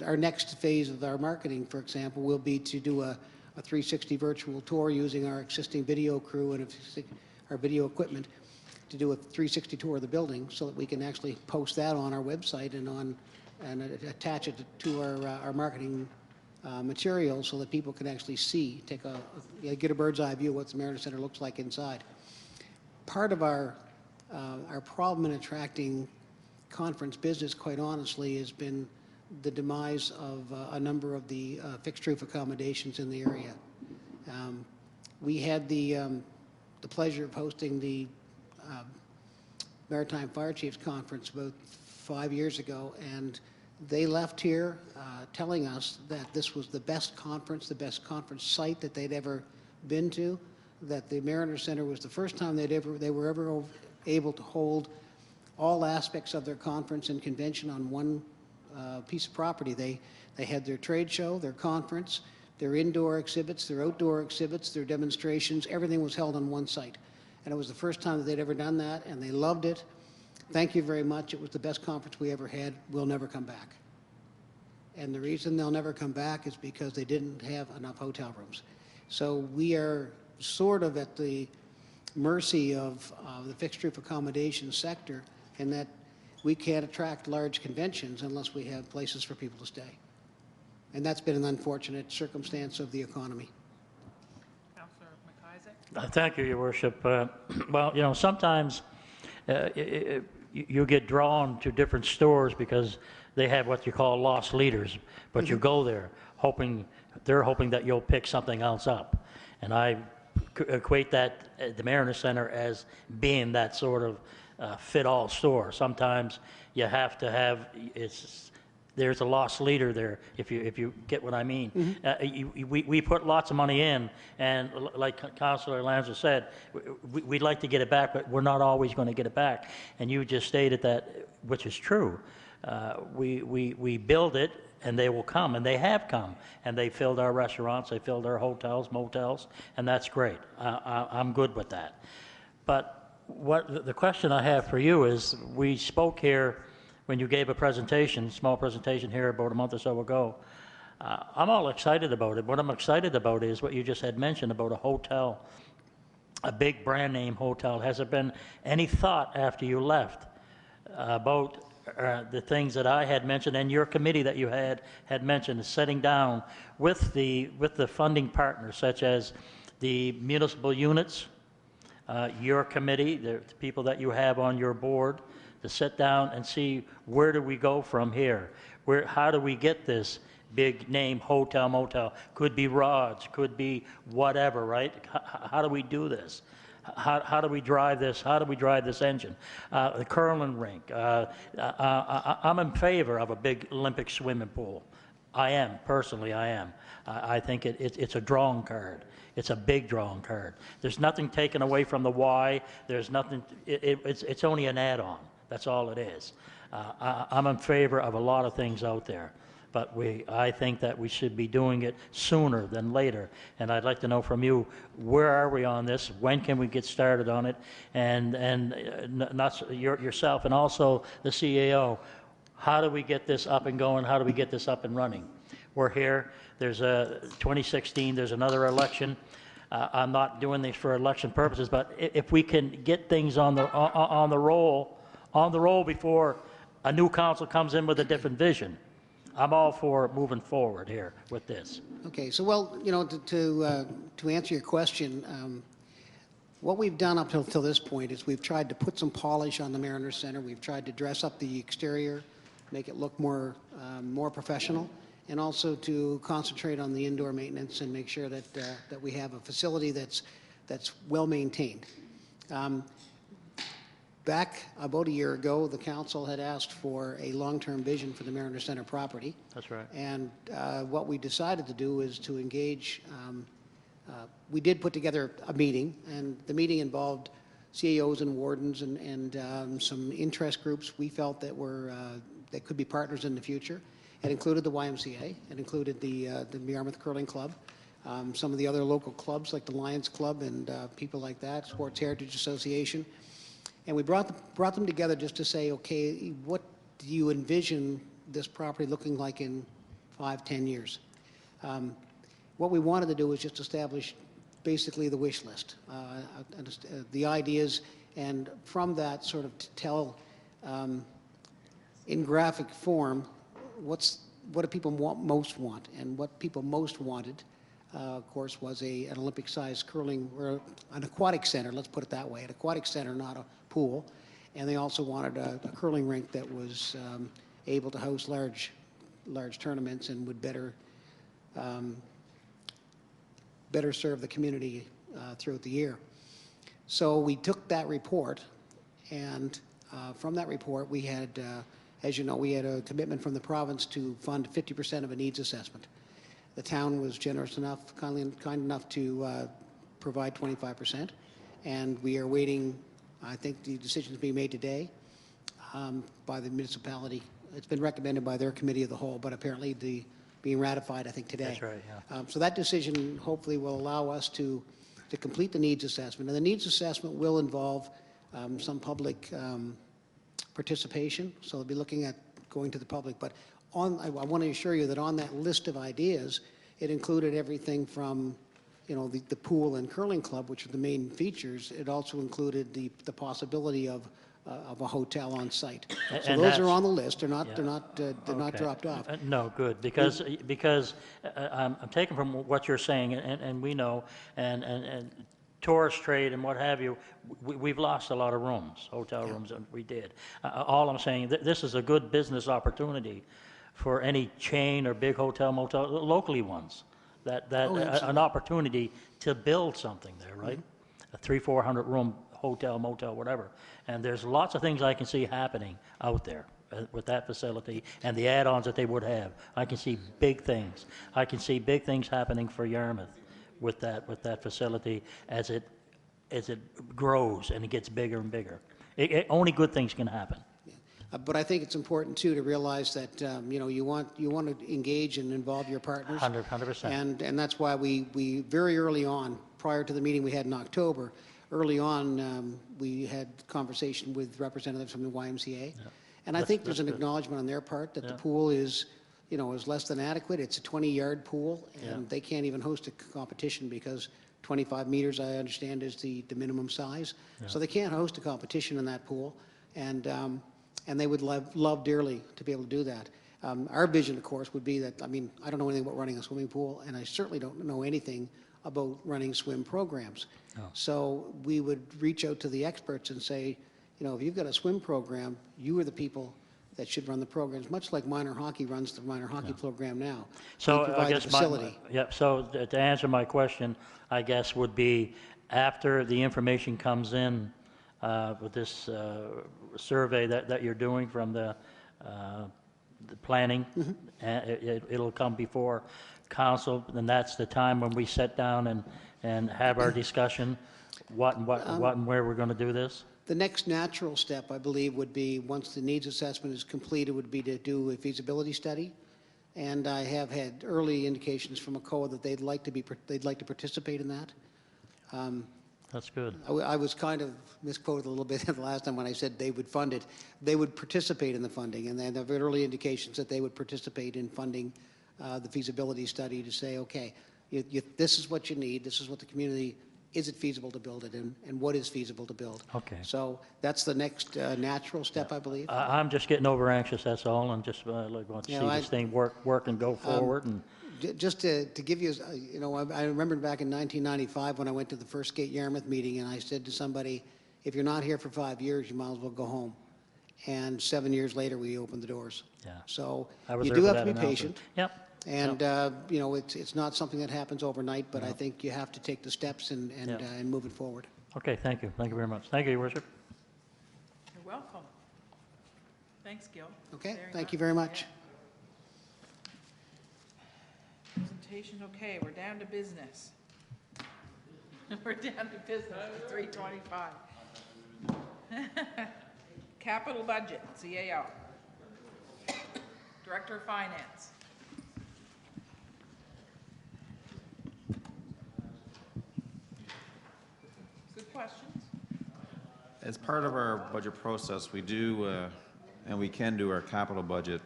our next phase of our marketing, for example, will be to do a 360 virtual tour using our existing video crew and our video equipment to do a 360 tour of the building so that we can actually post that on our website and attach it to our marketing material so that people can actually see, get a bird's eye view of what the Mariner Centre looks like inside. Part of our problem in attracting conference business, quite honestly, has been the demise of a number of the fixed roof accommodations in the area. We had the pleasure of hosting the Maritime Fire Chiefs Conference about 5 years ago, and they left here telling us that this was the best conference site that they'd ever been to, that the Mariner Centre was the first time they were ever able to hold all aspects of their conference and convention on one piece of property. They had their trade show, their conference, their indoor exhibits, their outdoor exhibits, their demonstrations. Everything was held on one site. And it was the first time that they'd ever done that, and they loved it. Thank you very much. It was the best conference we ever had. We'll never come back. And the reason they'll never come back is because they didn't have enough hotel rooms. So we are sort of at the mercy of the fixed-roof accommodation sector, in that we can't attract large conventions unless we have places for people to stay. And that's been an unfortunate circumstance of the economy. Councillor McIsaac? Thank you, Your Worship. Well, you know, sometimes you get drawn to different stores because they have what you call lost leaders, but you go there they're hoping that you'll pick something else up. And I equate that, the Mariner Center, as being that sort of fit-all store. Sometimes you have to have, there's a lost leader there, if you get what I mean. We put lots of money in, and like Councillor Lanza said, we'd like to get it back, but we're not always going to get it back. And you just stated that, which is true. We build it, and they will come, and they have come, and they filled our restaurants, they filled our hotels, motels, and that's great. I'm good with that. But what the question I have for you is, we spoke here when you gave a presentation, small presentation here about a month or so ago. I'm all excited about it. What I'm excited about is what you just had mentioned about a hotel, a big brand name hotel. Has there been any thought after you left about the things that I had mentioned, and your committee that you had mentioned, is sitting down with the funding partners, such as the municipal units, your committee, the people that you have on your board, to sit down and see, where do we go from here? How do we get this big name hotel, motel? Could be Rods, could be whatever, right? How do we do this? How do we drive this? How do we drive this engine? The curling rink. I'm in favor of a big Olympic swimming pool. I am, personally, I am. I think it's a drawing card. It's a big drawing card. There's nothing taken away from the why. There's nothing, it's only an add-on. That's all it is. I'm in favor of a lot of things out there, but I think that we should be doing it sooner than later. And I'd like to know from you, where are we on this? When can we get started on it? And not yourself, and also the CAO. How do we get this up and going? How do we get this up and running? We're here. There's a 2016. There's another election. I'm not doing this for election purposes, but if we can get things on the roll before a new council comes in with a different vision, I'm all for moving forward here with this. Okay, so well, you know, to answer your question, what we've done up till this point is we've tried to put some polish on the Mariner Center. We've tried to dress up the exterior, make it look more professional, and also to concentrate on the indoor maintenance and make sure that that we have a facility that's well maintained. Back about a year ago, the council had asked for a long-term vision for the Mariner Center property. That's right. And what we decided to do is to engage, we did put together a meeting, and the meeting involved CAOs and wardens and some interest groups we felt that that could be partners in the future. It included the YMCA, it included the Yarmouth Curling Club, some of the other local clubs like the Lions Club and people like that, Sports Heritage Association. And we brought them together just to say, okay, what do you envision this property looking like in 5-10 years? What we wanted to do was just establish basically the wish list, the ideas, and from that sort of tell in graphic form what do people most want, and what people most wanted, of course, was an Olympic-sized curling, or an aquatic center, let's put it that way, an aquatic center, not a pool. And they also wanted a curling rink that was able to host large tournaments and would better serve the community throughout the year. So we took that report, and from that report we had, as you know, we had a commitment from the province to fund 50% of a needs assessment. The town was generous enough, kind enough to provide 25%, and we are waiting. I think the decision is being made today by the municipality. It's been recommended by their committee of the whole, but apparently being ratified, I think, today. That's right, yeah. So that decision hopefully will allow us to complete the needs assessment. And the needs assessment will involve some public participation, so they'll be looking at going to the public. But I want to assure you that on that list of ideas, it included everything from you know, the pool and curling club, which are the main features, it also included the possibility of a hotel on site. So And those that's- are on the list. They're not, Yeah. they're not Okay. dropped off. No, good, because I'm taking from what you're saying, and we know, and tourist trade and what have you, we've lost a lot of rooms, hotel rooms, and we did. All I'm saying, this is a good business opportunity for any chain or big hotel, motel, locally ones, that Oh, an absolutely. opportunity to build something there, right? A 300-400 room hotel, motel, whatever. And there's lots of things I can see happening out there with that facility and the add-ons that they would have. I can see big things. I can see big things happening for Yarmouth with that facility as it grows and it gets bigger and bigger. Only good things can happen. But I think it's important, too, to realize that, you know, you want to engage and involve your partners. 100%. And that's why we very early on, prior to the meeting we had in October, early on, we had conversation with representatives from the YMCA. And I think there's an acknowledgement on their part that the pool is, you know, is less than adequate. It's a 20-yard pool, and they can't even host a competition because 25 meters, I understand, is the minimum size. So they can't host a competition in that pool. And they would love dearly to be able to do that. Our vision, of course, would be that, I mean, I don't know anything about running a swimming pool, and I certainly don't know anything about running swim programs. So we would reach out to the experts and say, you know, if you've got a swim program, you are the people that should run the programs, much like minor hockey runs the minor hockey program now. So We I provide the guess facility. so to answer my question, I guess would be after the information comes in with this survey that you're doing from the planning, and it'll come before council, and that's the time when we sit down and have our discussion, what and where we're going to do this? The next natural step, I believe, would be, once the needs assessment is completed, would be to do a feasibility study. And I have had early indications from ACOA that they'd like to participate in that. That's good. I was kind of misquoted a little bit the last time when I said they would fund it. They would participate in the funding, and I've had early indications that they would participate in funding the feasibility study to say, okay, this is what you need, this is what the community, is it feasible to build it, and what is feasible to build? Okay. So that's the next natural step, I believe. I'm just getting over anxious, that's all, and just want to see this thing work and go forward. And Just to give you, you know, I remember back in 1995 when I went to the first Skate Yarmouth meeting, and I said to somebody, if you're not here for 5 years, you might as well go home. And 7 years later, we opened the doors. Yeah. So I was you there do for have to that be patient. announcement. Yep. And, you know, it's not something that happens overnight, but I think you have to take the steps and move it forward. Okay, thank you. Thank you very much. Thank you, Your Worship. You're welcome. Thanks, Gil. Okay, thank you very much. Presentation, okay, we're down to business. We're down to business at 3:25. Capital budget, CAO. Director of Finance. Good questions. As part of our budget process, we do, and we can do our capital budget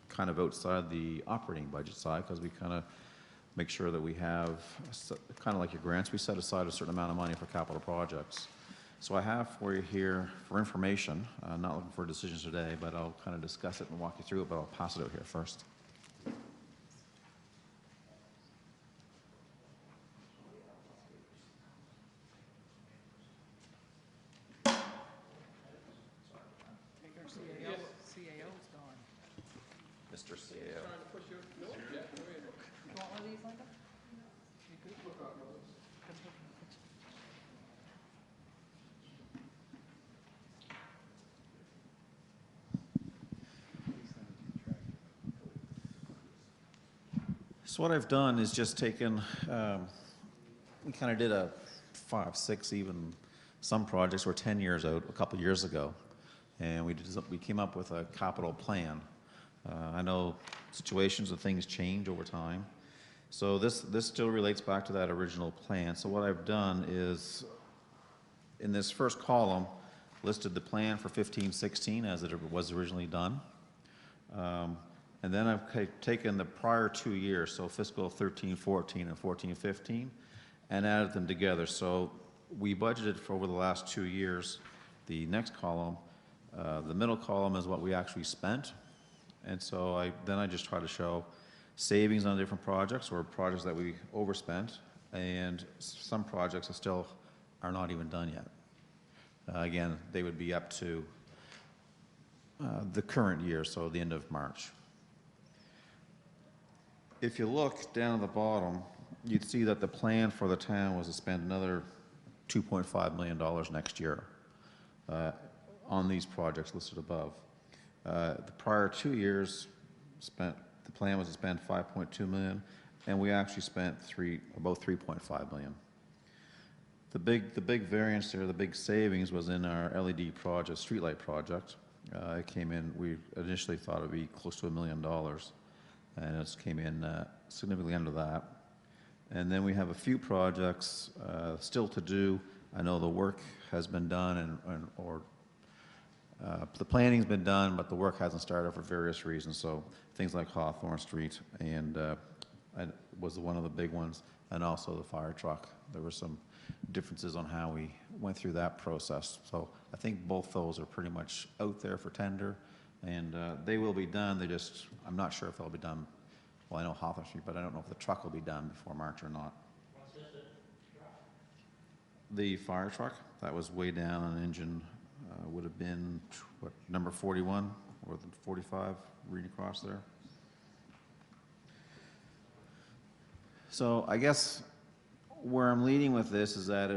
kind of outside the operating budget side, because we kind of make sure that we have, kind of like your grants, we set aside a certain amount of money for capital projects. So I have for you here for information, not looking for decisions today, but I'll kind of discuss it and walk you through it, but I'll pass it out here first. CAO's gone. Mr. CAO. You want one of these, Linda? You good? So what I've done is just taken, we kind of did a 5, 6, even some projects were 10 years out a couple years ago, and we came up with a capital plan. I know situations and things change over time, so this still relates back to that original plan. So what I've done is, in this first column, listed the plan for 15-16 as it was originally done. And then I've taken the prior 2 years, so fiscal 13-14 and 14-15, and added them together. So we budgeted for over the last 2 years. The next column, the middle column is what we actually spent. And so I just try to show savings on different projects or projects that we overspent, and some projects are not even done yet. Again, they would be up to the current year, so the end of March. If you look down at the bottom, you'd see that the plan for the town was to spend another $2.5 million next year on these projects listed above. The prior 2 years, the plan was to spend $5.2 million, and we actually spent about $3.5 million. The big variance there, the big savings, was in our LED project, streetlight project. It came in, we initially thought it would be close to $1 million, and it came in significantly under that. And then we have a few projects still to do. I know the work has been done, the planning's been done, but the work hasn't started for various reasons. So things like Hawthorne Street was one of the big ones, and also the fire truck. There were some differences on how we went through that process. So I think both those are pretty much out there for tender, and they will be done. I'm not sure if they'll be done. Well, I know Hawthorne Street, but I don't know if the truck will be done before March or not. The fire truck, that was way down on engine, would have been, what, number 41 or the 45, reading across there. So I guess where I'm leading with this is that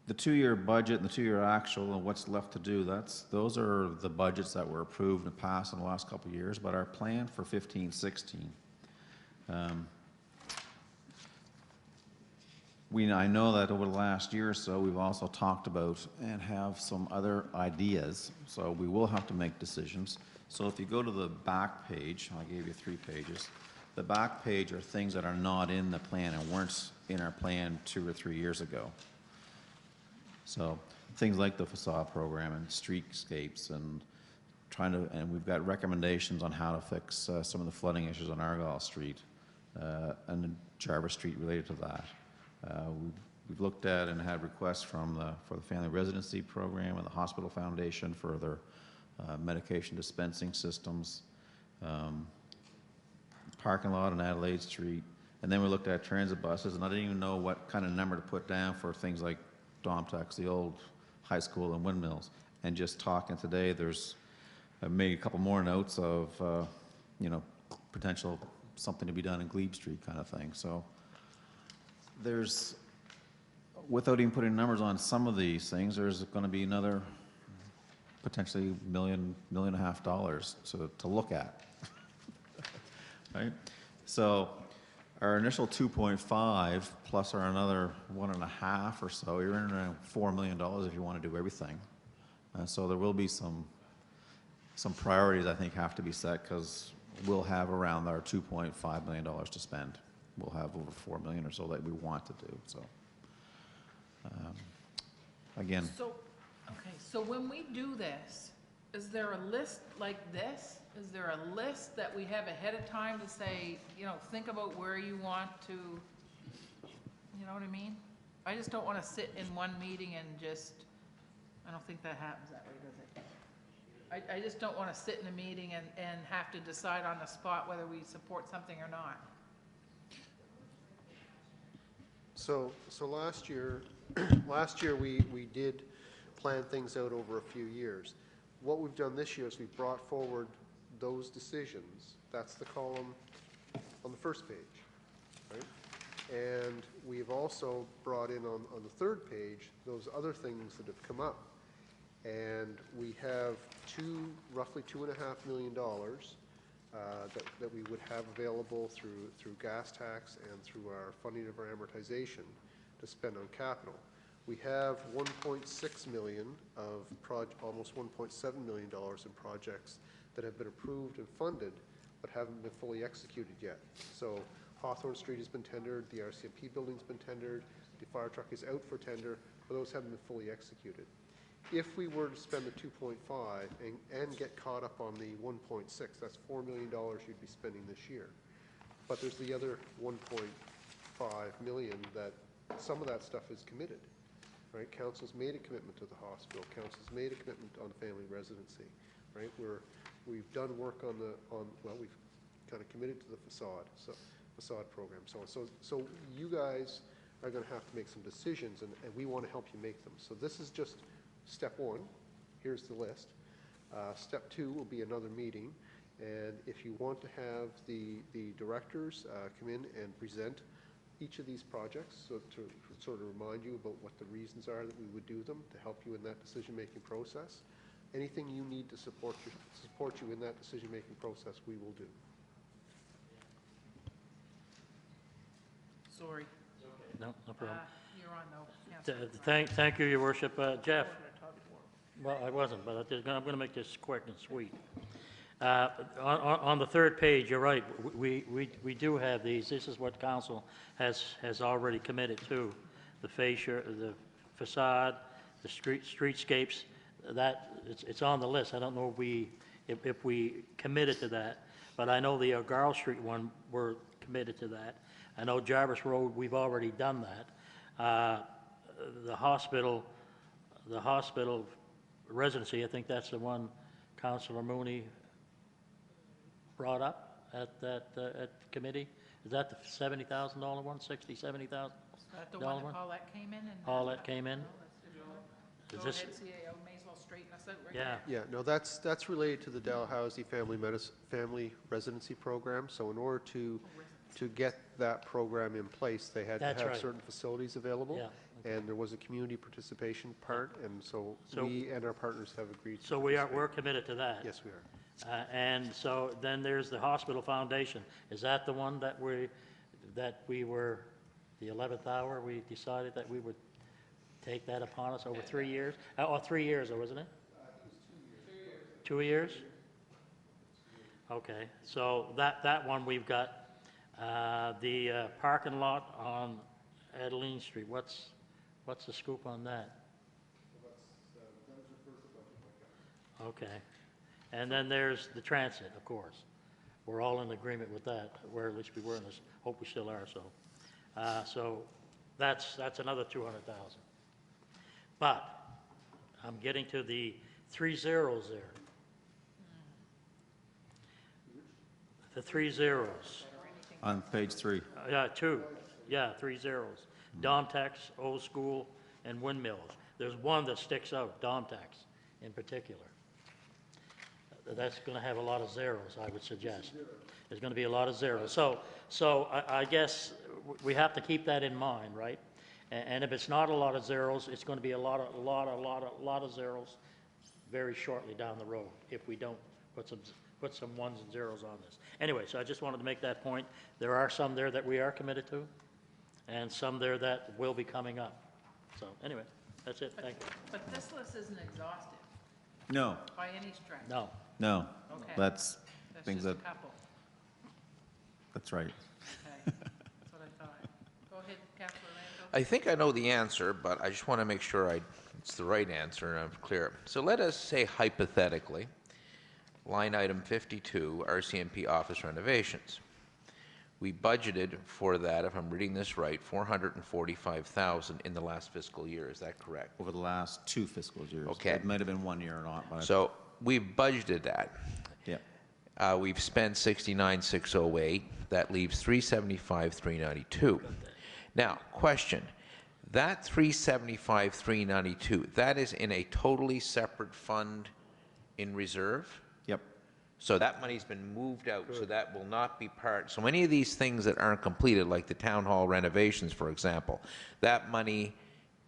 the 2-year budget and the 2-year actual and what's left to do, those are the budgets that were approved and passed in the last couple of years, but our plan for 15-16. I know that over the last year or so, we've also talked about and have some other ideas, so we will have to make decisions. So if you go to the back page, I gave you 3 pages. The back page are things that are not in the plan and weren't in our plan 2 or 3 years ago. So things like the facade program and streetscapes, and we've got recommendations on how to fix some of the flooding issues on Argyle Street and Jarvis Street related to that. We've looked at and had requests for the family residency program and the hospital foundation for their medication dispensing systems, parking lot on Adelaide Street, and then we looked at transit buses, and I didn't even know what kind of number to put down for things like Domtex, the old high school, and Windmills. And just talking today, I made a couple more notes of potential something to be done in Glebe Street kind of thing. So without even putting numbers on some of these things, there's going to be another potentially $1.5 million to look at. Right? So our initial 2.5 plus another 1.5 or so, you're in around $4 million if you want to do everything. So there will be some priorities, I think, have to be set, because we'll have around our $2.5 million to spend. We'll have over $4 million or so that we want to do. So again. So when we do this, is there a list like this? Is there a list that we have ahead of time to say, think about where you want to, you know what I mean? I just don't want to sit in one meeting and I don't think that happens that way, does it? I just don't want to sit in a meeting and have to decide on the spot whether we support something or not. So last year we did plan things out over a few years. What we've done this year is we've brought forward those decisions. That's the column on the first page, right? And we've also brought in on the third page those other things that have come up. And we have roughly $2.5 million that we would have available through gas tax and through our funding of our amortization to spend on capital. We have $1.6 million of almost $1.7 million in projects that have been approved and funded but haven't been fully executed yet. So Hawthorne Street has been tendered, the RCMP building's been tendered, the fire truck is out for tender, but those haven't been fully executed. If we were to spend the 2.5 and get caught up on the 1.6, that's $4 million you'd be spending this year. But there's the other 1.5 million, that some of that stuff is committed, right? Council's made a commitment to the hospital. Council's made a commitment on family residency, right? We've done work on well, we've kind of committed to the facade program. So you guys are going to have to make some decisions, and we want to help you make them. So this is just step one. Here's the list. Step two will be another meeting, and if you want to have the directors come in and present each of these projects, so to sort of remind you about what the reasons are that we would do them, to help you in that decision-making process. Anything you need to support you in that decision-making process, we will do. Sorry. No, no problem. You're on, though. Thank you, Your Worship. Jeff? Well, I wasn't, but I'm going to make this quick and sweet. On the third page, you're right, we do have these. This is what council has already committed to. The fascia, the facade, the streetscapes, it's on the list. I don't know if we committed to that, but I know the Garl Street one, we're committed to that. I know Jarvis Road, we've already done that. The hospital residency, I think that's the one Councillor Mooney brought up at committee. Is that the $70,000 one, $70,000? Is that the one that Paulette came in? And Paulette came in? Go ahead, CAO, may as well straighten us out right Yeah. Yeah, no, that's related to the Dalhousie family residency program. So in order to get that program in place, they had to have certain facilities available. Yeah. And there was a community participation part, and so we and our partners have agreed to So we're committed to that? Yes, we are. And so then there's the hospital foundation. Is that the one that we were, the 11th hour, we decided that we would take that upon us over 3 years? 3 years, wasn't it? 2 years. 2 years? Okay, so that one we've got. The parking lot on Adeline Street, what's the scoop on that? Okay. And then there's the transit, of course. We're all in agreement with that, where at least we were in this, hope we still are, so. So that's another 200,000. But I'm getting to the 3 zeros there. The 3 zeros. On page 3. Yeah, 2. Yeah, 3 zeros. Domtex, Old School, and Windmills. There's one that sticks out, Domtex in particular. That's going to have a lot of zeros, I would suggest. There's going to be a lot of zeros. So I guess we have to keep that in mind, right? And if it's not a lot of zeros, it's going to be a lot of zeros very shortly down the road if we don't put some ones and zeros on this. Anyway, so I just wanted to make that point. There are some there that we are committed to, and some there that will be coming up. So anyway, that's it. Thank you. But this list isn't exhaustive No, by any stretch. No. no. Okay. That's things just that, a couple. that's right. Okay, that's what I thought. Go ahead, Councillor Randall. I think I know the answer, but I just want to make sure it's the right answer and I'm clear. So let us say hypothetically, line item 52, RCMP office renovations. We budgeted for that, if I'm reading this right, $445,000 in the last fiscal year. Is that correct? Over the last 2 fiscal years. Okay. It might have been 1 year or not, but. So we've budgeted that. Yeah. We've spent 69,608. That leaves 375,392. Now, question. That 375,392, that is in a totally separate fund in reserve? Yep. So that money's been moved out, so that will not be part. So any of these things that aren't completed, like the town hall renovations, for example, that money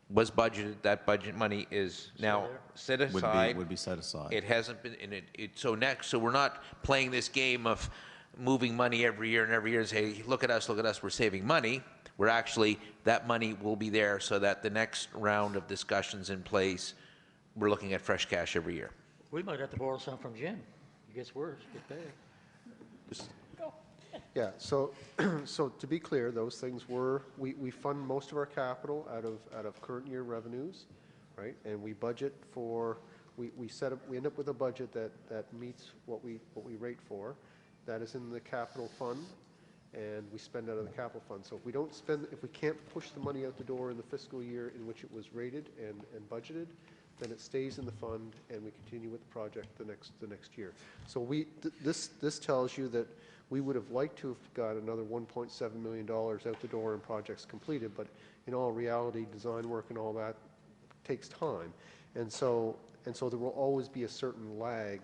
was budgeted, that budget money is now set aside. Would be set aside. It hasn't been, so we're not playing this game of moving money every year and say, hey, look at us, we're saving money. We're actually, that money will be there so that the next round of discussions in place, we're looking at fresh cash every year. We might have to borrow some from Jim. It gets worse, get bad. Yeah, so to be clear, those things we fund most of our capital out of current year revenues, right? And we budget for, we end up with a budget that meets what we rate for. That is in the capital fund. and we spend out of the capital fund. So if we don't spend, if we can't push the money out the door in the fiscal year in which it was rated and budgeted, then it stays in the fund and we continue with the project the next year. So this tells you that we would have liked to have got another $1.7 million out the door and projects completed, but in all reality, design work and all that takes time. And so there will always be a certain lag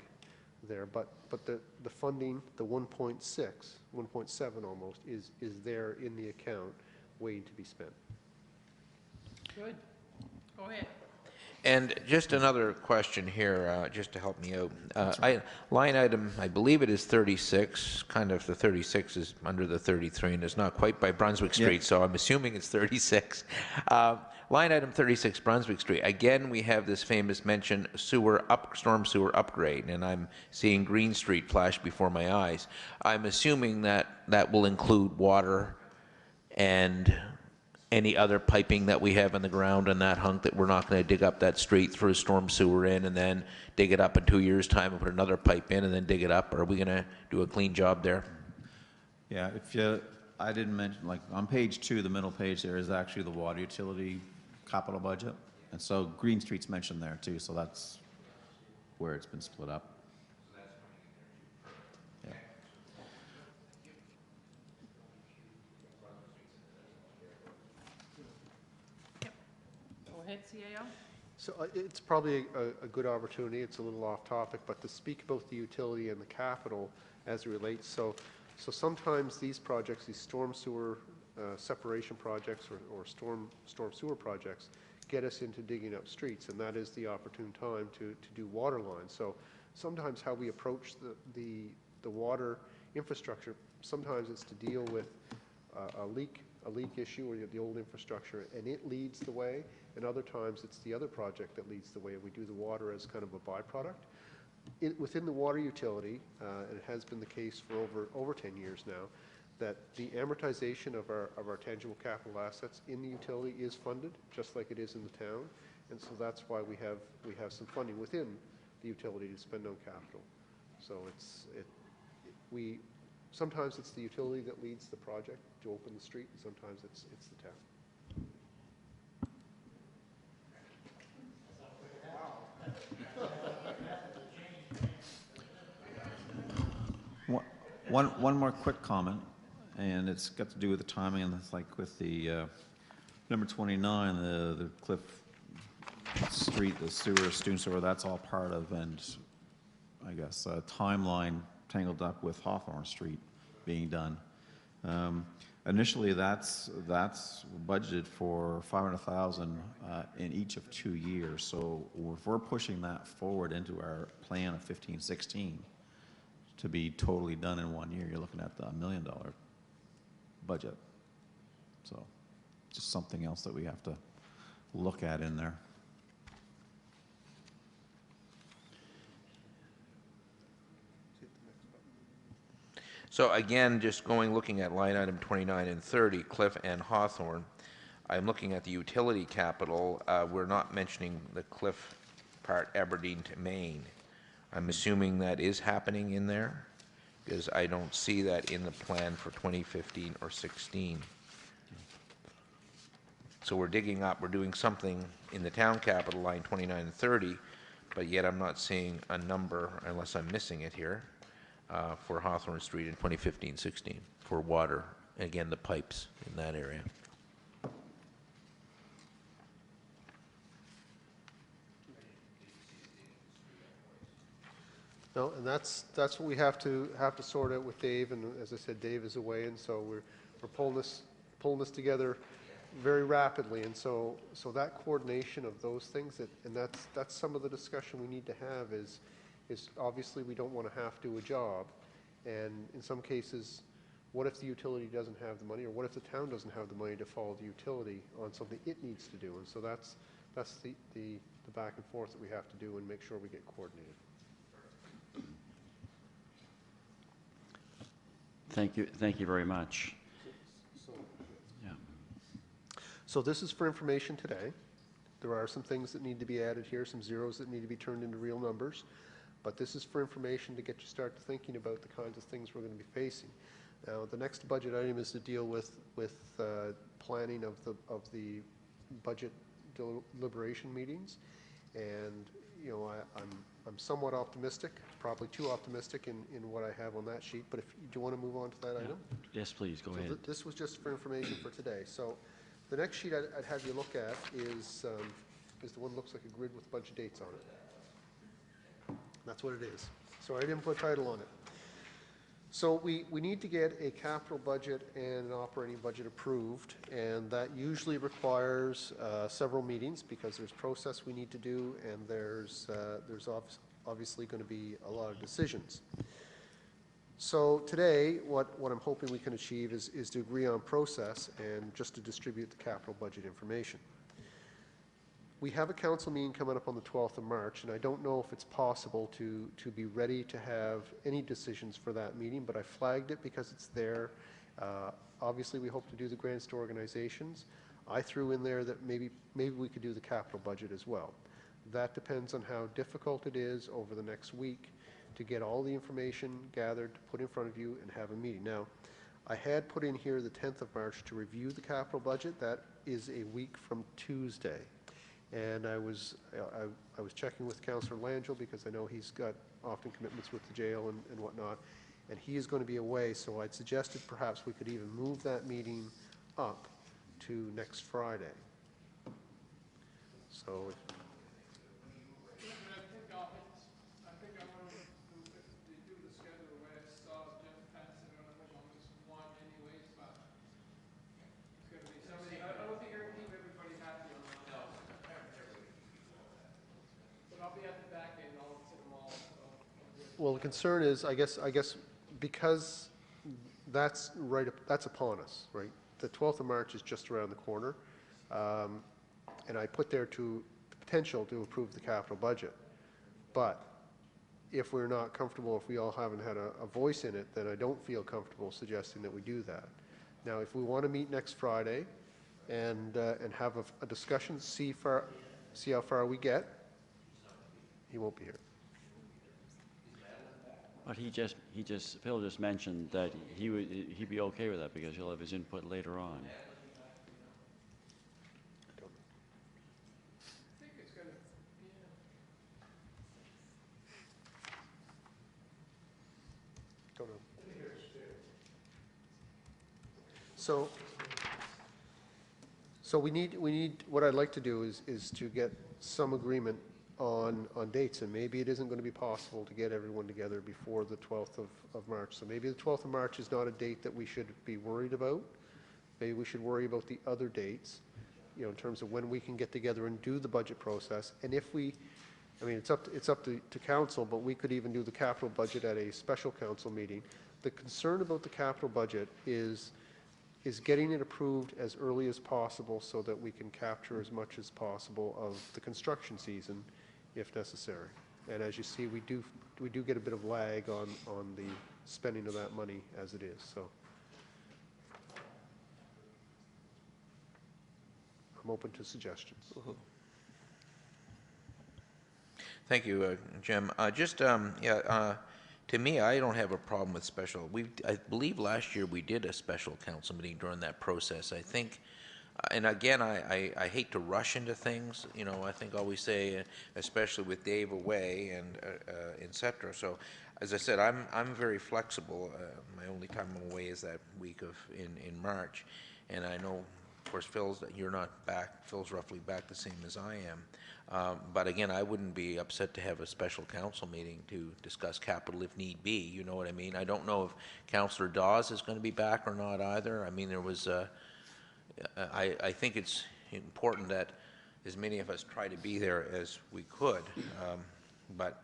there, but the funding, the 1.7 almost, is there in the account waiting to be spent. Good. Go ahead. And just another question here, just to help me out. Line item, I believe it is 36, kind of the 36 is under the 33, and it's not quite by Brunswick Street, so I'm assuming it's 36. Line item 36, Brunswick Street. Again, we have this famous mention, storm sewer upgrade, and I'm seeing Green Street flash before my eyes. I'm assuming that that will include water and any other piping that we have in the ground on that hunk, that we're not going to dig up that street, through a storm sewer in, and then dig it up in 2 years' time and put another pipe in and then dig it up? Or are we going to do a clean job there? Yeah, I didn't mention, like, on page 2, the middle page, there is actually the water utility capital budget. And so Green Street's mentioned there too, so that's where it's been split up. Yeah. Go ahead, CAO. So it's probably a good opportunity. It's a little off topic, but to speak about the utility and the capital as it relates. So sometimes these projects, these storm sewer separation projects or storm sewer projects, get us into digging up streets, and that is the opportune time to do water lines. So sometimes how we approach the water infrastructure, sometimes it's to deal with a leak issue or the old infrastructure, and it leads the way, and other times it's the other project that leads the way. We do the water as kind of a byproduct. Within the water utility, and it has been the case for over 10 years now, that the amortization of our tangible capital assets in the utility is funded, just like it is in the town, and so that's why we have some funding within the utility to spend on capital. So sometimes it's the utility that leads the project to open the street, and sometimes it's the town. One more quick comment, and it's got to do with the timing, and it's like with the number 29, the Cliff Street, the sewer, student sewer, that's all part of, and I guess a timeline tangled up with Hawthorne Street being done. Initially, that's budgeted for $500,000 in each of 2 years. So if we're pushing that forward into our plan of 15-16 to be totally done in 1 year, you're looking at the $1 million budget. So just something else that we have to look at in there. So again, just looking at line item 29 and 30, Cliff and Hawthorne, I'm looking at the utility capital. We're not mentioning the Cliff part, Aberdeen to Maine. I'm assuming that is happening in there, because I don't see that in the plan for 2015 or 16. So we're digging up, we're doing something in the town capital, line 29 and 30, but yet I'm not seeing a number, unless I'm missing it here, for Hawthorne Street in 2015-16 for water, again, the pipes in that area. No, and that's what we have to sort out with Dave, and as I said, Dave is away, and so we're pulling this together very rapidly, and so that coordination of those things, and that's some of the discussion we need to have is obviously we don't want to have to do a job, and in some cases, what if the utility doesn't have the money, or what if the town doesn't have the money to follow the utility on something it needs to do, and so that's the back and forth that we have to do and make sure we get coordinated. Thank you very much. Yeah. So this is for information today. There are some things that need to be added here, some zeros that need to be turned into real numbers, but this is for information to get you start thinking about the kinds of things we're going to be facing. Now, the next budget item is to deal with planning of the budget deliberation meetings. And, you know, I'm somewhat optimistic, probably too optimistic in what I have on that sheet, but if you do want to move on to that item? Yes, please, go ahead. This was just for information for today. So the next sheet I'd have you look at is the one that looks like a grid with a bunch of dates on it. That's what it is. So I didn't put a title on it. So we need to get a capital budget and an operating budget approved, and that usually requires several meetings because there's process we need to do, and there's obviously going to be a lot of decisions. So today, what I'm hoping we can achieve is to agree on process and just to distribute the capital budget information. We have a council meeting coming up on the 12th of March, and I don't know if it's possible to be ready to have any decisions for that meeting, but I flagged it because it's there. Obviously, we hope to do the grants to organizations. I threw in there that maybe we could do the capital budget as well. That depends on how difficult it is over the next week to get all the information gathered, to put in front of you, and have a meeting. Now, I had put in here the 10th of March to review the capital budget. That is a week from Tuesday. And I was checking with Councillor Langell because I know he's got often commitments with the jail and whatnot, and he is going to be away, so I'd suggested perhaps we could even move that meeting up to next Friday. So well, the concern is, I guess, because that's upon us, right? The 12th of March is just around the corner, and I put there the potential to approve the capital budget. But if we're not comfortable, if we all haven't had a voice in it, then I don't feel comfortable suggesting that we do that. Now, if we want to meet next Friday and have a discussion, see how far we get, he won't be here. But Phil just mentioned that he'd be okay with that because he'll have his input later on. Don't know. So we need what I'd like to do is to get some agreement on dates, and maybe it isn't going to be possible to get everyone together before the 12th of March. So maybe the 12th of March is not a date that we should be worried about. Maybe we should worry about the other dates, you know, in terms of when we can get together and do the budget process. And if we, I mean, it's up to council, but we could even do the capital budget at a special council meeting. The concern about the capital budget is getting it approved as early as possible so that we can capture as much as possible of the construction season if necessary. And as you see, we do get a bit of lag on the spending of that money as it is. So I'm open to suggestions. Thank you, Jim. To me, I don't have a problem with special. I believe last year we did a special council meeting during that process. I think, and again, I hate to rush into things. You know, I think always say, especially with Dave away and et cetera. So, as I said, I'm very flexible. My only time I'm away is that week in March, and I know, of course, you're not back. Phil's roughly back the same as I am. But again, I wouldn't be upset to have a special council meeting to discuss capital if need be. You know what I mean? I don't know if Councillor Dawes is going to be back or not either. I mean, there was I think it's important that as many of us try to be there as we could. But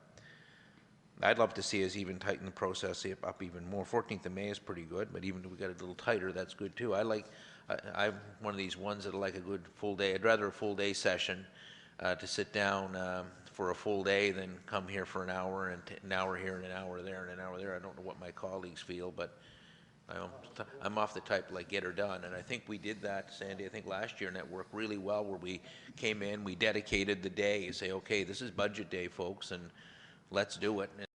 I'd love to see us even tighten the process up even more. 14th of May is pretty good, but even if we got it a little tighter, that's good too. I'm one of these ones that like a good full day. I'd rather a full day session to sit down for a full day than come here for an hour and an hour here and an hour there and an hour there. I don't know what my colleagues feel, but I'm off the type like get her done. And I think we did that, Sandy, I think last year, and that worked really well where we came in, we dedicated the day. You say, okay, this is budget day, folks, and let's do it. And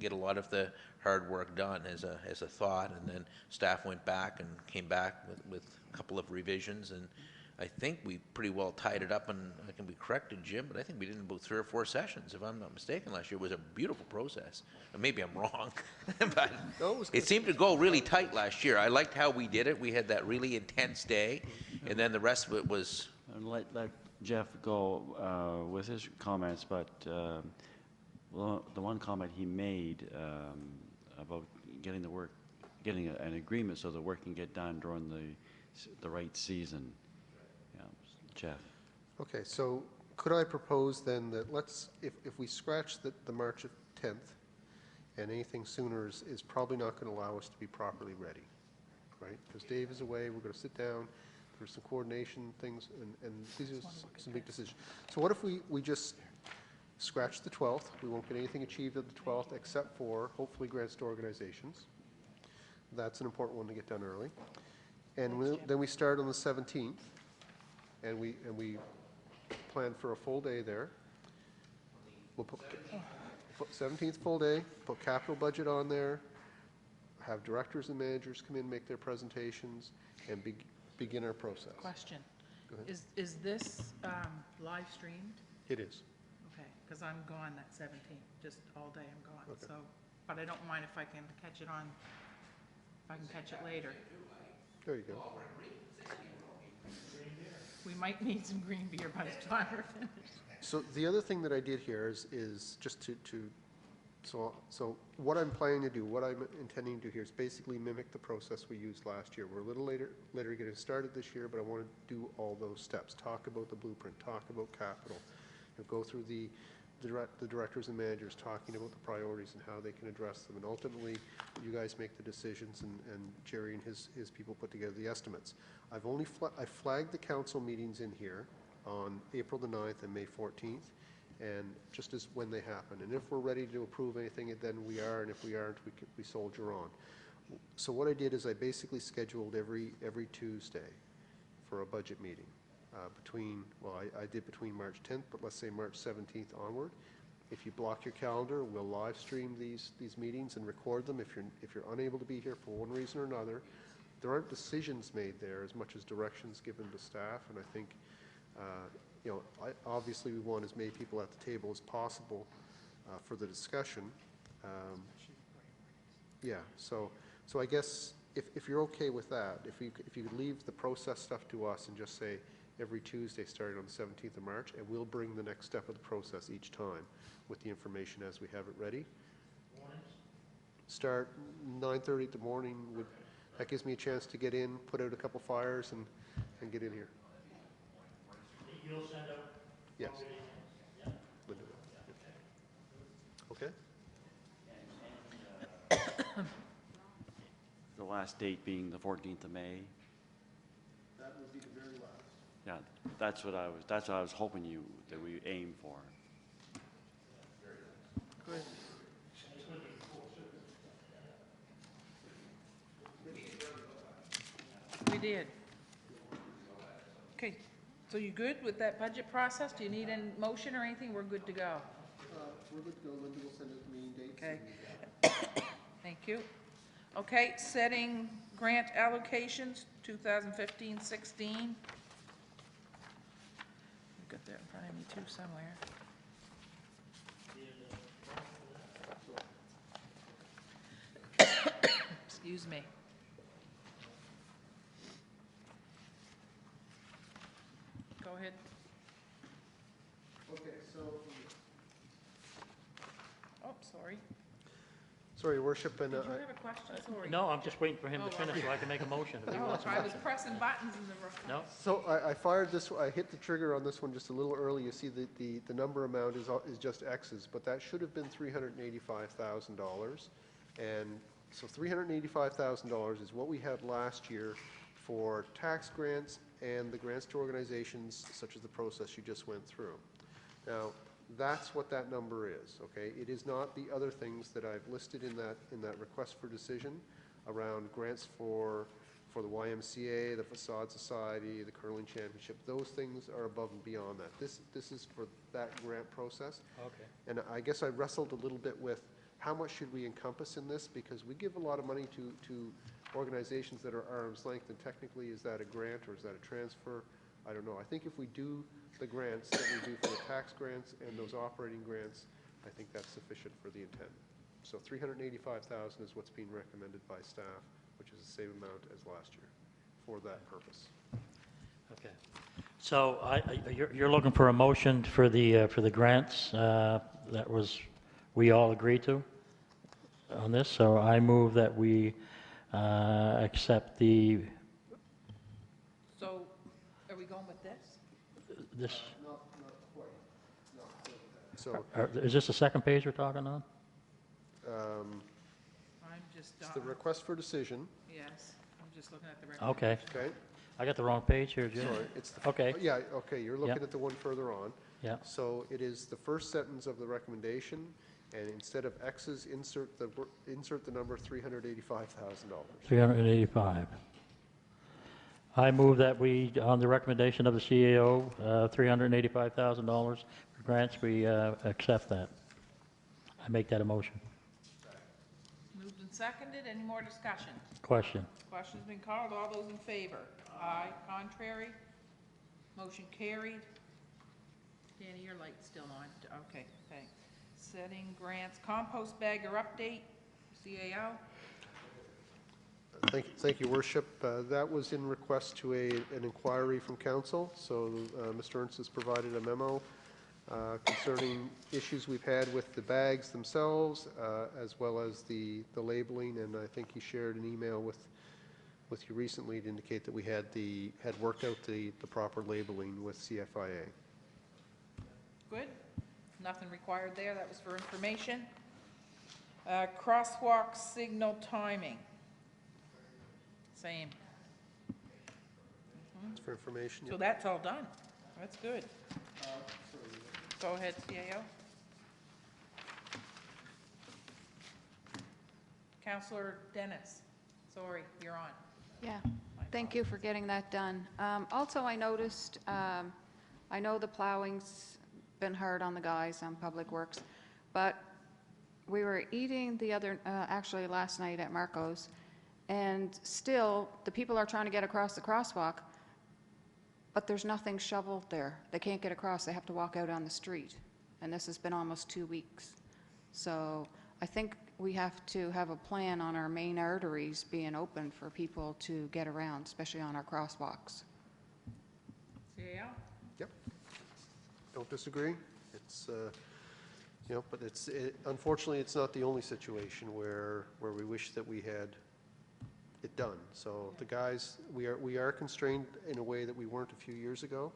get a lot of the hard work done as a thought, and then staff went back and came back with a couple of revisions, and I think we pretty well tied it up, and I can be corrected, Jim, but I think we did about 3 or 4 sessions, if I'm not mistaken, last year. It was a beautiful process. And maybe I'm wrong, but it seemed to go really tight last year. I liked how we did it. We had that really intense day, and then the rest of it was... And let Jeff go with his comments, but well, the one comment he made about getting an agreement so the work can get done during the right season. Yeah, Jeff. Okay, so could I propose then that if we scratch the March 10th, and anything sooner is probably not going to allow us to be properly ready, right? Because Dave is away, we're going to sit down, there's some coordination things, and these are some big decisions. So what if we just scratch the 12th? We won't get anything achieved at the 12th except for, hopefully, grants to organizations. That's an important one to get done early. And then we start on the 17th, and we plan for a full day there. We'll put 17th full day, put capital budget on there, have directors and managers come in, make their presentations, and begin our process. Question. Go ahead. Is this live streamed? It is. Okay, because I'm gone that 17th, just all day I'm gone, Okay. so, but I don't mind if I can catch it on, if I can catch it later. There you go. We might need some green beer by the time we're finished. So the other thing that I did here is just so what I'm planning to do, what I'm intending to do here is basically mimic the process we used last year. We're a little later getting started this year, but I want to do all those steps. Talk about the blueprint, talk about capital, and go through the directors and managers talking about the priorities and how they can address them. And ultimately, you guys make the decisions, and Jerry and his people put together the estimates. I flagged the council meetings in here on April the 9th and May 14th, and just as when they happen. And if we're ready to approve anything, then we are, and if we aren't, we soldier on. So what I did is I basically scheduled every Tuesday for a budget meeting. I did between March 10th, but let's say March 17th onward. If you block your calendar, we'll live stream these meetings and record them. If you're unable to be here for one reason or another, there aren't decisions made there as much as directions given to staff. And I think, obviously we want as many people at the table as possible for the discussion. So I guess if you're okay with that, if you could leave the process stuff to us and just say every Tuesday starting on the 17th of March, and we'll bring the next step of the process each time with the information as we have it ready. Start 9:30 in the morning. That gives me a chance to get in, put out a couple fires, and get in here. You'll send out? Yes. Linda will. Okay. The last date being the 14th of May. That would be the very last. Yeah, that's what I was hoping that we aim for. Good. We did. Okay, so you good with that budget process? Do you need any motion or anything? We're good to go. We're good to go. Linda will send us the meeting dates. Okay. Thank you. Okay, setting grant allocations, 2015-16. I've got that in front of me too somewhere. Excuse me. Go ahead. Okay, so. Oh, sorry. Sorry, Your Worship, and Did you have a question? Sorry. No, I'm just waiting for him to Oh, finish so I can make a motion. If he Oh, wants to- I was pressing buttons in the room. No? So I fired this, I hit the trigger on this one just a little early. You see the number amount is just X's, but that should have been $385,000. And so $385,000 is what we had last year for tax grants and the grants to organizations such as the process you just went through. Now, that's what that number is, okay? It is not the other things that I've listed in that request for decision around grants for the YMCA, the Facade Society, the Curling Championship. Those things are above and beyond that. This is for that grant process. Okay. And I guess I wrestled a little bit with how much should we encompass in this? Because we give a lot of money to organizations that are arm's length, and technically, is that a grant or is that a transfer? I don't know. I think if we do the grants that we do for the tax grants and those operating grants, I think that's sufficient for the intent. So $385,000 is what's being recommended by staff, which is the same amount as last year for that purpose. Okay. So you're looking for a motion for the grants that we all agreed to on this. So I move that we accept the. So, are we going with this? This. Not quite. So Is this the second page we're talking on? I'm just, it's the request for decision. yes, I'm just looking at the Okay. recommendation. Okay. I got the wrong page here, Jim. Sorry, it's the, Okay. Yeah, okay, you're looking Yeah. at the one further on. Yeah. So it is the first sentence of the recommendation, and instead of X's, insert the number $385,000. 385. I move that we, on the recommendation of the CAO, $385,000 for grants, we accept that. I make that a motion. Moved and seconded, any more discussion? Question. Question's been called, all those in favor? Aye. Contrary? Motion carried. Danny, your light's still on. Okay, thanks. Setting grants, compost bagger update, CAO. Thank you, Worship. That was in request to an inquiry from council. So Mr. Ernst has provided a memo concerning issues we've had with the bags themselves, as well as the labeling, and I think he shared an email with you recently to indicate that we had worked out the proper labeling with CFIA. Good. Nothing required there. That was for information. Crosswalk signal timing. Same. It's for information. So that's all done. That's good. Go ahead, CAO. Councillor Dennis, sorry, you're on. Yeah, thank you for getting that done. Also, I noticed, I know the plowing's been hard on the guys on Public Works, but we were eating actually last night at Marco's, and still, the people are trying to get across the crosswalk, but there's nothing shoveled there. They can't get across. They have to walk out on the street, and this has been almost 2 weeks. So I think we have to have a plan on our main arteries being open for people to get around, especially on our crosswalks. CAO? Yep. Don't disagree. It's, but unfortunately, it's not the only situation where we wish that we had it done. So the guys, we are constrained in a way that we weren't a few years ago.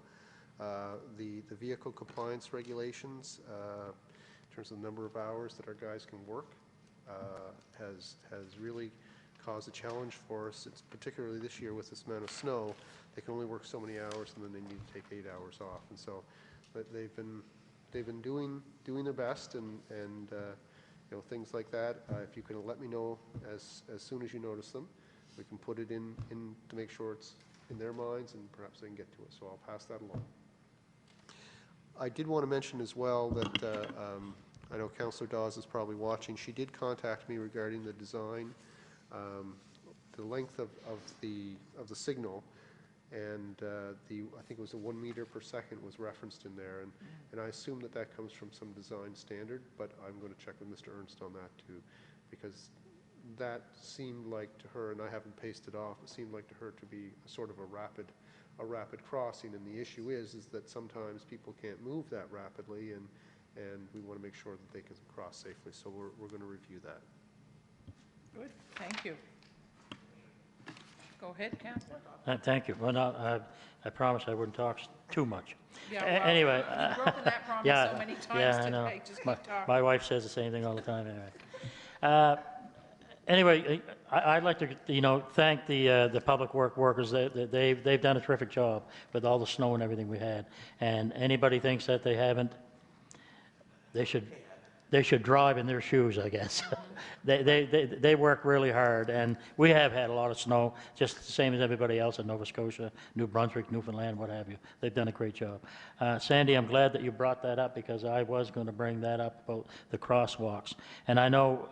The vehicle compliance regulations, in terms of the number of hours that our guys can work, has really caused a challenge for us. It's particularly this year with this amount of snow. They can only work so many hours, and then they need to take 8 hours off. And so, but they've been doing their best, and things like that. If you can let me know as soon as you notice them, we can put it in to make sure it's in their minds, and perhaps they can get to it. So I'll pass that along. I did want to mention as well that I know Councillor Dawes is probably watching. She did contact me regarding the design, the length of the signal, and I think it was a 1 meter per second was referenced in there, and I assume that comes from some design standard, but I'm going to check with Mr. Ernst on that too, because that seemed like to her, and I haven't pasted off, it seemed like to her to be a sort of a rapid crossing, and the issue is that sometimes people can't move that rapidly, and we want to make sure that they can cross safely. So we're going to review that. Good, thank you. Go ahead, Councillor. Thank you. Well, no, I promised I wouldn't talk too much. Yeah, well, Anyway. You've broken that promise so many times I know. today. Just keep talking. My wife says the same thing all the time anyway. Anyway, I'd like to, thank the public workers. They've done a terrific job with all the snow and everything we had. And anybody thinks that they haven't, they should they should drive in their shoes, I guess. They work really hard, and we have had a lot of snow, just the same as everybody else in Nova Scotia, New Brunswick, Newfoundland, what have you. They've done a great job. Sandy, I'm glad that you brought that up, because I was going to bring that up about the crosswalks. And I know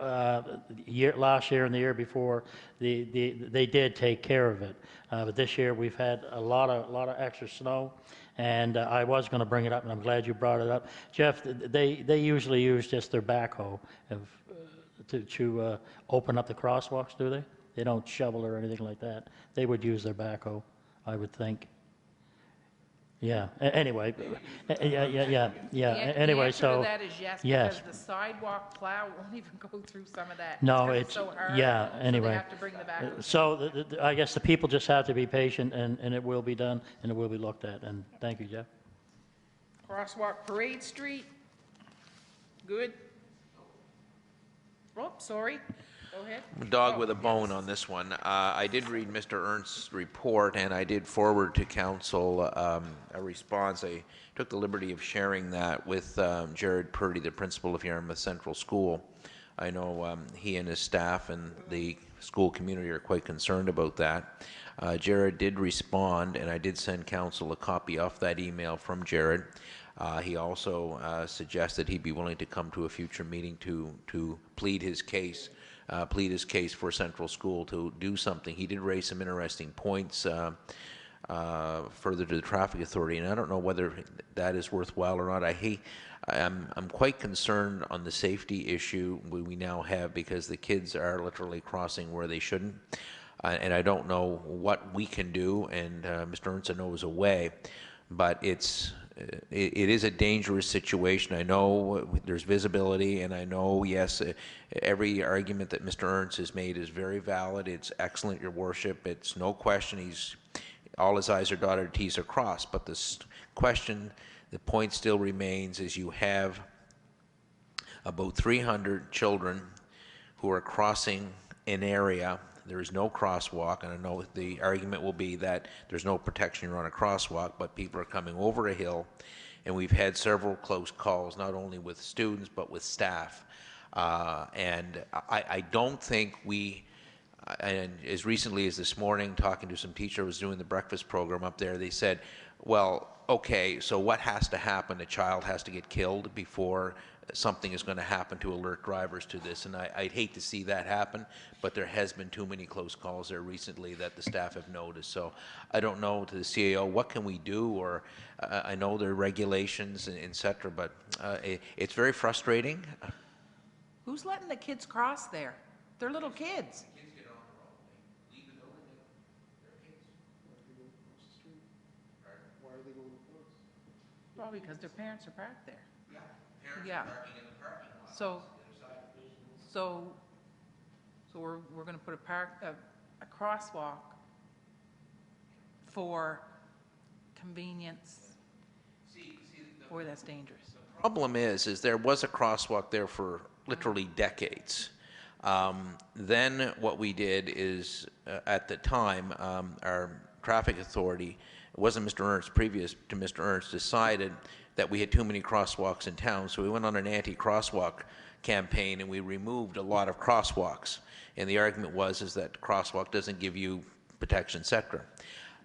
last year and the year before, they did take care of it. But this year, we've had a lot of extra snow. And I was going to bring it up, and I'm glad you brought it up. Jeff, they usually use just their backhoe to open up the crosswalks, do they? They don't shovel or anything like that. They would use their backhoe, I would think. Yeah, anyway, yeah. Anyway, The answer so. to that is yes, because the sidewalk plow won't even go through some of that. No, it's so hard. yeah, anyway. So they have to bring the backhoe. So I guess the people just have to be patient, and it will be done, and it will be looked at, and thank you, Jeff. Crosswalk Parade Street, good. Oh, sorry, go ahead. Dog with a bone on this one. I did read Mr. Ernst's report, and I did forward to council a response. I took the liberty of sharing that with Jared Purdy, the principal of Yarmouth Central School. I know he and his staff and the school community are quite concerned about that. Jared did respond, and I did send council a copy of that email from Jared. He also suggested he'd be willing to come to a future meeting to plead his case for Central School to do something. He did raise some interesting points further to the traffic authority, and I don't know whether that is worthwhile or not. I'm quite concerned on the safety issue we now have, because the kids are literally crossing where they shouldn't, and I don't know what we can do, and Mr. Ernst, I know, is away, but it is a dangerous situation. I know there's visibility, and I know, yes, every argument that Mr. Ernst has made is very valid. It's excellent, Your Worship. It's no question all his I's are dotted, T's are crossed. But the point still remains, is you have about 300 children who are crossing an area. There is no crosswalk, and I know the argument will be that there's no protection around a crosswalk, but people are coming over a hill, and we've had several close calls, not only with students, but with staff. And I don't think and as recently as this morning, talking to some teacher who was doing the breakfast program up there, they said, well, okay, so what has to happen? A child has to get killed before something is going to happen to alert drivers to this, and I'd hate to see that happen, but there has been too many close calls there recently that the staff have noticed. So I don't know, to the CAO, what can we do? Or I know there are regulations, and et cetera, but it's very frustrating. Who's letting the kids cross there? They're little kids. Probably because their parents are parked there. Yeah. So we're going to put a crosswalk for convenience. Boy, that's dangerous. Problem is there was a crosswalk there for literally decades. Then what we did is, at the time, our traffic authority, it wasn't Mr. Ernst, previous to Mr. Ernst, decided that we had too many crosswalks in town, so we went on an anti-crosswalk campaign, and we removed a lot of crosswalks. And the argument is that crosswalk doesn't give you protection, etc.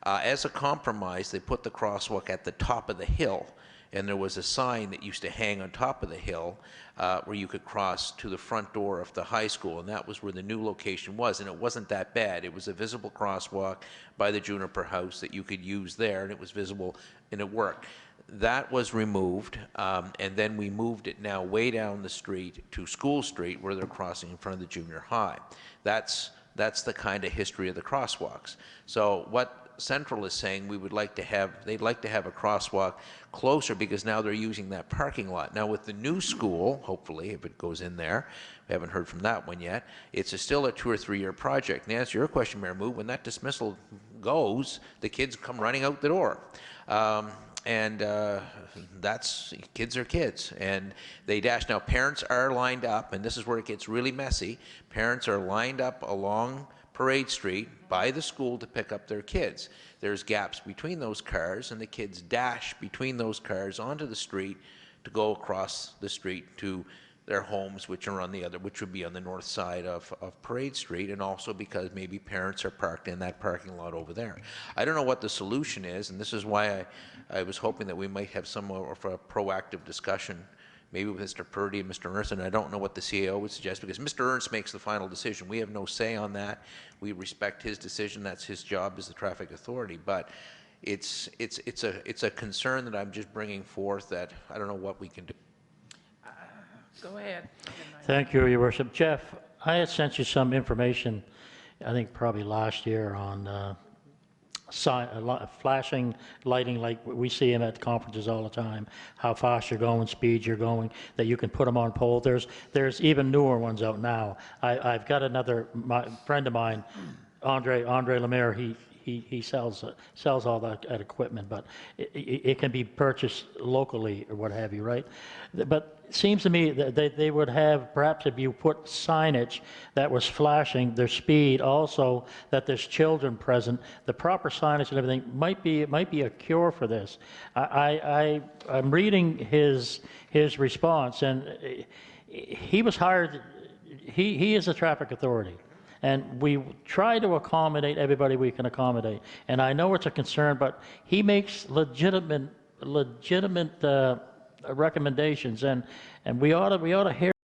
As a compromise, they put the crosswalk at the top of the hill, and there was a sign that used to hang on top of the hill where you could cross to the front door of the high school, and that was where the new location was, and it wasn't that bad. It was a visible crosswalk by the Juniper House that you could use there, and it was visible, and it worked. That was removed, and then we moved it now way down the street to School Street, where they're crossing in front of the junior high. That's the kind of history of the crosswalks. So what Central is saying, they'd like to have a crosswalk closer, because now they're using that parking lot. Now with the new school, hopefully, if it goes in there, we haven't heard from that one yet, it's still a 2 or 3 year project. And to answer your question, Mayor Moot, when that dismissal goes, the kids come running out the door. Kids are kids, and they dash. Now parents are lined up, and this is where it gets really messy. Parents are lined up along Parade Street by the school to pick up their kids. There's gaps between those cars, and the kids dash between those cars onto the street to go across the street to their homes, which are on the other, which would be on the north side of Parade Street, and also because maybe parents are parked in that parking lot over there. I don't know what the solution is, and this is why I was hoping that we might have some more of a proactive discussion, maybe with Mr. Purdy and Mr. Ernst, and I don't know what the CAO would suggest, because Mr. Ernst makes the final decision. We have no say on that. We respect his decision. That's his job as the traffic authority. But it's a concern that I'm just bringing forth that I don't know what we can do. Go ahead. Thank you, Your Worship. Jeff, I had sent you some information, I think probably last year, on flashing lighting, like we see them at conferences all the time, how fast you're going, speed you're going, that you can put them on poles. There's even newer ones out now. I've got another friend of mine, Andre Lemaire, he sells all that equipment, but it can be purchased locally or what have you, right? But it seems to me that they would have, perhaps if you put signage that was flashing their speed, also that there's children present, the proper signage and everything might be a cure for this. I'm reading his response, and he was hired. He is a traffic authority. And we try to accommodate everybody we can accommodate. And I know it's a concern, but he makes legitimate recommendations, and we ought to hear